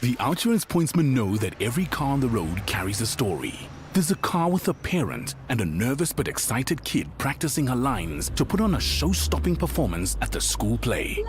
The Outsurance pointsmen know that every car on the road carries a story. There's a car with a parent and a nervous but excited kid practicing her lines to put on a show-stopping performance at the school play.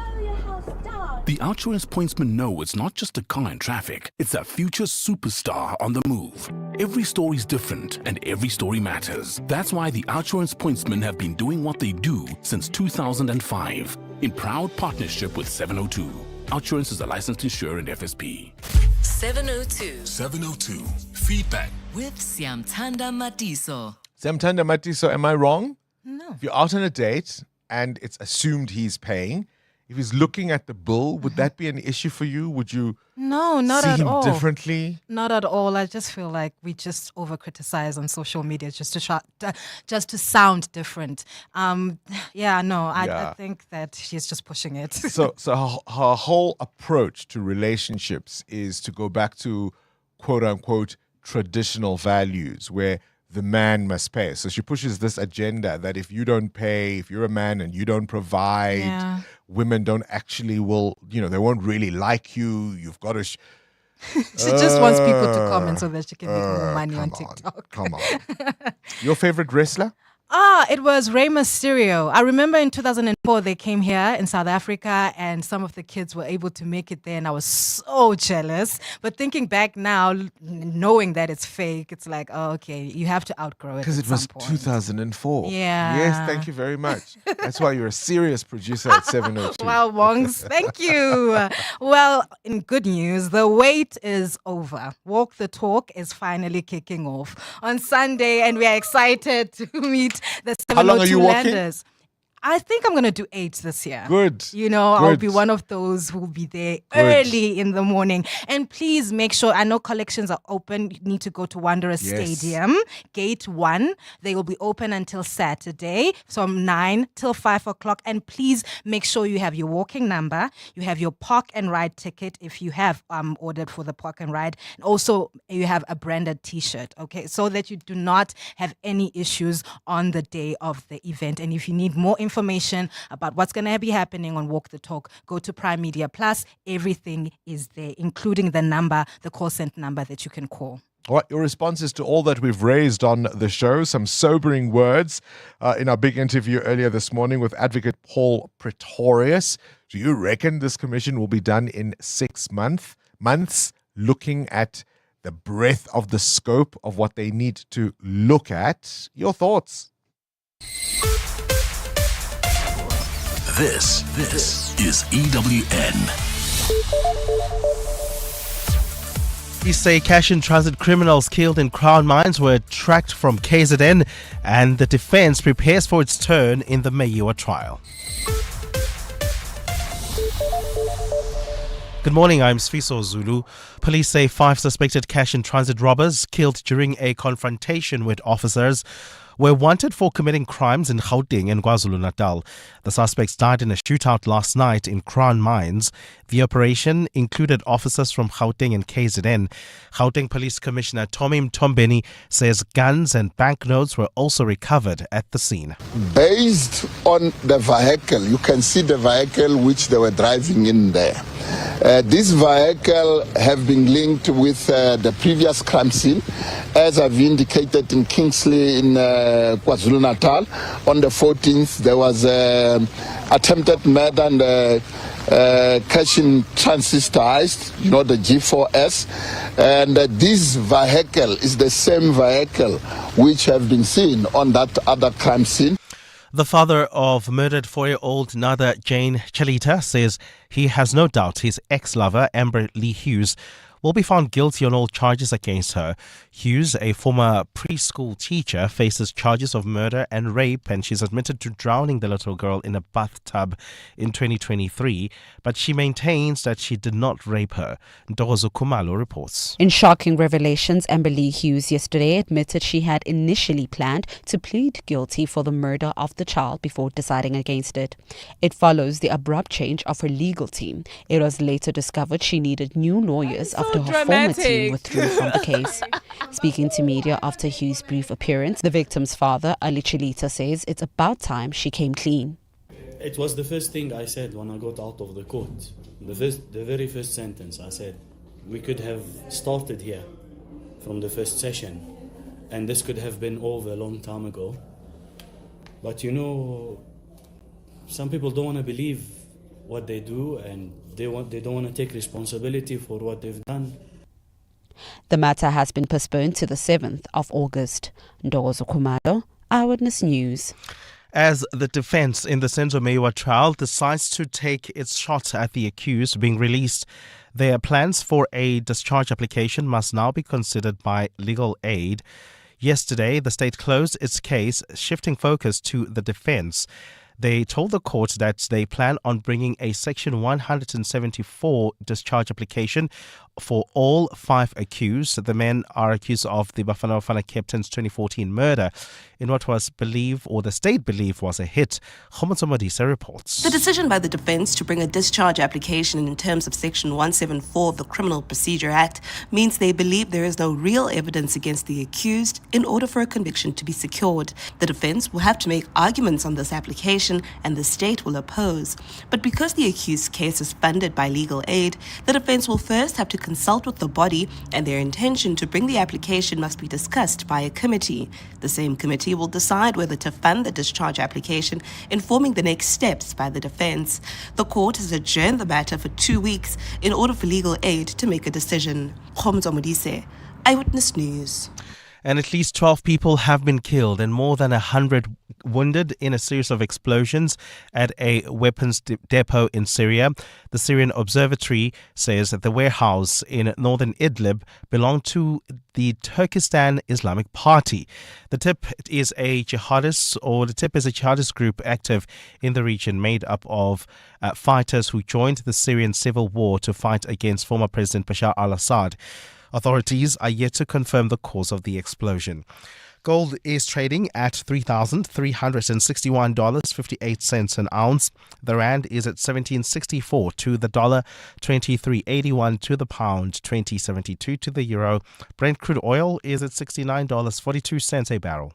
The Outsurance pointsmen know it's not just a car in traffic, it's a future superstar on the move. Every story's different and every story matters. That's why the Outsurance pointsmen have been doing what they do since 2005 in proud partnership with 702. Outsurance is a licensed insurer and FSP.
702.
702. Feedback.
With Siamtanda Matiso.
Samtanda Matiso, am I wrong?
No.
If you're out on a date and it's assumed he's paying, if he's looking at the bill, would that be an issue for you? Would you
No, not
see
at
him
all.
differently?
Not at all. I just feel like we just over criticize on social media just to sound different. I think that she's just pushing it.
So her whole approach to relationships is to go back to quote unquote traditional values where the man must pay. So she pushes this agenda that if you don't pay, if you're a man and you don't provide, women don't actually they won't really like you. You've got to...
She just wants people to comment so that she can make more money on TikTok.
Come on. Your favorite wrestler?
It was Rey Mysterio. I remember in 2004 they came here in South Africa and some of the kids were able to make it there and I was so jealous. But thinking back now, knowing that it's fake, it's like, oh, okay, you have to outgrow it.
Because it was 2004.
Yeah.
Yes, thank you very much. That's why you're a serious producer at 702.
Wow, Wongs, thank you. Well, in good news, the wait is over. Walk the Talk is finally kicking off on Sunday and we are excited to meet the 702
How long are you
landers. I think I'm going to do 8 this year.
Good.
I'll be one of those who will be there early in the morning. And please make sure, I know collections are open. You need to go to Wanderers Stadium, Gate 1. They will be open until Saturday from 9 till 5 o'clock. And please make sure you have your walking number. You have your park and ride ticket if you have ordered for the park and ride. And also you have a branded t-shirt, okay? So that you do not have any issues on the day of the event. And if you need more information about what's going to be happening on Walk the Talk, go to Prime Media Plus. Everything is there, including the number, the call center number that you can call.
What your responses to all that we've raised on the show? Some sobering words in our big interview earlier this morning with Advocate Paul Pretorius. Do you reckon this commission will be done in 6 months? Looking at the breadth of the scope of what they need to look at. Your thoughts?
This is EWN.
Police say cash-in-transit criminals killed in Crown Mines were tracked from KZN, and the defense prepares for its turn in the Mayiwa trial. Good morning, I'm Sfiso Zulu. Police say 5 suspected cash-in-transit robbers killed during a confrontation with officers were wanted for committing crimes in Gauteng and KwaZulu-Natal. The suspects died in a shootout last night in Crown Mines. The operation included officers from Gauteng and KZN. Gauteng Police Commissioner Tommy Mtombeni says guns and banknotes were also recovered at the scene.
Based on the vehicle, you can see the vehicle which they were driving in there. This vehicle have been linked with the previous crime scene, as I've indicated in Kingsley in KwaZulu-Natal. On the 14th, there was attempted murder and cash-in transit heist, the G4S. And this vehicle is the same vehicle which have been seen on that other crime scene.
The father of murdered 4-year-old Nada Jane Chalita says he has no doubt his ex-lover, Amber Lee Hughes, will be found guilty on all charges against her. Hughes, a former preschool teacher, faces charges of murder and rape, and she's admitted to drowning the little girl in a bathtub in 2023, but she maintains that she did not rape her. Ndozo Kumalo reports.
In shocking revelations, Amber Lee Hughes yesterday admitted she had initially planned to plead guilty for the murder of the child before deciding against it. It follows the abrupt change of her legal team. It was later discovered she needed new lawyers after her former team withdrew from the case. Speaking to media after Hughes' brief appearance, the victim's father, Ali Chilita, says it's about time she came clean.
It was the first thing I said when I got out of the court. The very first sentence I said, we could have started here from the first session, and this could have been over a long time ago. But some people don't want to believe what they do, and they don't want to take responsibility for what they've done.
The matter has been postponed to the 7th of August. Ndozo Kumalo, Eyewitness News.
As the defense in the Senzo Meyiwa trial decides to take its shot at the accused being released, their plans for a discharge application must now be considered by legal aid. Yesterday, the state closed its case, shifting focus to the defense. They told the court that they plan on bringing a Section 174 discharge application for all 5 accused. The men are accused of the Bafana Bafana captain's 2014 murder in what was believed, or the state believed, was a hit. Khomotso Modise reports.
The decision by the defense to bring a discharge application in terms of Section 174 of the Criminal Procedure Act means they believe there is no real evidence against the accused in order for a conviction to be secured. The defense will have to make arguments on this application and the state will oppose. But because the accused's case is funded by legal aid, the defense will first have to consult with the body, and their intention to bring the application must be discussed by a committee. The same committee will decide whether to fund the discharge application, informing the next steps by the defense. The court has adjourned the matter for 2 weeks in order for legal aid to make a decision. Khomotso Modise, Eyewitness News.
And at least 12 people have been killed and more than 100 wounded in a series of explosions at a weapons depot in Syria. The Syrian Observatory says that the warehouse in northern Idlib belonged to the Turkestan Islamic Party. The tip is a jihadist group active in the region, made up of fighters who joined the Syrian civil war to fight against former President Bashar al-Assad. Authorities are yet to confirm the cause of the explosion. Gold is trading at $3,361.58 an ounce. The rand is at 17.64 to the dollar, 23.81 to the pound, 20.72 to the euro. Brent crude oil is at $69.42 a barrel.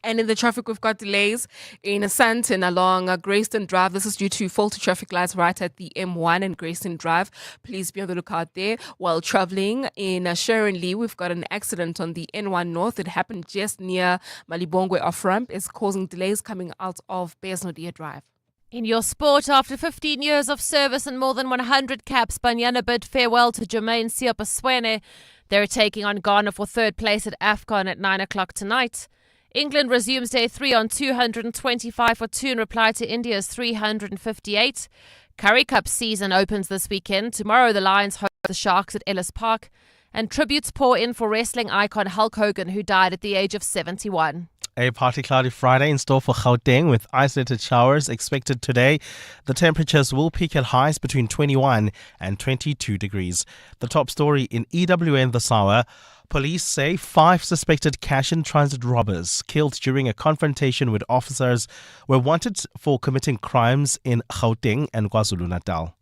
And in the traffic, we've got delays in Sandton along Grayston Drive. This is due to faulty traffic lights right at the M1 and Grayston Drive. Please be on the lookout there. While traveling in Sharon Lee, we've got an accident on the N1 North. It happened just near Malibongwe off-ramp. It's causing delays coming out of Bearsnodia Drive.
In your sport, after 15 years of service and more than 100 caps, Banyana bid farewell to Jermaine Siopaswene. They're taking on Ghana for third place at AFCON at 9 o'clock tonight. England resumes day 3 on 225 for 2 in reply to India's 358. Currie Cup season opens this weekend. Tomorrow the Lions host the Sharks at Ellis Park. And tributes pour in for wrestling icon Hulk Hogan, who died at the age of 71.
A partly cloudy Friday in store for Gauteng with isolated showers expected today. The temperatures will peak at highs between 21 and 22 degrees. The top story in EWN this hour. Police say 5 suspected cash and transit robbers killed during a confrontation with officers were wanted for committing crimes in Gauteng and KwaZulu-Natal.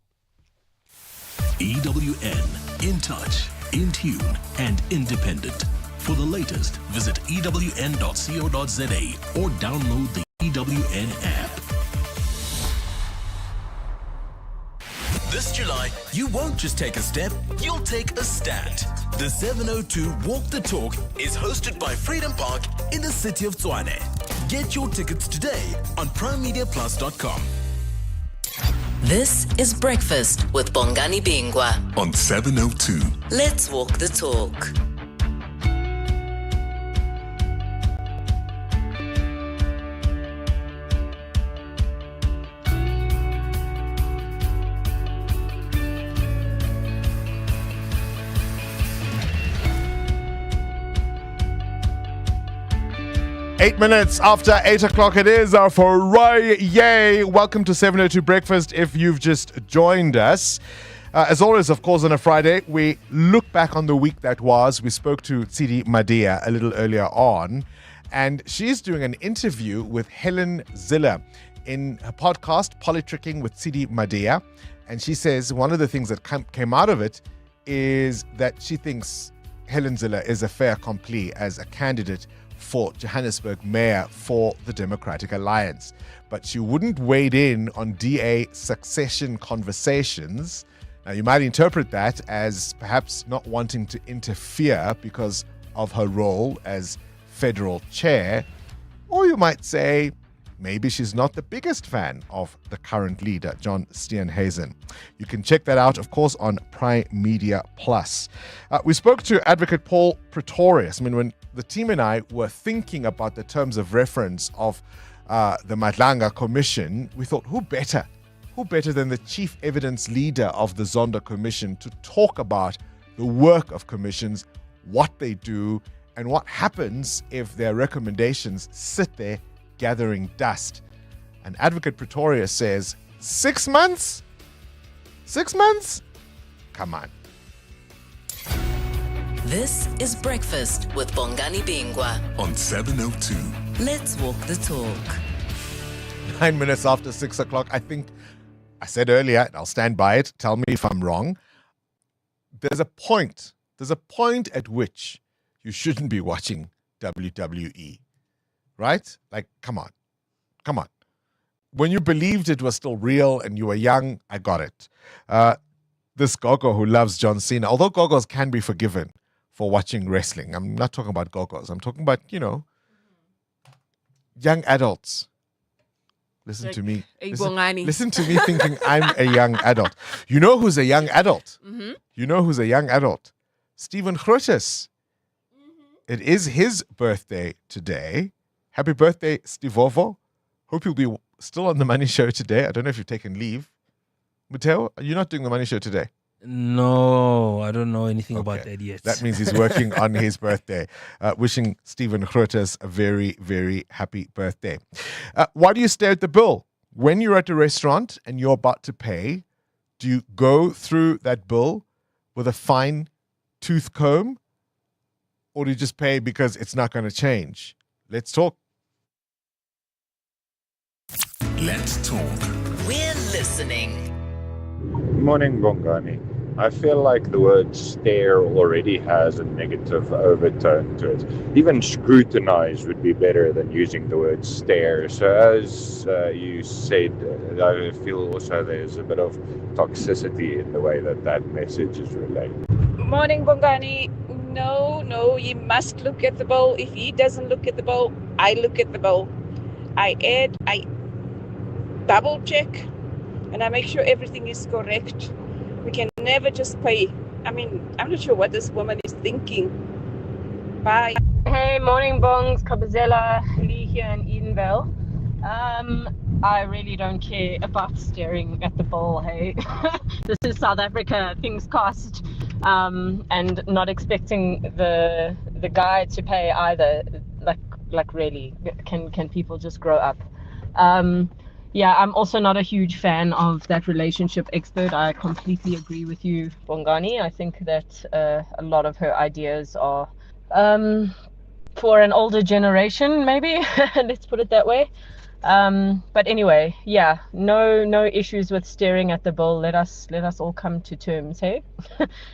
EWN, in touch, in tune, and independent. For the latest, visit ewn.co.za or download the EWN app.
This July, you won't just take a step, you'll take a stand. The 702 Walk the Talk is hosted by Freedom Park in the city of Tshwane. Get your tickets today on primemediaplus.com.
This is Breakfast with Bongani Bingwa
on 702.
Let's walk the talk.
8 minutes after 8 o'clock it is for Roy Yay. Welcome to 702 Breakfast if you've just joined us. As always, of course, on a Friday, we look back on the week that was. We spoke to Tsidi Madia a little earlier on, and she's doing an interview with Helen Ziller in her podcast, Politricking with Tsidi Madia. And she says one of the things that came out of it is that she thinks Helen Ziller is a fait accompli as a candidate for Johannesburg mayor for the Democratic Alliance. But she wouldn't wade in on DA succession conversations. Now, you might interpret that as perhaps not wanting to interfere because of her role as federal chair, or you might say maybe she's not the biggest fan of the current leader, John Steenhuisen. You can check that out, of course, on Prime Media Plus. We spoke to Advocate Paul Pretorius. I mean, when the team and I were thinking about the terms of reference of the Madlanga Commission, we thought, who better than the chief evidence leader of the Zondo Commission to talk about the work of commissions, what they do, and what happens if their recommendations sit there gathering dust. And Advocate Pretorius says, 6 months? 6 months? Come on.
This is Breakfast with Bongani Bingwa
on 702.
Let's walk the talk.
9 minutes after 6 o'clock. I think I said earlier, and I'll stand by it. Tell me if I'm wrong. There's a point at which you shouldn't be watching WWE. Right? Like, come on. When you believed it was still real and you were young, I got it. This Gogo who loves John Cena, although Gogos can be forgiven for watching wrestling. I'm not talking about Gogos. I'm talking about, young adults. Listen to me. Listen to me thinking I'm a young adult. You know who's a young adult?
Mm-hmm.
You know who's a young adult? Stephen Grootes. It is his birthday today. Happy birthday, Stivovo. Hope you'll be still on the Money Show today. I don't know if you've taken leave. Matteo, are you not doing the Money Show today?
No, I don't know anything about that yet.
That means he's working on his birthday. Wishing Stephen Grootes a very, very happy birthday. Why do you stare at the bill? When you're at a restaurant and you're about to pay, do you go through that bill with a fine tooth comb? Or do you just pay because it's not going to change? Let's talk.
Let's talk.
We're listening.
Morning, Bongani. I feel like the word stare already has a negative overtone to it. Even scrutinize would be better than using the word stare. So as you said, I feel also there's a bit of toxicity in the way that message is relayed.
Morning, Bongani. No, you must look at the bill. If he doesn't look at the bill, I look at the bill. I double check, and I make sure everything is correct. We can never just pay. I mean, I'm not sure what this woman is thinking. Bye.
Hey, morning bongs, Kabazela, Lee here in Edenvale. I really don't care about staring at the bowl, hey. This is South Africa, things cost. And not expecting the guy to pay either. Like really, can people just grow up? Yeah, I'm also not a huge fan of that relationship expert. I completely agree with you, Bongani. I think that a lot of her ideas are for an older generation, maybe. Let's put it that way. But anyway, yeah, no issues with staring at the bill. Let us all come to terms, hey?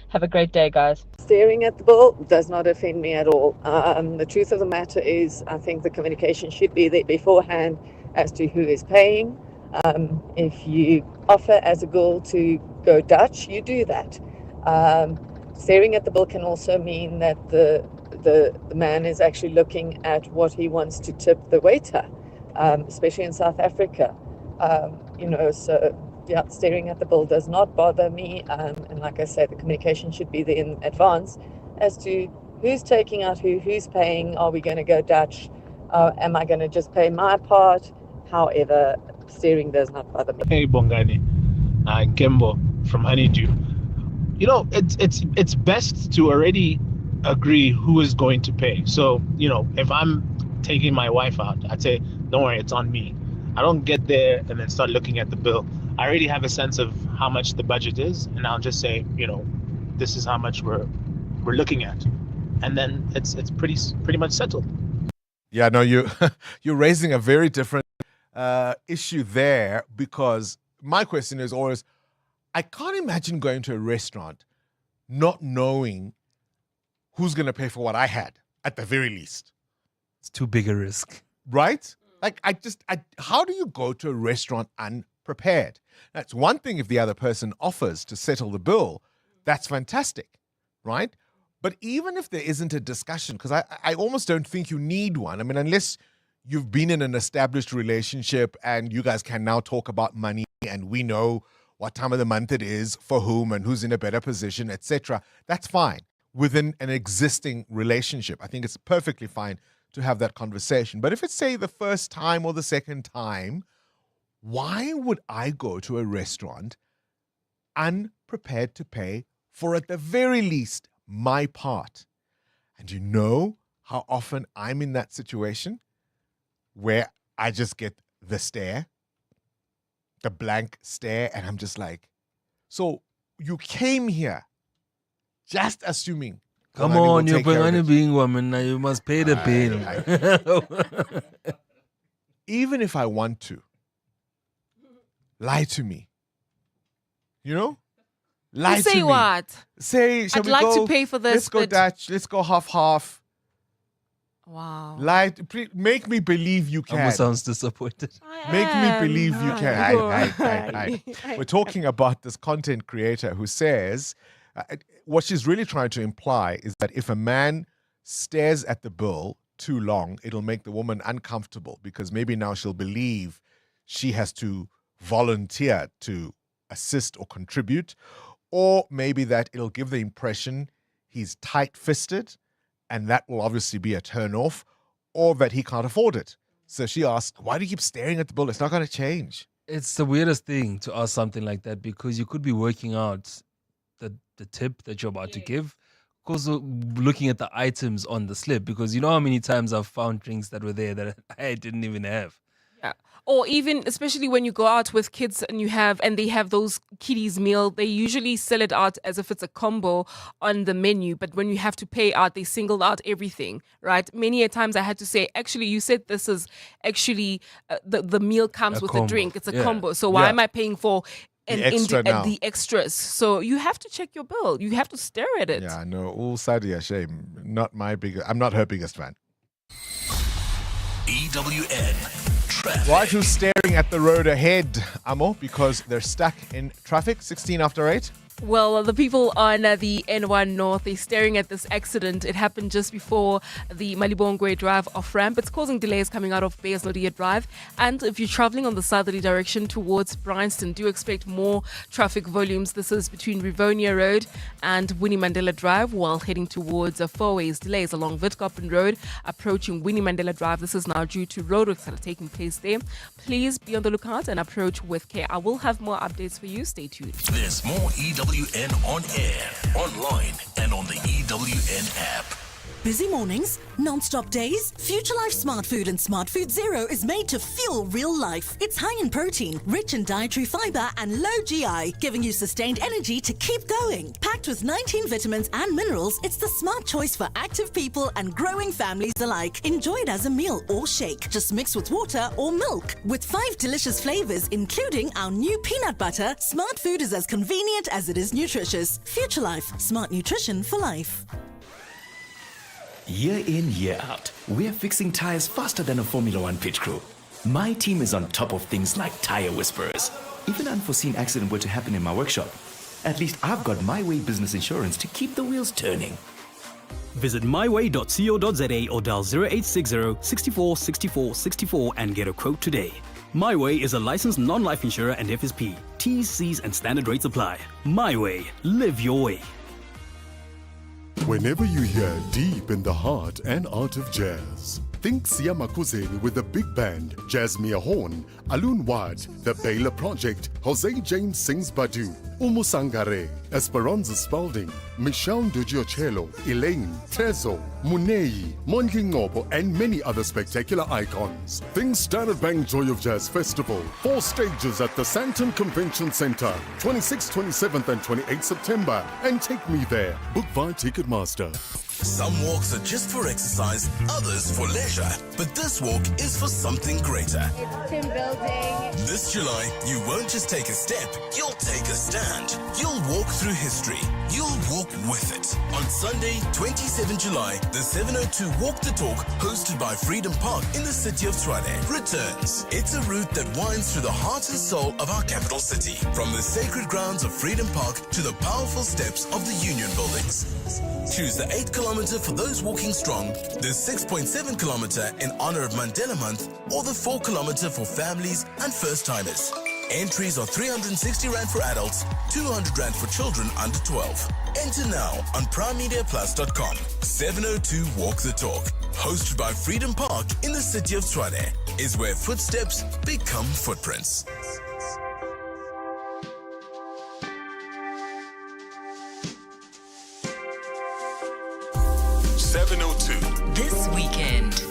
Have a great day, guys.
Staring at the bill does not offend me at all. The truth of the matter is, I think the communication should be there beforehand as to who is paying. If you offer as a girl to go Dutch, you do that. Staring at the bill can also mean that the man is actually looking at what he wants to tip the waiter. Especially in South Africa, so yeah, staring at the bill does not bother me. And like I said, the communication should be there in advance as to who's taking out who's paying. Are we going to go Dutch? Am I going to just pay my part? However, staring does not bother me.
Hey, Bongani, Kembo from Honeydew. It's best to already agree who is going to pay. So, if I'm taking my wife out, I'd say, don't worry, it's on me. I don't get there and then start looking at the bill. I already have a sense of how much the budget is, and I'll just say, this is how much we're looking at, and then it's pretty much settled.
Yeah, no, you're raising a very different issue there, because my question is always, I can't imagine going to a restaurant not knowing who's going to pay for what I had, at the very least.
It's too big a risk.
Right? Like, how do you go to a restaurant unprepared? That's one thing if the other person offers to settle the bill. That's fantastic, right? But even if there isn't a discussion, because I almost don't think you need one. I mean, unless you've been in an established relationship and you guys can now talk about money and we know what time of the month it is, for whom and who's in a better position, etc. That's fine. Within an existing relationship, I think it's perfectly fine to have that conversation. But if it's, say, the first time or the second time, why would I go to a restaurant unprepared to pay for, at the very least, my part? And you know how often I'm in that situation where I just get the stare, the blank stare, and I'm just like, so you came here just assuming.
Come on, you're Bongani Bingwa, man. Now you must pay the bill.
Even if I want to, lie to me. Lie to me.
Say what?
Say,
I'd like to pay for this.
Let's go Dutch. Let's go half-half.
Wow.
Make me believe you can.
Almost sounds disappointed.
Make me believe you can. We're talking about this content creator who says, what she's really trying to imply is that if a man stares at the bill too long, it'll make the woman uncomfortable, because maybe now she'll believe she has to volunteer to assist or contribute, or maybe that it'll give the impression he's tight-fisted, and that will obviously be a turn-off, or that he can't afford it. So she asks, why do you keep staring at the bill? It's not going to change.
It's the weirdest thing to ask something like that, because you could be working out the tip that you're about to give, because looking at the items on the slip, because you know how many times I've found drinks that were there that I didn't even have.
Yeah. Or even, especially when you go out with kids and they have those kiddies meal, they usually sell it out as if it's a combo on the menu. But when you have to pay out, they singled out everything, right? Many a times I had to say, actually, you said this is actually the meal comes with a drink. It's a combo. So why am I paying for the extras? So you have to check your bill. You have to stare at it.
Yeah, no, all Sadia, shame. I'm not her biggest fan.
EWN traffic.
Right, who's staring at the road ahead, Amo, because they're stuck in traffic, 16 after 8?
Well, the people on the N1 North, they're staring at this accident. It happened just before the Malibongwe Drive off-ramp. It's causing delays coming out of Bayes-Lodia Drive. And if you're traveling on the southerly direction towards Bryanston, do expect more traffic volumes. This is between Rivonia Road and Winnie Mandela Drive, while heading towards Fourways. Delays along Witkoppen Road, approaching Winnie Mandela Drive. This is now due to roadworks that are taking place there. Please be on the lookout and approach with care. I will have more updates for you. Stay tuned.
There's more EWN on air, online, and on the EWN app.
Busy mornings, non-stop days? Future Life Smart Food and Smart Food Zero is made to fuel real life. It's high in protein, rich in dietary fiber, and low GI, giving you sustained energy to keep going. Packed with 19 vitamins and minerals, it's the smart choice for active people and growing families alike. Enjoy it as a meal or shake. Just mix with water or milk. With 5 delicious flavors, including our new peanut butter, Smart Food is as convenient as it is nutritious. Future Life, smart nutrition for life.
Year in, year out, we're fixing tires faster than a Formula One pit crew. My team is on top of things like tire whisperers. If an unforeseen accident were to happen in my workshop, at least I've got My Way business insurance to keep the wheels turning.
Visit myway.co.za or dial 0860 64 64 64 and get a quote today. My Way is a licensed non-life insurer and FSP. T's, C's and standard rates apply. My Way. Live your way.
Whenever you hear deep in the heart and art of jazz, think Sia Makuzeni with the big band, Jasmine Horn, Alun Wad, The Baylor Project, Jose James sings Badu, Umusangare, Esperanza Spalding, Michelle Ndujiochelo, Elaine, Tezo, Munei, Mondli Ngobo, and many other spectacular icons. Think Standard Bank Joy of Jazz Festival. 4 stages at the Santon Convention Center, 26th, 27th, and 28th September. And take me there. Book via Ticketmaster.
Some walks are just for exercise, others for leisure. But this walk is for something greater.
It's team building.
This July, you won't just take a step, you'll take a stand. You'll walk through history. You'll walk with it. On Sunday, 27 July, the 702 Walk the Talk, hosted by Freedom Park in the city of Tshwane, returns. It's a route that winds through the heart and soul of our capital city. From the sacred grounds of Freedom Park to the powerful steps of the Union buildings. Choose the 8 kilometer for those walking strong, the 6.7 kilometer in honor of Mandela Month, or the 4 kilometer for families and first-timers. Entries are 360 Rand for adults, 200 Rand for children under 12. Enter now on primemediaplus.com. 702 Walk the Talk, hosted by Freedom Park in the city of Tshwane, is where footsteps become footprints.
This weekend.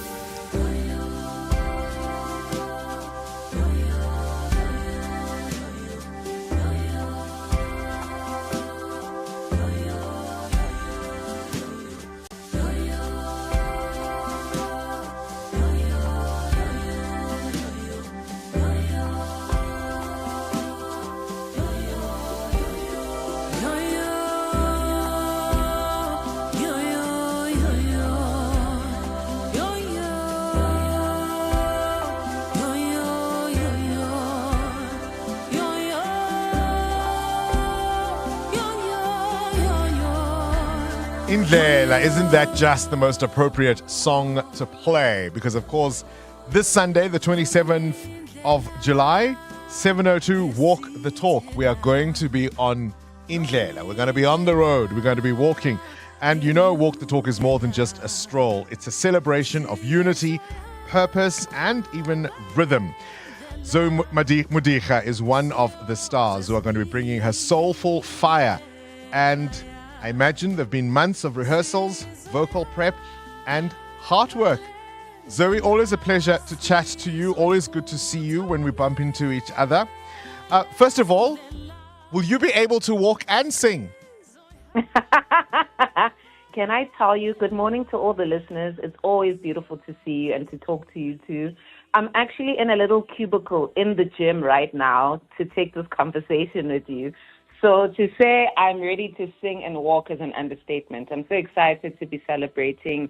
Indlela, isn't that just the most appropriate song to play? Because, of course, this Sunday, the 27th of July, 702 Walk the Talk, we are going to be on Indlela. We're going to be on the road. We're going to be walking. And you know, Walk the Talk is more than just a stroll. It's a celebration of unity, purpose, and even rhythm. Zoe Mudicha is one of the stars who are going to be bringing her soulful fire. And I imagine there have been months of rehearsals, vocal prep, and hard work. Zoe, always a pleasure to chat to you. Always good to see you when we bump into each other. First of all, will you be able to walk and sing?
Can I tell you, good morning to all the listeners. It's always beautiful to see you and to talk to you too. I'm actually in a little cubicle in the gym right now to take this conversation with you. So to say I'm ready to sing and walk is an understatement. I'm so excited to be celebrating,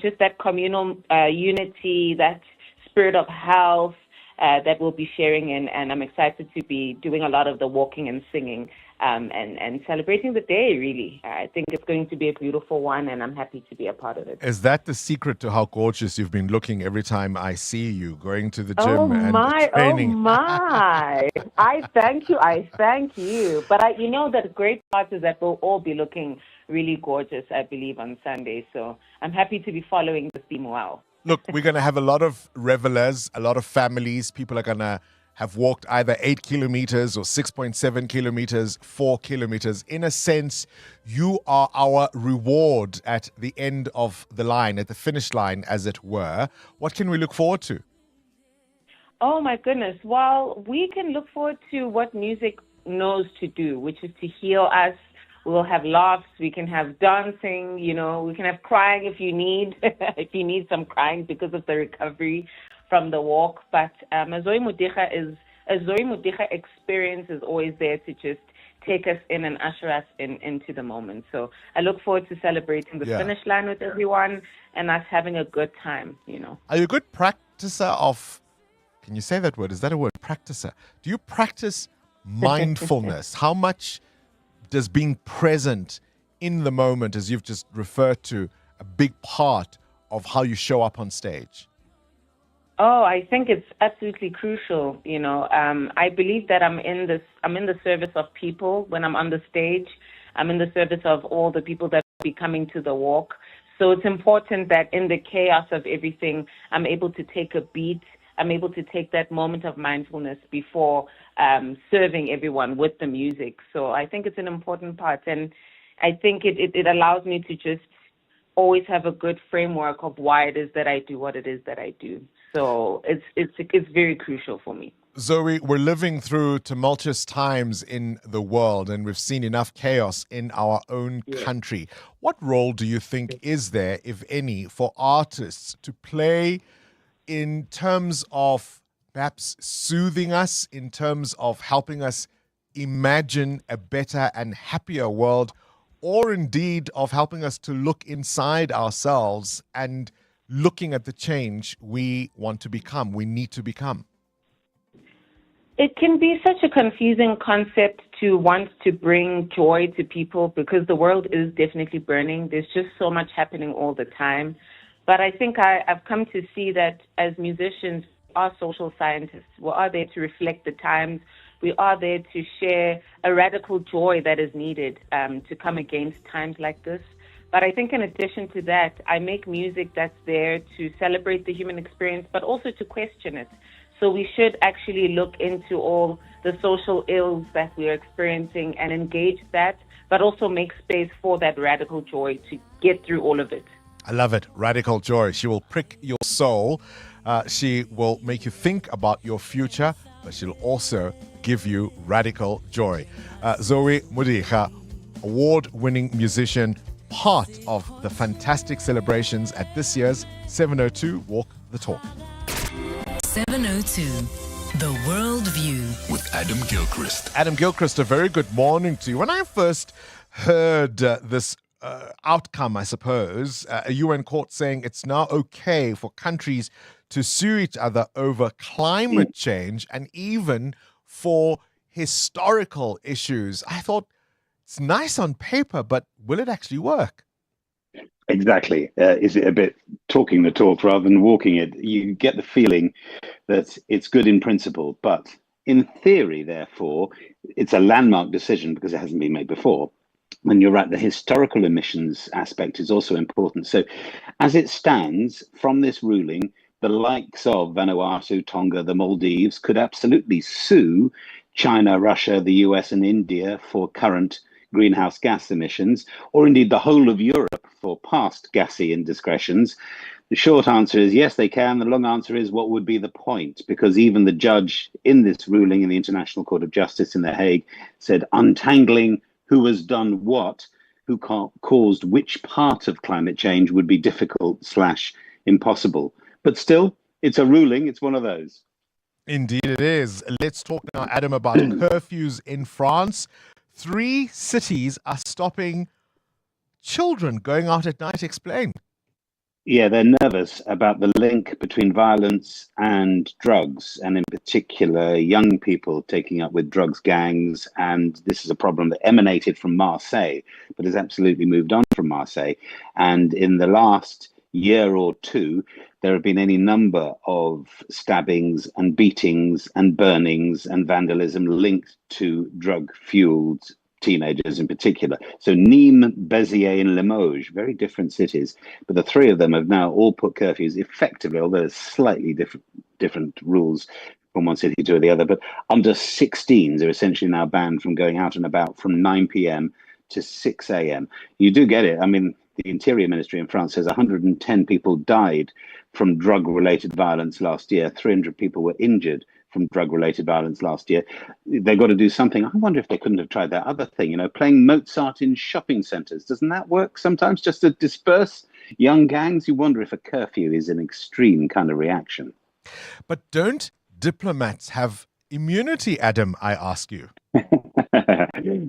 just that communal unity, that spirit of health that we'll be sharing in. And I'm excited to be doing a lot of the walking and singing and celebrating the day, really. I think it's going to be a beautiful one, and I'm happy to be a part of it.
Is that the secret to how gorgeous you've been looking every time I see you going to the gym and training?
Oh, my. I thank you. But the great part is that we'll all be looking really gorgeous, I believe, on Sunday. So I'm happy to be following the theme well.
Look, we're going to have a lot of revelers, a lot of families. People are going to have walked either 8 kilometers or 6.7 kilometers, 4 kilometers. In a sense, you are our reward at the end of the line, at the finish line, as it were. What can we look forward to?
Oh, my goodness. Well, we can look forward to what music knows to do, which is to heal us. We'll have laughs. We can have dancing. We can have crying if you need some crying because of the recovery from the walk. But a Zoe Mudicha experience is always there to just take us in and usher us into the moment. So I look forward to celebrating the finish line with everyone and us having a good time,
Are you a good practicer of, can you say that word? Is that a word? Practicer. Do you practice mindfulness? How much does being present in the moment, as you've just referred to, a big part of how you show up on stage?
Oh, I think it's absolutely crucial. I believe that I'm in the service of people when I'm on the stage. I'm in the service of all the people that will be coming to the walk. So it's important that in the chaos of everything, I'm able to take a beat, I'm able to take that moment of mindfulness before serving everyone with the music. So I think it's an important part, and I think it allows me to just always have a good framework of why it is that I do what it is that I do. So it's very crucial for me.
Zoe, we're living through tumultuous times in the world, and we've seen enough chaos in our own country. What role do you think is there, if any, for artists to play in terms of perhaps soothing us, in terms of helping us imagine a better and happier world, or indeed of helping us to look inside ourselves and looking at the change we want to become, we need to become?
It can be such a confusing concept to want to bring joy to people because the world is definitely burning. There's just so much happening all the time. But I think I've come to see that as musicians, we are social scientists. We are there to reflect the times. We are there to share a radical joy that is needed to come against times like this. But I think in addition to that, I make music that's there to celebrate the human experience, but also to question it. So we should actually look into all the social ills that we are experiencing and engage that, but also make space for that radical joy to get through all of it.
I love it. Radical joy. She will prick your soul. She will make you think about your future, but she'll also give you radical joy. Zoe Mudiha, award-winning musician, part of the fantastic celebrations at this year's 702 Walk the Talk.
702, The World View.
With Adam Gilchrist.
Adam Gilchrist, a very good morning to you. When I first heard this outcome, I suppose, a UN court saying it's now okay for countries to sue each other over climate change and even for historical issues, I thought it's nice on paper, but will it actually work?
Exactly. Is it a bit talking the talk rather than walking it? You get the feeling that it's good in principle, but in theory, therefore, it's a landmark decision because it hasn't been made before. And you're right, the historical emissions aspect is also important. So as it stands, from this ruling, the likes of Vanuatu, Tonga, the Maldives could absolutely sue China, Russia, the US and India for current greenhouse gas emissions, or indeed the whole of Europe for past gassy indiscretions. The short answer is yes, they can. The long answer is what would be the point? Because even the judge in this ruling in the International Court of Justice in The Hague said untangling who has done what, who caused which part of climate change would be difficult/impossible. But still, it's a ruling. It's one of those.
Indeed it is. Let's talk now, Adam, about curfews in France. 3 cities are stopping children going out at night. Explain.
Yeah, they're nervous about the link between violence and drugs, and in particular, young people taking up with drugs gangs. And this is a problem that emanated from Marseille, but has absolutely moved on from Marseille. And in the last year or two, there have been any number of stabbings and beatings and burnings and vandalism linked to drug-fueled teenagers in particular. So Nîmes, Béziers and Limoges, very different cities, but the 3 of them have now all put curfews effectively, although there's slightly different rules from one city to the other, but under 16s are essentially now banned from going out and about from 9 p.m. to 6 a.m. You do get it. I mean, the Interior Ministry in France says 110 people died from drug-related violence last year. 300 people were injured from drug-related violence last year. They've got to do something. I wonder if they couldn't have tried that other thing, playing Mozart in shopping centres. Doesn't that work sometimes, just to disperse young gangs? You wonder if a curfew is an extreme kind of reaction.
But don't diplomats have immunity, Adam, I ask you?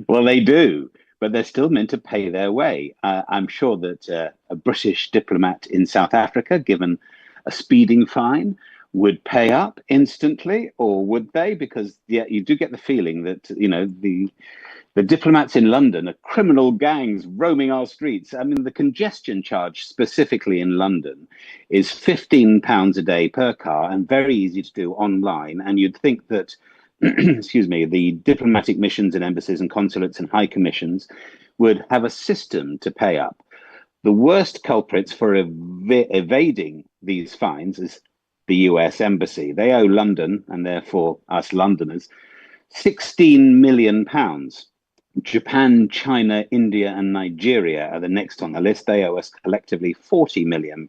Well, they do, but they're still meant to pay their way. I'm sure that a British diplomat in South Africa, given a speeding fine, would pay up instantly, or would they? Because you do get the feeling that the diplomats in London are criminal gangs roaming our streets. I mean, the congestion charge specifically in London is £15 a day per car and very easy to do online. And you'd think that, excuse me, the diplomatic missions and embassies and consulates and high commissions would have a system to pay up. The worst culprits for evading these fines, as the US Embassy. They owe London, and therefore us Londoners, £16 million. Japan, China, India, and Nigeria are the next on the list. They owe us collectively £40 million.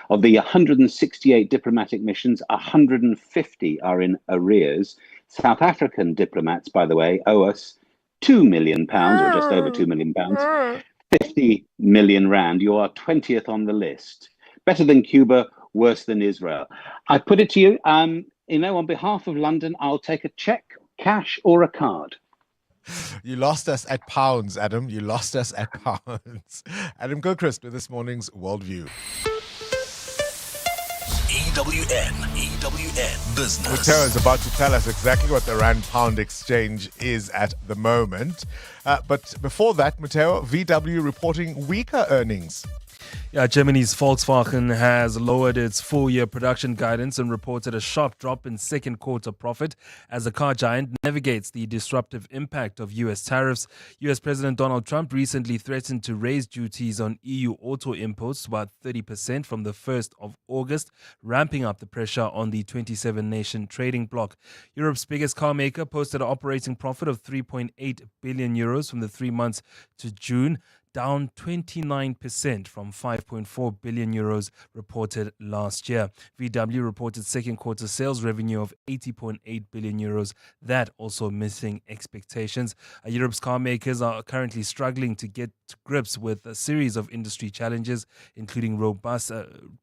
Of the 168 diplomatic missions, 150 are in arrears. South African diplomats, by the way, owe us £2 million, or just over £2 million, 50 million rand. You are 20th on the list. Better than Cuba, worse than Israel. I put it to you, on behalf of London, I'll take a check, cash, or a card.
You lost us at pounds, Adam. You lost us at pounds. Adam Gilchrist with this morning's Worldview.
EWN Business.
Mateo is about to tell us exactly what the Rand-Pound exchange is at the moment. But before that, Mateo, VW reporting weaker earnings.
Yeah, Germany's Volkswagen has lowered its full-year production guidance and reported a sharp drop in second quarter profit as the car giant navigates the disruptive impact of U.S. tariffs. U.S. President Donald Trump recently threatened to raise duties on EU auto imports to about 30% from the 1st of August, ramping up the pressure on the 27-nation trading bloc. Europe's biggest car maker posted an operating profit of 3.8 billion euros from the 3 months to June, down 29% from 5.4 billion euros reported last year. VW reported second quarter sales revenue of 80.8 billion euros, that also missing expectations. Europe's car makers are currently struggling to get to grips with a series of industry challenges, including robust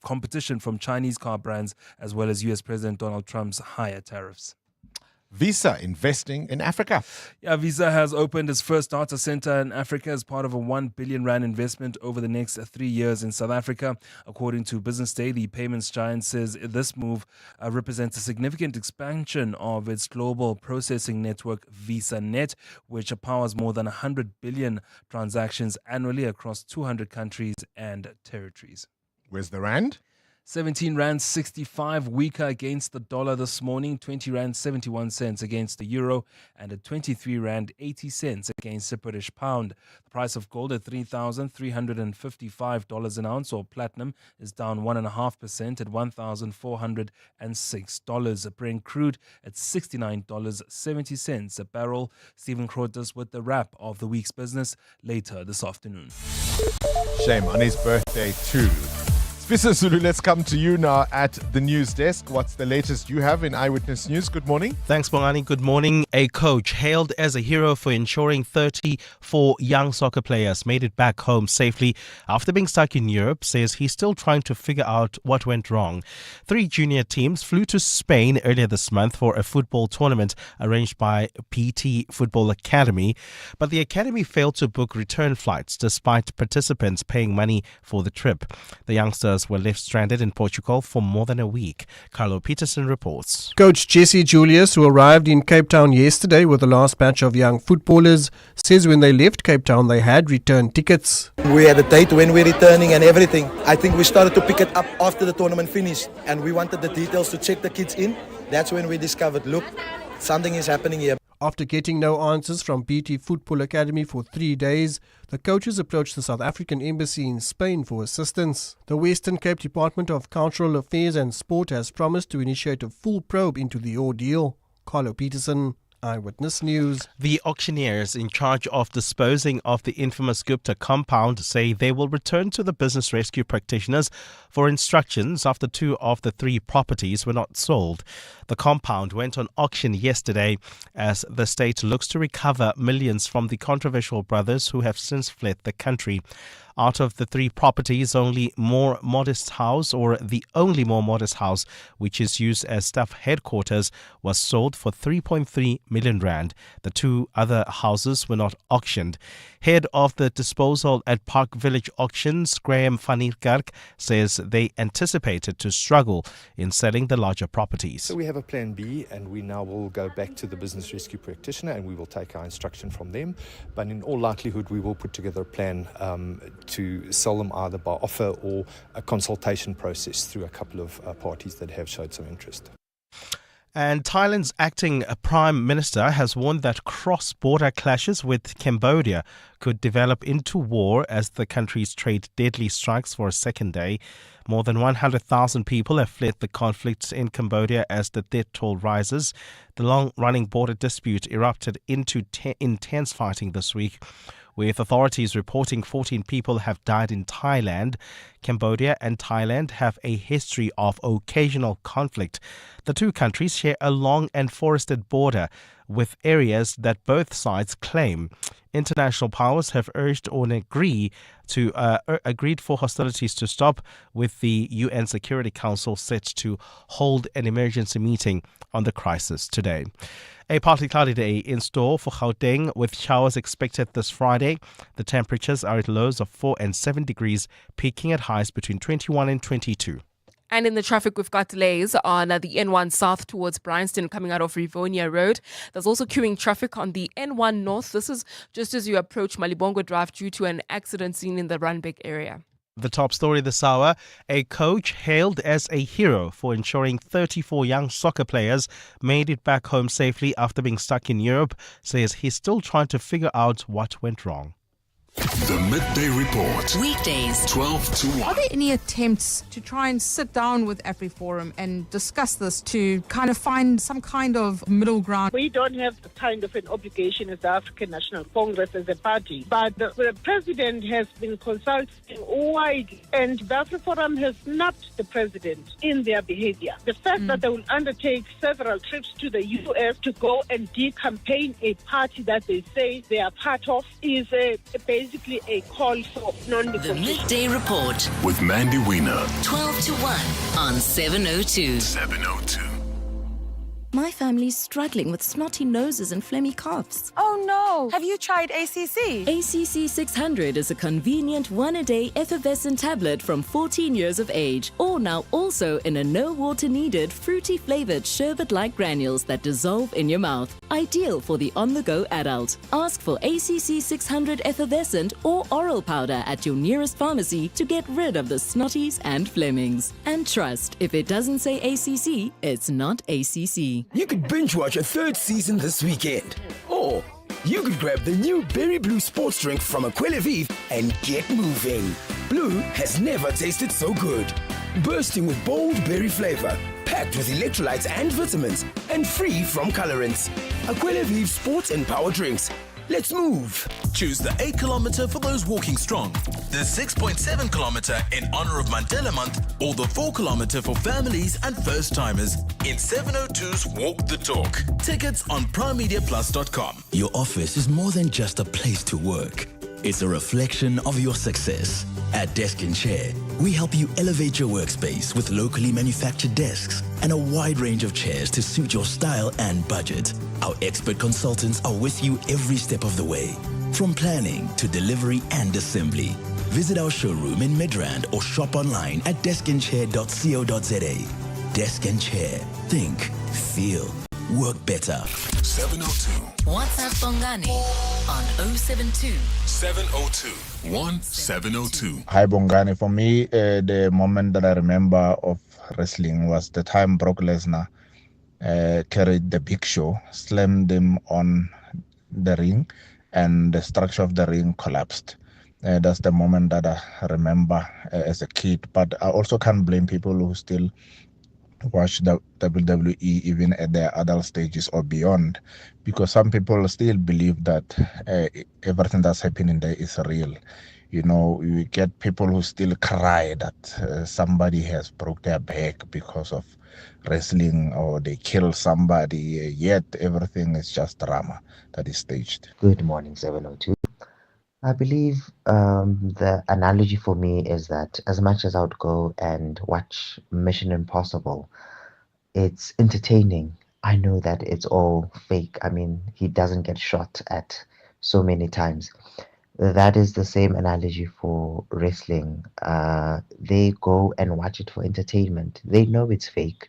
competition from Chinese car brands, as well as US President Donald Trump's higher tariffs.
Visa investing in Africa.
Yeah, Visa has opened its first data center in Africa as part of a 1 billion rand investment over the next 3 years in South Africa. According to Business Day, the payments giant says this move represents a significant expansion of its global processing network, VisaNet, which powers more than 100 billion transactions annually across 200 countries and territories.
Where's the rand?
17 Rand 65 weaker against the dollar this morning, 20 Rand 71 cents against the euro, and at 23 Rand 80 cents against the British pound. The price of gold at $3,355 an ounce, or platinum, is down 1.5% at $1,406. Brent crude at $69.70 a barrel. Stephen Crotus with the wrap of the week's business later this afternoon.
Shame on his birthday too. Mr. Zulu, let's come to you now at the news desk. What's the latest you have in Eyewitness News? Good morning.
Thanks, Bongani. Good morning. A coach hailed as a hero for ensuring 34 young soccer players made it back home safely after being stuck in Europe says he's still trying to figure out what went wrong. 3 junior teams flew to Spain earlier this month for a football tournament arranged by PT Football Academy, but the academy failed to book return flights despite participants paying money for the trip. The youngsters were left stranded in Portugal for more than a week. Carlo Peterson reports.
Coach Jesse Julius, who arrived in Cape Town yesterday with the last batch of young footballers, says when they left Cape Town they had return tickets.
We had a date when we're returning and everything. I think we started to pick it up after the tournament finished, and we wanted the details to check the kids in. That's when we discovered, look, something is happening here.
After getting no answers from PT Football Academy for 3 days, the coaches approached the South African Embassy in Spain for assistance. The Western Cape Department of Cultural Affairs and Sport has promised to initiate a full probe into the ordeal. Carlo Peterson, Eyewitness News.
The auctioneers in charge of disposing of the infamous Gupta compound say they will return to the business rescue practitioners for instructions after 2 of the 3 properties were not sold. The compound went on auction yesterday as the state looks to recover millions from the controversial brothers who have since fled the country. Out of the 3 properties, the only more modest house, which is used as staff headquarters, was sold for 3.3 million rand. The 2 other houses were not auctioned. Head of the disposal at Park Village Auctions, Graham van Niekerk, says they anticipated to struggle in selling the larger properties.
So we have a plan B, and we now will go back to the business rescue practitioner and we will take our instruction from them. But in all likelihood, we will put together a plan to sell them either by offer or a consultation process through a couple of parties that have showed some interest.
And Thailand's acting prime minister has warned that cross-border clashes with Cambodia could develop into war as the countries trade deadly strikes for a second day. More than 100,000 people have fled the conflict in Cambodia as the death toll rises. The long-running border dispute erupted into intense fighting this week, with authorities reporting 14 people have died in Thailand. Cambodia and Thailand have a history of occasional conflict. The two countries share a long and forested border with areas that both sides claim. International powers have urged or agreed for hostilities to stop, with the UN Security Council set to hold an emergency meeting on the crisis today. A partly cloudy day in store for Gauteng, with showers expected this Friday. The temperatures are at lows of 4 and 7 degrees, peaking at highs between 21 and 22.
And in the traffic, we've got delays on the N1 South towards Bryanston coming out of Rivonia Road. There's also queuing traffic on the N1 North. This is just as you approach Malibongo Drive due to an accident seen in the Randburg area.
The top story this hour, a coach hailed as a hero for ensuring 34 young soccer players made it back home safely after being stuck in Europe, says he's still trying to figure out what went wrong.
The Midday Report.
Weekdays,
12 to 1.
Are there any attempts to try and sit down with AfriForum and discuss this to kind of find some kind of middle ground?
We don't have the kind of an obligation as the African National Congress as a party, but the president has been consulting widely, and the AfriForum has snapped the president in their behavior. The fact that they will undertake several trips to the US to go and decampaign a party that they say they are part of is basically a call for non-negotiation.
The Midday Report
with Mandy Wiener.
12 to 1 on 702.
702.
My family's struggling with snotty noses and phlegmy coughs.
Oh no! Have you tried ACC?
ACC 600 is a convenient one-a-day effervescent tablet from 14 years of age. Or now also in a no-water-needed, fruity-flavored sherbet-like granules that dissolve in your mouth. Ideal for the on-the-go adult. Ask for ACC 600 effervescent or oral powder at your nearest pharmacy to get rid of the snotties and flemmings. And trust, if it doesn't say ACC, it's not ACC.
You could binge watch a third season this weekend. Or you could grab the new Berry Blue sports drink from Aquila Vive and get moving. Blue has never tasted so good. Bursting with bold berry flavor, packed with electrolytes and vitamins, and free from colorants. Aquila Vive sports and power drinks. Let's move.
Choose the 8 kilometer for those walking strong, the 6.7 kilometer in honor of Mandela Month, or the 4 kilometer for families and first timers in 702's Walk the Talk. Tickets on primemediaplus.com.
Your office is more than just a place to work. It's a reflection of your success. At Desk and Chair, we help you elevate your workspace with locally manufactured desks and a wide range of chairs to suit your style and budget. Our expert consultants are with you every step of the way, from planning to delivery and assembly. Visit our showroom in Midrand or shop online at deskandchair.co.za. Desk and Chair. Think, feel, work better.
702.
WhatsApp Bongani on 072
702 1702.
Hi Bongani, for me the moment that I remember of wrestling was the time Brock Lesnar carried the Big Show, slammed him on the ring, and the structure of the ring collapsed. That's the moment that I remember as a kid, but I also can't blame people who still watch the WWE even at their adult stages or beyond, because some people still believe that everything that's happening there is real. You know, you get people who still cry that somebody has broke their back because of wrestling, or they kill somebody, yet everything is just drama that is staged.
Good morning, 702. I believe the analogy for me is that as much as I would go and watch Mission Impossible, it's entertaining. I know that it's all fake. I mean, he doesn't get shot at so many times. That is the same analogy for wrestling. They go and watch it for entertainment. They know it's fake,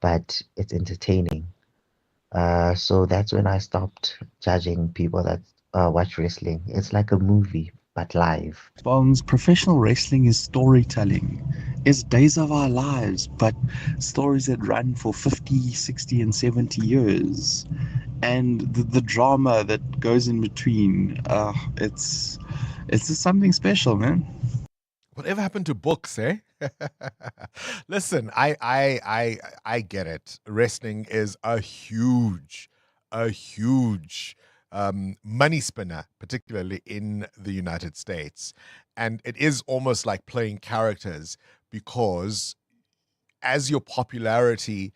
but it's entertaining. So that's when I stopped judging people that watch wrestling. It's like a movie. but live.
Bongs, professional wrestling is storytelling. It's days of our lives, but stories that run for 50, 60, and 70 years. And the drama that goes in between, it's just something special, man.
Whatever happened to books, eh? Listen, I get it. Wrestling is a huge money spinner, particularly in the United States. And it is almost like playing characters, because as your popularity,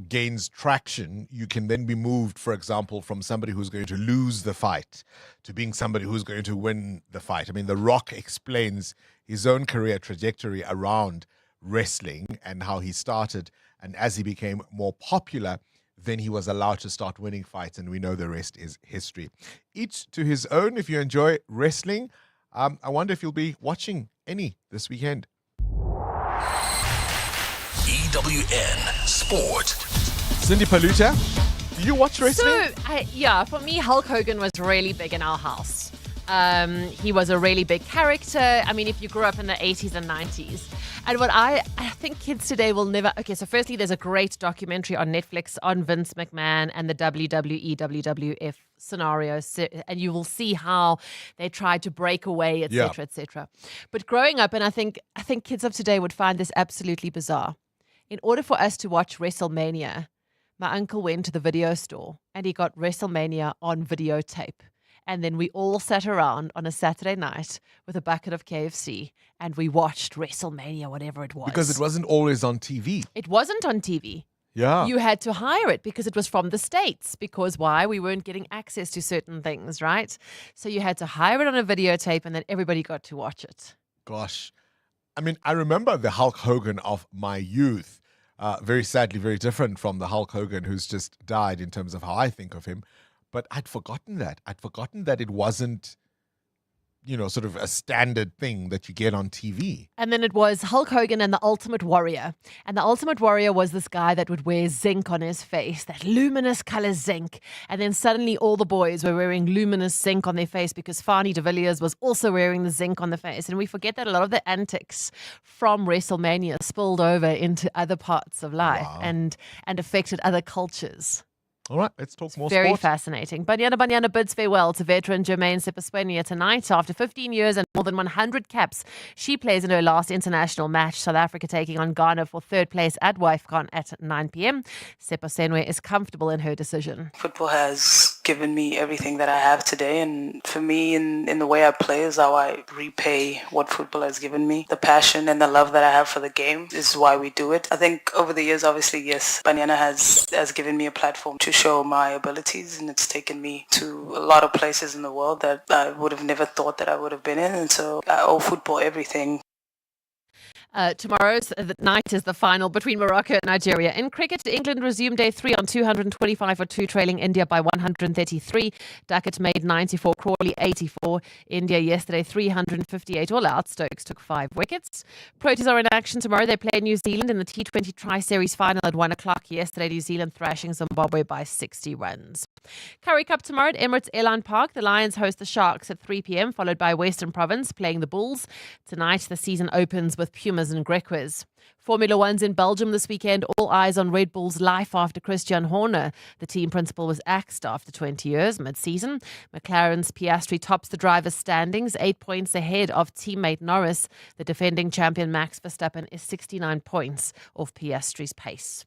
gains traction, you can then be moved, for example, from somebody who's going to lose the fight to being somebody who's going to win the fight. I mean, The Rock explains his own career trajectory around wrestling and how he started. And as he became more popular, then he was allowed to start winning fights. And we know the rest is history. Each to his own. If you enjoy wrestling, I wonder if you'll be watching any this weekend.
EWN Sport.
Cindy Paluta, do you watch wrestling?
So, for me, Hulk Hogan was really big in our house. He was a really big character. I mean, if you grew up in the 80s and 90s. And what I think kids today will never... Okay, so firstly, there's a great documentary on Netflix on Vince McMahon and the WWE, WWF scenario. And you will see how they tried to break away, etc., etc. But growing up, and I think kids of today would find this absolutely bizarre. In order for us to watch WrestleMania, my uncle went to the video store and he got WrestleMania on videotape. And then we all sat around on a Saturday night with a bucket of KFC and we watched WrestleMania, whatever it was.
Because it wasn't always on TV.
It wasn't on TV.
Yeah.
You had to hire it because it was from the States. Because why? We weren't getting access to certain things, right? So you had to hire it on a videotape and then everybody got to watch it.
Gosh. I mean, I remember the Hulk Hogan of my youth. Very sadly, very different from the Hulk Hogan who's just died in terms of how I think of him. But I'd forgotten that. I'd forgotten that it wasn't, sort of a standard thing that you get on TV.
And then it was Hulk Hogan and the Ultimate Warrior. And the Ultimate Warrior was this guy that would wear zinc on his face, that luminous color zinc. And then suddenly all the boys were wearing luminous zinc on their face because Fani de Villiers was also wearing the zinc on the face. And we forget that a lot of the antics from WrestleMania spilled over into other parts of life and affected other cultures.
All right, let's talk more
Very
sport.
Fascinating. Banyana bids farewell to veteran Jermaine Sepiswenia tonight. After 15 years and more than 100 caps, she plays in her last international match. South Africa taking on Ghana for third place at WAFCON at 9 p.m. Sepiswenia is comfortable in her decision.
Football has given me everything that I have today, and for me, in the way I play is how I repay what football has given me. The passion and the love that I have for the game is why we do it. I think over the years, obviously, yes, Banyana has given me a platform to show my abilities, and it's taken me to a lot of places in the world that I would have never thought that I would have been in, and so I owe football everything.
Tomorrow's night is the final between Morocco and Nigeria. In cricket, England resumed day 3 on 225 for 2, trailing India by 133. Duckett made 94, Crawley 84. India yesterday 358 all out. Stokes took 5 wickets. Proteas are in action tomorrow. They play New Zealand in the T20 Tri-Series final at 1 o'clock. Yesterday, New Zealand thrashing Zimbabwe by 60 runs. Currie Cup tomorrow at Emirates Airline Park. The Lions host the Sharks at 3 p.m, followed by Western Province playing the Bulls. Tonight, the season opens with Pumas and Griquas. Formula One's in Belgium this weekend. All eyes on Red Bull's life after Christian Horner. The team principal was axed after 20 years mid-season. McLaren's Piastri tops the drivers' standings, 8 points ahead of teammate Norris. The defending champion Max Verstappen is 69 points off Piastri's pace.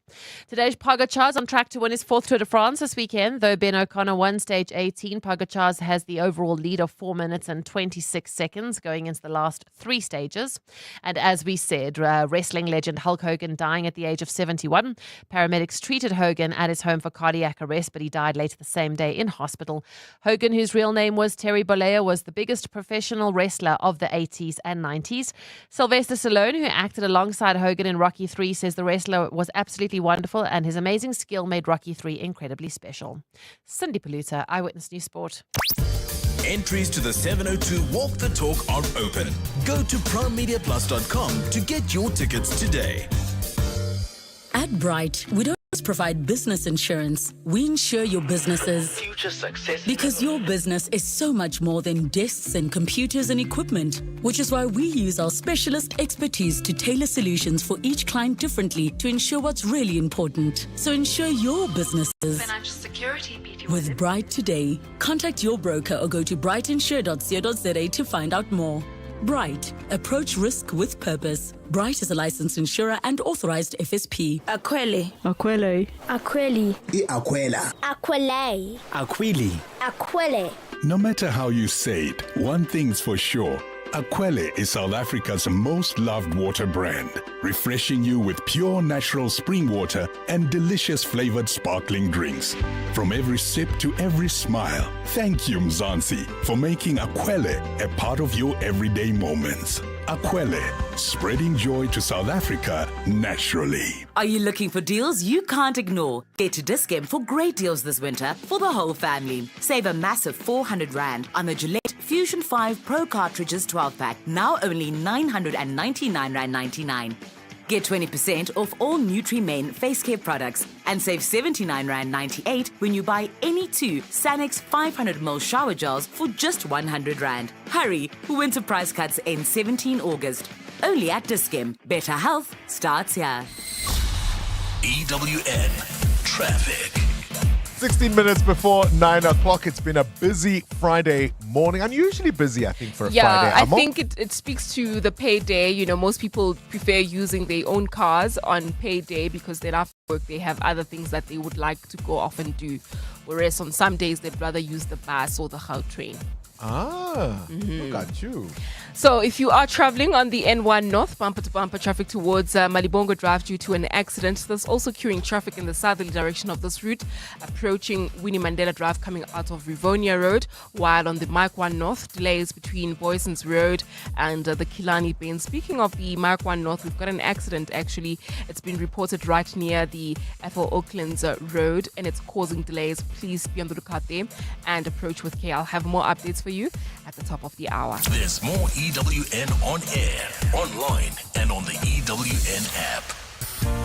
Today's Pogacar's on track to win his 4th Tour de France this weekend. Though Ben O'Connor won stage 18, Pogacar's has the overall lead of 4 minutes and 26 seconds going into the last 3 stages. And as we said, wrestling legend Hulk Hogan dying at the age of 71. Paramedics treated Hogan at his home for cardiac arrest, but he died later the same day in hospital. Hogan, whose real name was Terry Bollea, was the biggest professional wrestler of the 80s and 90s. Sylvester Stallone, who acted alongside Hogan in Rocky III, says the wrestler was absolutely wonderful and his amazing skill made Rocky III incredibly special. Cindy Paluta, Eyewitness News Sport.
Entries to the 702 Walk the Talk are open. Go to primemediaplus.com to get your tickets today.
At Bright, we don't
provide business insurance. We insure your businesses
Future success.
because your business is so much more than desks and computers and equipment, which is why we use our specialist expertise to tailor solutions for each client differently to ensure what's really important. So insure your businesses.
Financial security, BT.
With Bright today, contact your broker or go to brightinsure.co.za to find out more. Bright, approach risk with purpose. Bright is a licensed insurer and authorized FSP.
Aquele. Aquele. Aquele.
Aquela.
Aquele.
Aquili.
Aquele.
No matter how you say it, one thing's for sure. Aquele is South Africa's most loved water brand, refreshing you with pure natural spring water and delicious flavored sparkling drinks. From every sip to every smile, thank you Mzansi for making Aquele a part of your everyday moments. Aquele, spreading joy to South Africa naturally.
Are you looking for deals you can't ignore? Get to Dis-Chem for great deals this winter for the whole family. Save a massive 400 Rand on the Gillette Fusion 5 Pro Cartridges 12-pack, now only 999 Rand 99. Get 20% off all Nutri-Men face care products and save 79 Rand 98 when you buy any 2 Sanex 500ml shower gels for just 100 Rand. Hurry, winter price cuts end 17 August. Only at Dis-Chem. Better health starts here.
EWN Traffic.
16 minutes before 9 o'clock. It's been a busy Friday morning. Unusually busy, I think, for a Friday.
I think it speaks to the payday. You know, most people prefer using their own cars on payday because then after work they have other things that they would like to go off and do. Whereas on some days they'd rather use the bus or the train.
Look at you.
So if you are traveling on the N1 North, bumper-to-bumper traffic towards Malibongo Drive due to an accident. There's also queuing traffic in the southerly direction of this route, approaching Winnie Mandela Drive coming out of Rivonia Road, while on the Mike 1 North, delays between Boyson's Road and the Kilani Bend. Speaking of the Mike 1 North, we've got an accident actually. It's been reported right near the Ethel Oaklands Road, and it's causing delays. Please be on the lookout there and approach with care. I'll have more updates for you at the top of the hour.
There's more EWN on air, online, and on the EWN app.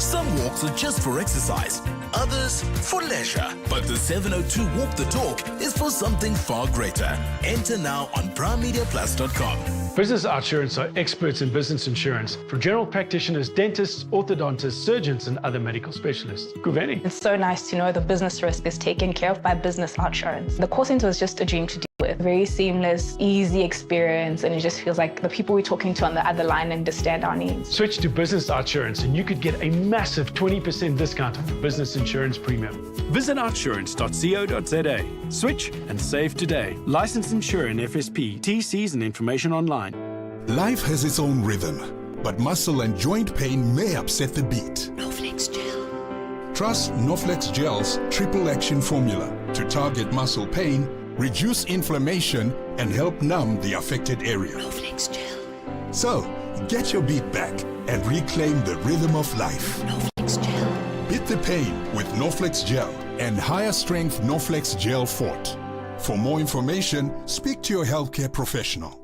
Some walks are just for exercise, others for leisure. But the 702 Walk the Talk is for something far greater. Enter now on primemediaplus.com.
Business Outsurance are experts in business insurance for general practitioners, dentists, orthodontists, surgeons, and other medical specialists. Guveni.
It's so nice to know the business risk is taken care of by Business Outsurance. The call center is just a dream to deal with. Very seamless, easy experience, and it just feels like the people we're talking to on the other line understand our needs.
Switch to Business Outsurance and you could get a massive 20% discount on your business insurance premium.
Visit outsurance.co.za. Switch and save today. Licensed insurer in FSP. TCs and information online.
Life has its own rhythm, but muscle and joint pain may upset the beat.
Noflex Gel.
Trust Noflex Gel's triple action formula to target muscle pain, reduce inflammation, and help numb the affected area.
Noflex Gel.
So, get your beat back and reclaim the rhythm of life.
Noflex Gel.
Beat the pain with Noflex Gel and higher strength Noflex Gel Fort. For more information, speak to your healthcare professional.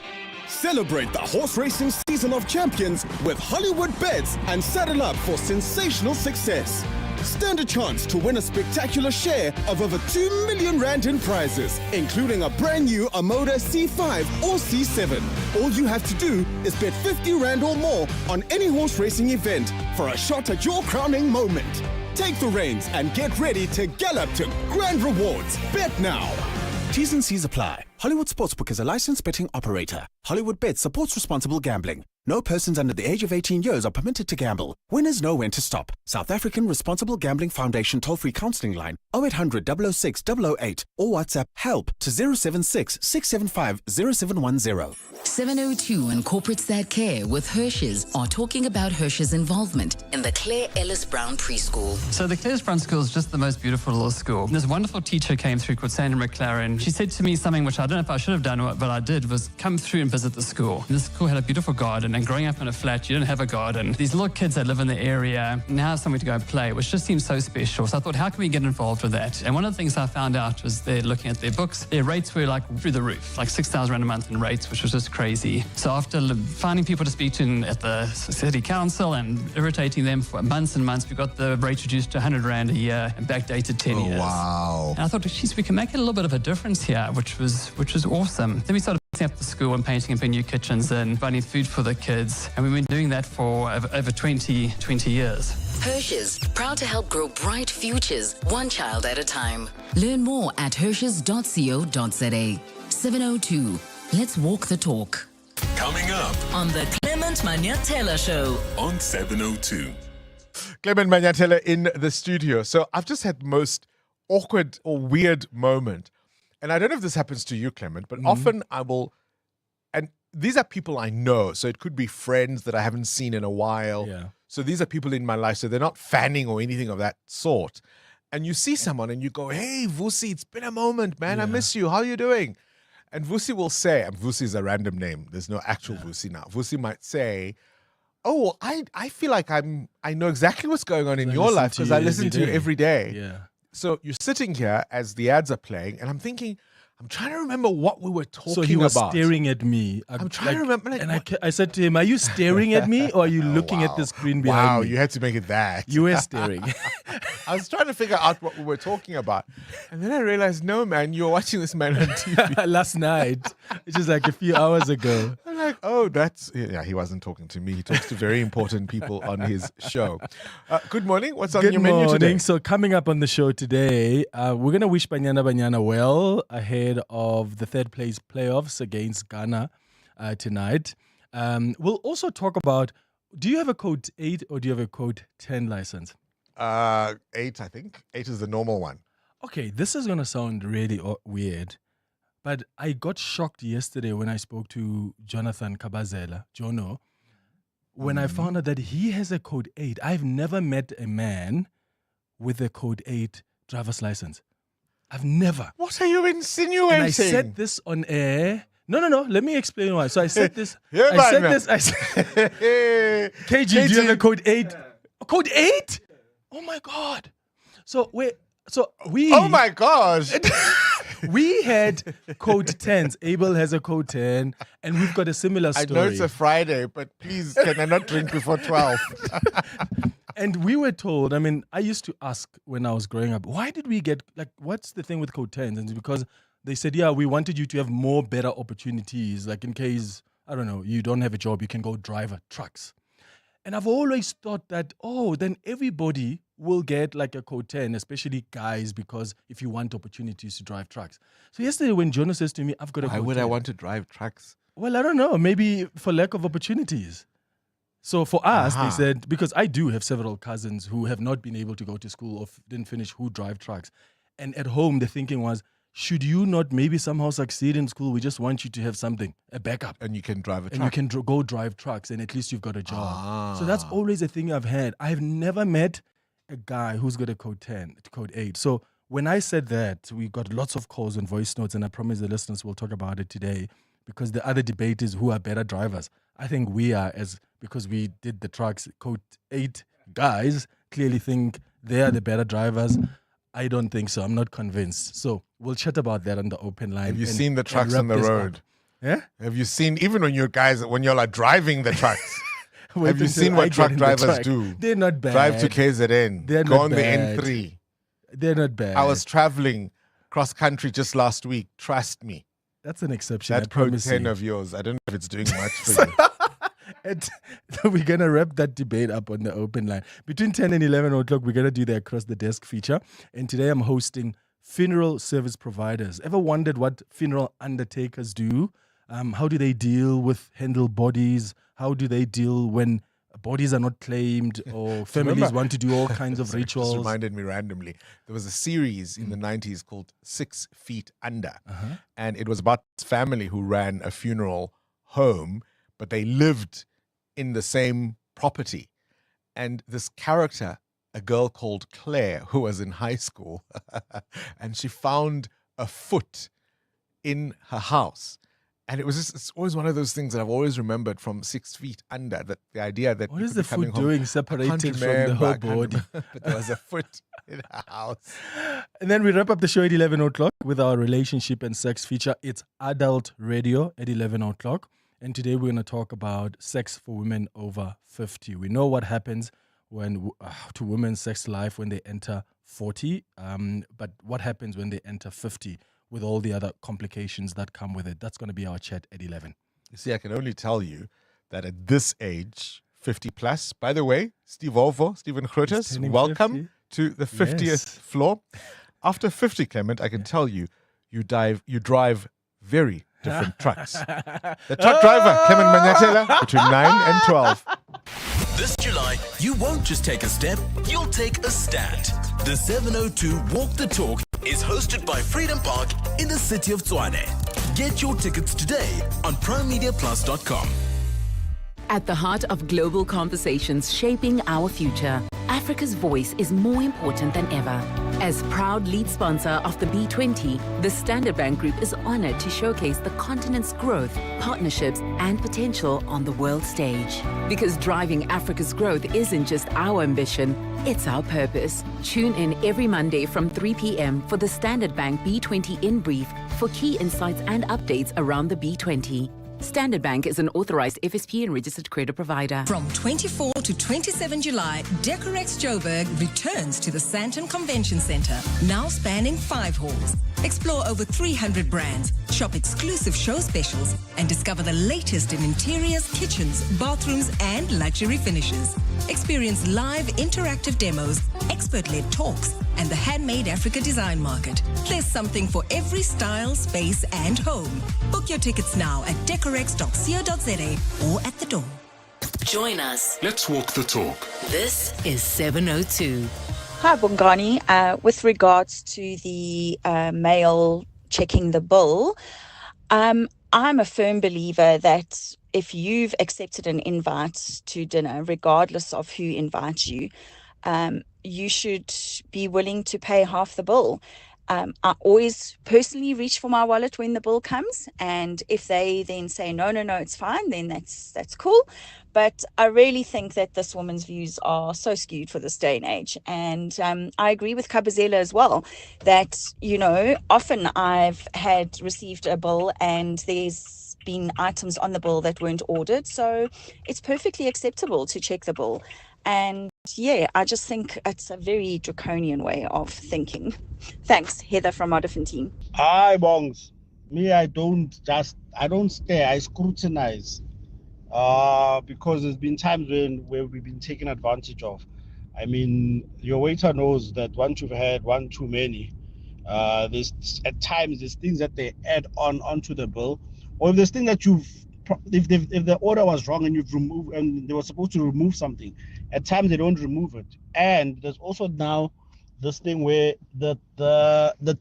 Celebrate the horse racing season of champions with Hollywood Bets and saddle up for sensational success. Stand a chance to win a spectacular share of over 2 million Rand in prizes, including a brand new Amoda C5 or C7. All you have to do is bet 50 Rand or more on any horse racing event for a shot at your crowning moment. Take the reins and get ready to gallop to grand rewards. Bet now.
T's and C's apply. Hollywood Sportsbook is a licensed betting operator. Hollywood Bet supports responsible gambling. No persons under the age of 18 years are permitted to gamble. Winners know when to stop. South African Responsible Gambling Foundation toll-free counselling line 0800 006 008 or WhatsApp HELP to 076 675 0710.
702 and Corporates That Care with Hirsch's are talking about Hirsch's involvement in the Claire Ellis Brown Preschool.
So the Claire Brown School is just the most beautiful little school. This wonderful teacher came through called Sandra McLaren. She said to me something which I don't know if I should have done, but I did, was come through and visit the school. This school had a beautiful garden, and growing up in a flat, you didn't have a garden. These little kids that live in the area now have somewhere to go and play, which just seems so special. So I thought, how can we get involved with for that. And one of the things I found out was they're looking at their books, their rates were like through the roof, like 6,000 Rand a month in rates, which was just crazy. So after finding people to speak to at the city council and irritating them for months and months, we got the rate reduced to 100 Rand a year and backdated 10 years.
Wow.
And I thought, geez, we can make a little bit of a difference here, which was awesome. Then we started putting up the school and painting and putting new kitchens and providing food for the kids. And we've been doing that for over 20 years.
Hirsch's, proud to help grow bright futures, one child at a time. Learn more at hirsches.co.za. 702. Let's walk the talk.
Coming up
On the Clement Manyatela Show.
on 702.
Clement Manyatela in the studio. So I've just had the most awkward or weird moment. And I don't know if this happens to you, Clement, but often I will, and these are people I know. So it could be friends that I haven't seen in a while.
Yeah.
So these are people in my life. So they're not fanning or anything of that sort. And you see someone and you go, hey, Vusi, it's been a moment, man. I miss you. How are you doing? And Vusi will say, and Vusi is a random name. There's no actual Vusi now. Vusi might say, oh, I feel like I know exactly what's going on in your life because I listen to you every day.
Yeah.
So you're sitting here as the ads are playing, and I'm thinking, I'm trying to remember what we were talking about.
So he was staring at me.
I'm trying to remember.
And I said to him, are you staring at me or are you looking at the screen behind me?
Wow, you had to make it that.
You were staring.
I was trying to figure out what we were talking about. And then I realized, no, man, you were watching this man on TV.
Last night, which is like a few hours ago.
I'm like, oh, yeah, he wasn't talking to me. He talks to very important people on his show. Good morning. What's on your menu today?
So coming up on the show today, we're going to wish Banyana well ahead of the third place playoffs against Ghana tonight. We'll also talk about, do you have a code 8 or do you have a code 10 license?
8, I think. 8 is the normal one.
Okay, this is going to sound really weird, but I got shocked yesterday when I spoke to Jonathan Kabazela, Jono, when I found out that he has a code 8. I've never met a man with a code 8 driver's license. I've never.
What are you insinuating?
And I said this on air. No. Let me explain why. So I said this. I said, KG, do you have a code 8? Code 8? Oh my God. So we.
Oh my gosh.
We had code 10s. Abel has a code 10, and we've got a similar story.
I know it's a Friday, but please, can I not drink before 12?
And we were told, I mean, I used to ask when I was growing up, why did we get, like, what's the thing with code 10s? And it's because they said, yeah, we wanted you to have more better opportunities. Like in case, I don't know, you don't have a job, you can go drive trucks. And I've always thought that, then everybody will get like a code 10, especially guys, because if you want opportunities to drive trucks. So yesterday when Jonah says to me, I've got a code 10.
Why would I want to drive trucks?
Well, I don't know. Maybe for lack of opportunities. So for us, they said, because I do have several cousins who have not been able to go to school or didn't finish who drive trucks. And at home, the thinking was, should you not maybe somehow succeed in school? We just want you to have something, a backup.
And you can drive a truck.
And you can go drive trucks, and at least you've got a job. So that's always a thing I've had. I've never met a guy who's got a code 10, code 8. So when I said that, we got lots of calls and voice notes, and I promise the listeners will talk about it today, because the other debate is who are better drivers. I think we are, because we did the trucks. Code 8 guys clearly think they are the better drivers. I don't think so. I'm not convinced. So we'll chat about that on the open line.
Have you seen the trucks on the road?
Yeah?
Have you seen, even when you're like driving the trucks, have you seen what truck drivers do?
They're not bad.
Drive to KZN.
They're
go
not
on
bad.
the N3.
They're not bad.
I was traveling cross country just last week. Trust me.
That's an exception.
That code 10 of yours, I don't know if it's doing much for you.
So we're going to wrap that debate up on the open line. Between 10 and 11 o'clock, we're going to do the Across the Desk feature. And today I'm hosting funeral service providers. Ever wondered what funeral undertakers do? How do they handle bodies? How do they deal when bodies are not claimed or families want to do all kinds of rituals?
This reminded me randomly. There was a series in the 90s called 6 Feet Under. And it was about this family who ran a funeral home, but they lived in the same property. And this character, a girl called Claire, who was in high school, and she found a foot in her house. And it's always one of those things that I've always remembered from 6 feet under, that the idea that
What
you
is
could
the
be coming
foot
home-
doing
I can't
separated from the whole
remember,
body?
but there was a foot in the house.
And then we wrap up the show at 11 o'clock with our relationship and sex feature. It's adult radio at 11 o'clock. And today we're going to talk about sex for women over 50. We know what happens to women's sex life when they enter 40. But what happens when they enter 50 with all the other complications that come with it? That's going to be our chat at 11.
You see, I can only tell you that at this age, 50 plus, by the way, Stephen Grootes,
turning
welcome
50.
to the 50th
Yes.
floor. After 50, Clement, I can tell you, you drive very different trucks. The truck driver, Clement Manyatela, between 9 and 12.
This July, you won't just take a step, you'll take a stand. The 702 Walk the Talk is hosted by Freedom Park in the city of Tshwane. Get your tickets today on primemediaplus.com.
At the heart of global conversations shaping our future, Africa's voice is more important than ever. As proud lead sponsor of the B20, the Standard Bank Group is honored to showcase the continent's growth, partnerships, and potential on the world stage. Because driving Africa's growth isn't just our ambition, it's our purpose. Tune in every Monday from 3 p.m. for the Standard Bank B20 In Brief for key insights and updates around the B20. Standard Bank is an authorized FSP and registered credit provider.
From 24 to 27 July, Decorex Joburg returns to the Sandton Convention Center, now spanning 5 halls. Explore over 300 brands, shop exclusive show specials, and discover the latest in interiors, kitchens, bathrooms, and luxury finishes. Experience live interactive demos, expert-led talks, and the Handmade Africa Design Market. There's something for every style, space, and home. Book your tickets now at decorex.co.za or at the door.
Join us.
Let's walk the talk.
This is 702.
Hi, Bongani. With regards to the male checking the bill, I'm a firm believer that if you've accepted an invite to dinner, regardless of who invites you, you should be willing to pay half the bill. I always personally reach for my wallet when the bill comes, and if they then say no, it's fine, then that's cool. But I really think that this woman's views are so skewed for this day and age, and I agree with Kabazela as well that, you know, often I've received a bill and there's been items on the bill that weren't ordered, so it's perfectly acceptable to check the bill. And yeah, I just think it's a very draconian way of thinking. Thanks, Heather from Modifantine.
Hi, Bongs. Me, I don't stare, I scrutinize. Because there's been times where we've been taken advantage of. I mean, your waiter knows that once you've had one too many, there's at times there's things that they add onto the bill, or if there's things that if the order was wrong and you've removed and they were supposed to remove something, at times they don't remove it. And there's also now this thing where the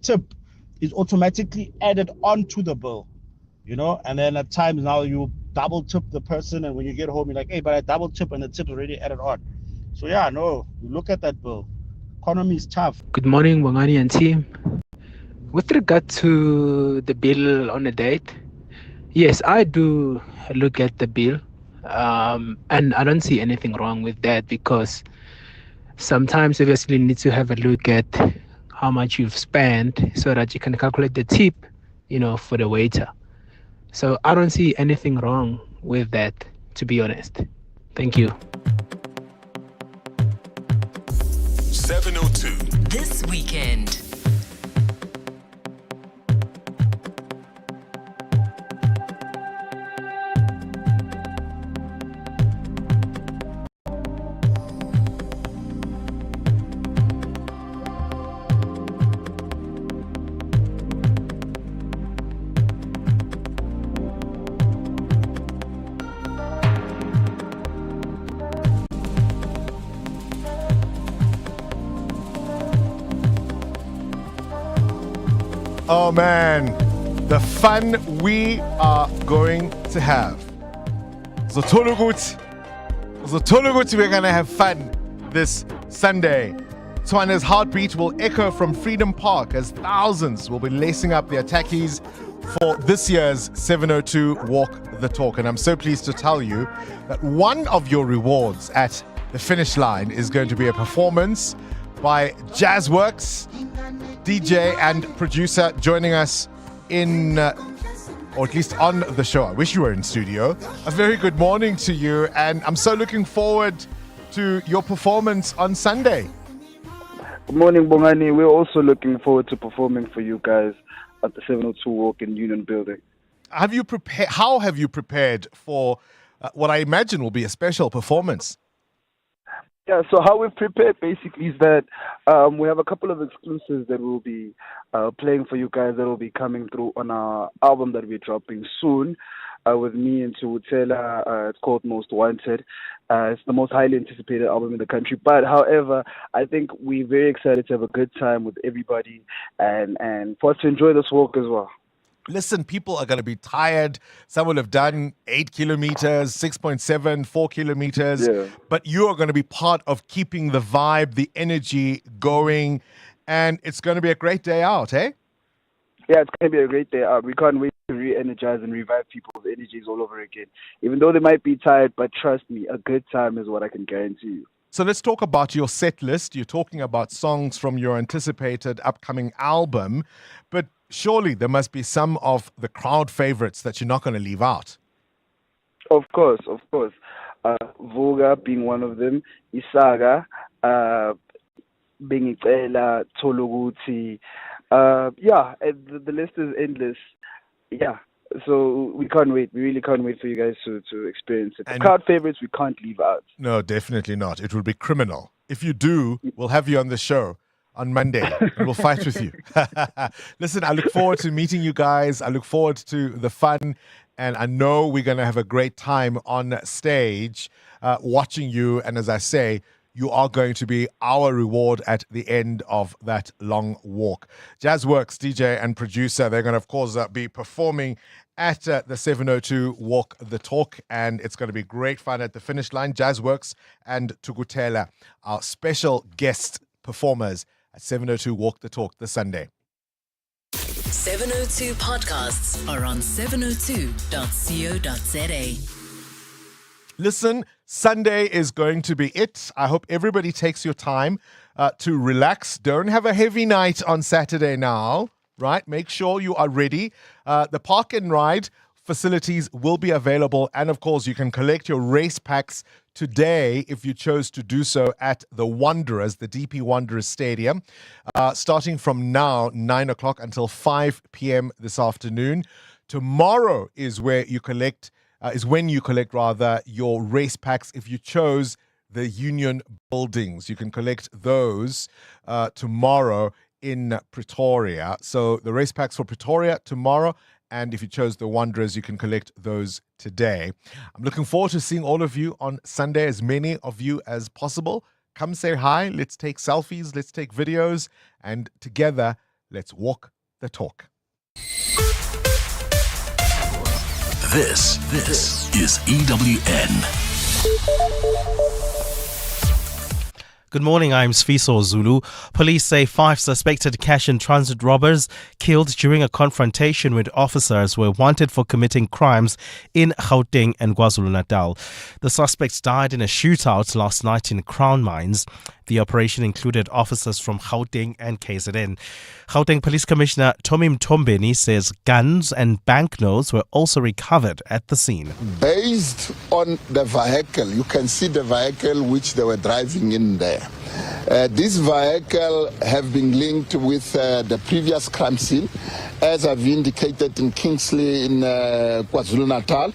tip is automatically added onto the bill, you know, and then at times now you double tip the person, and when you get home you're like, hey, but I double tip and the tip's already added on. So yeah, no, you look at that bill. Economy is tough.
Good morning, Bongani and team. With regard to the bill on a date, yes, I do look at the bill, and I don't see anything wrong with that, because sometimes obviously you need to have a look at how much you've spent so that you can calculate the tip, you know, for the waiter. So I don't see anything wrong with that, to be honest. Thank you.
702.
This weekend.
Oh man, the fun we are going to have. Zotolugut, we're gonna have fun this Sunday. Tswane's heartbeat will echo from Freedom Park as thousands will be lacing up their tackies for this year's 702 Walk the Talk. And I'm so pleased to tell you that one of your rewards at the finish line is going to be a performance by Jazzworks, DJ and producer, joining us in, or at least on the show. I wish you were in studio. A very good morning to you, and I'm so looking forward to your performance on Sunday.
Good morning, Bongani. We're also looking forward to performing for you guys at the 702 Walk in Union Building.
Have you prepared? How have you prepared for what I imagine will be a special performance?
Yeah, so how we've prepared basically is that we have a couple of exclusives that we'll be playing for you guys that will be coming through on our album that we're dropping soon with me and Tugutela. It's called Most Wanted. It's the most highly anticipated album in the country. But however, I think we're very excited to have a good time with everybody and for us to enjoy this walk as well.
Listen, people are going to be tired. Some will have done 8 kilometers, 6.7, 4 kilometers.
Yeah.
But you are going to be part of keeping the vibe, the energy going. And it's going to be a great day out, eh?
Yeah, it's going to be a great day out. We can't wait to re-energize and revive people's energies all over again. Even though they might be tired, but trust me, a good time is what I can guarantee you.
So let's talk about your set list. You're talking about songs from your anticipated upcoming album, but surely there must be some of the crowd favorites that you're not going to leave out.
Of course. Vuga being one of them, Isaga, Bengicela, Toluguti. The list is endless. Yeah. So we can't wait. We really can't wait for you guys to experience it. The crowd favorites we can't leave out.
No, definitely not. It will be criminal. If you do, we'll have you on the show on Monday and we'll fight with you. Listen, I look forward to meeting you guys. I look forward to the fun. And I know we're going to have a great time on stage watching you. And as I say, you are going to be our reward at the end of that long walk. Jazzworks, DJ and producer, they're going to, of course, be performing at the 702 Walk the Talk, and it's going to be great fun at the finish line. Jazzworks and Tugutela, our special guest performers at 702 Walk the Talk this Sunday.
702 podcasts are on 702.co.za.
Listen, Sunday is going to be it. I hope everybody takes your time to relax. Don't have a heavy night on Saturday now, right? Make sure you are ready. The park and ride facilities will be available. And of course, you can collect your race packs today if you chose to do so at the Wanderers, the DP Wanderers Stadium, starting from now, 9 o'clock until 5 p.m. this afternoon. Tomorrow is where you collect when you collect your race packs. If you chose the Union Buildings, you can collect those tomorrow in Pretoria. So the race packs for Pretoria tomorrow, and if you chose the Wanderers, you can collect those today. I'm looking forward to seeing all of you on Sunday, as many of you as possible. Come say hi, let's take selfies, let's take videos, and together, let's walk the talk.
This is EWN.
Good morning, I'm Sfiso Zulu. Police say 5 suspected cash and transit robbers killed during a confrontation with officers were wanted for committing crimes in Gauteng and KwaZulu-Natal. The suspects died in a shootout last night in Crown Mines. The operation included officers from Gauteng and KZN. Gauteng Police Commissioner Tommy Mtombeni says guns and banknotes were also recovered at the scene.
Based on the vehicle, you can see the vehicle which they were driving in there. This vehicle have been linked with the previous crime scene, as I've indicated in Kingsley in KwaZulu-Natal.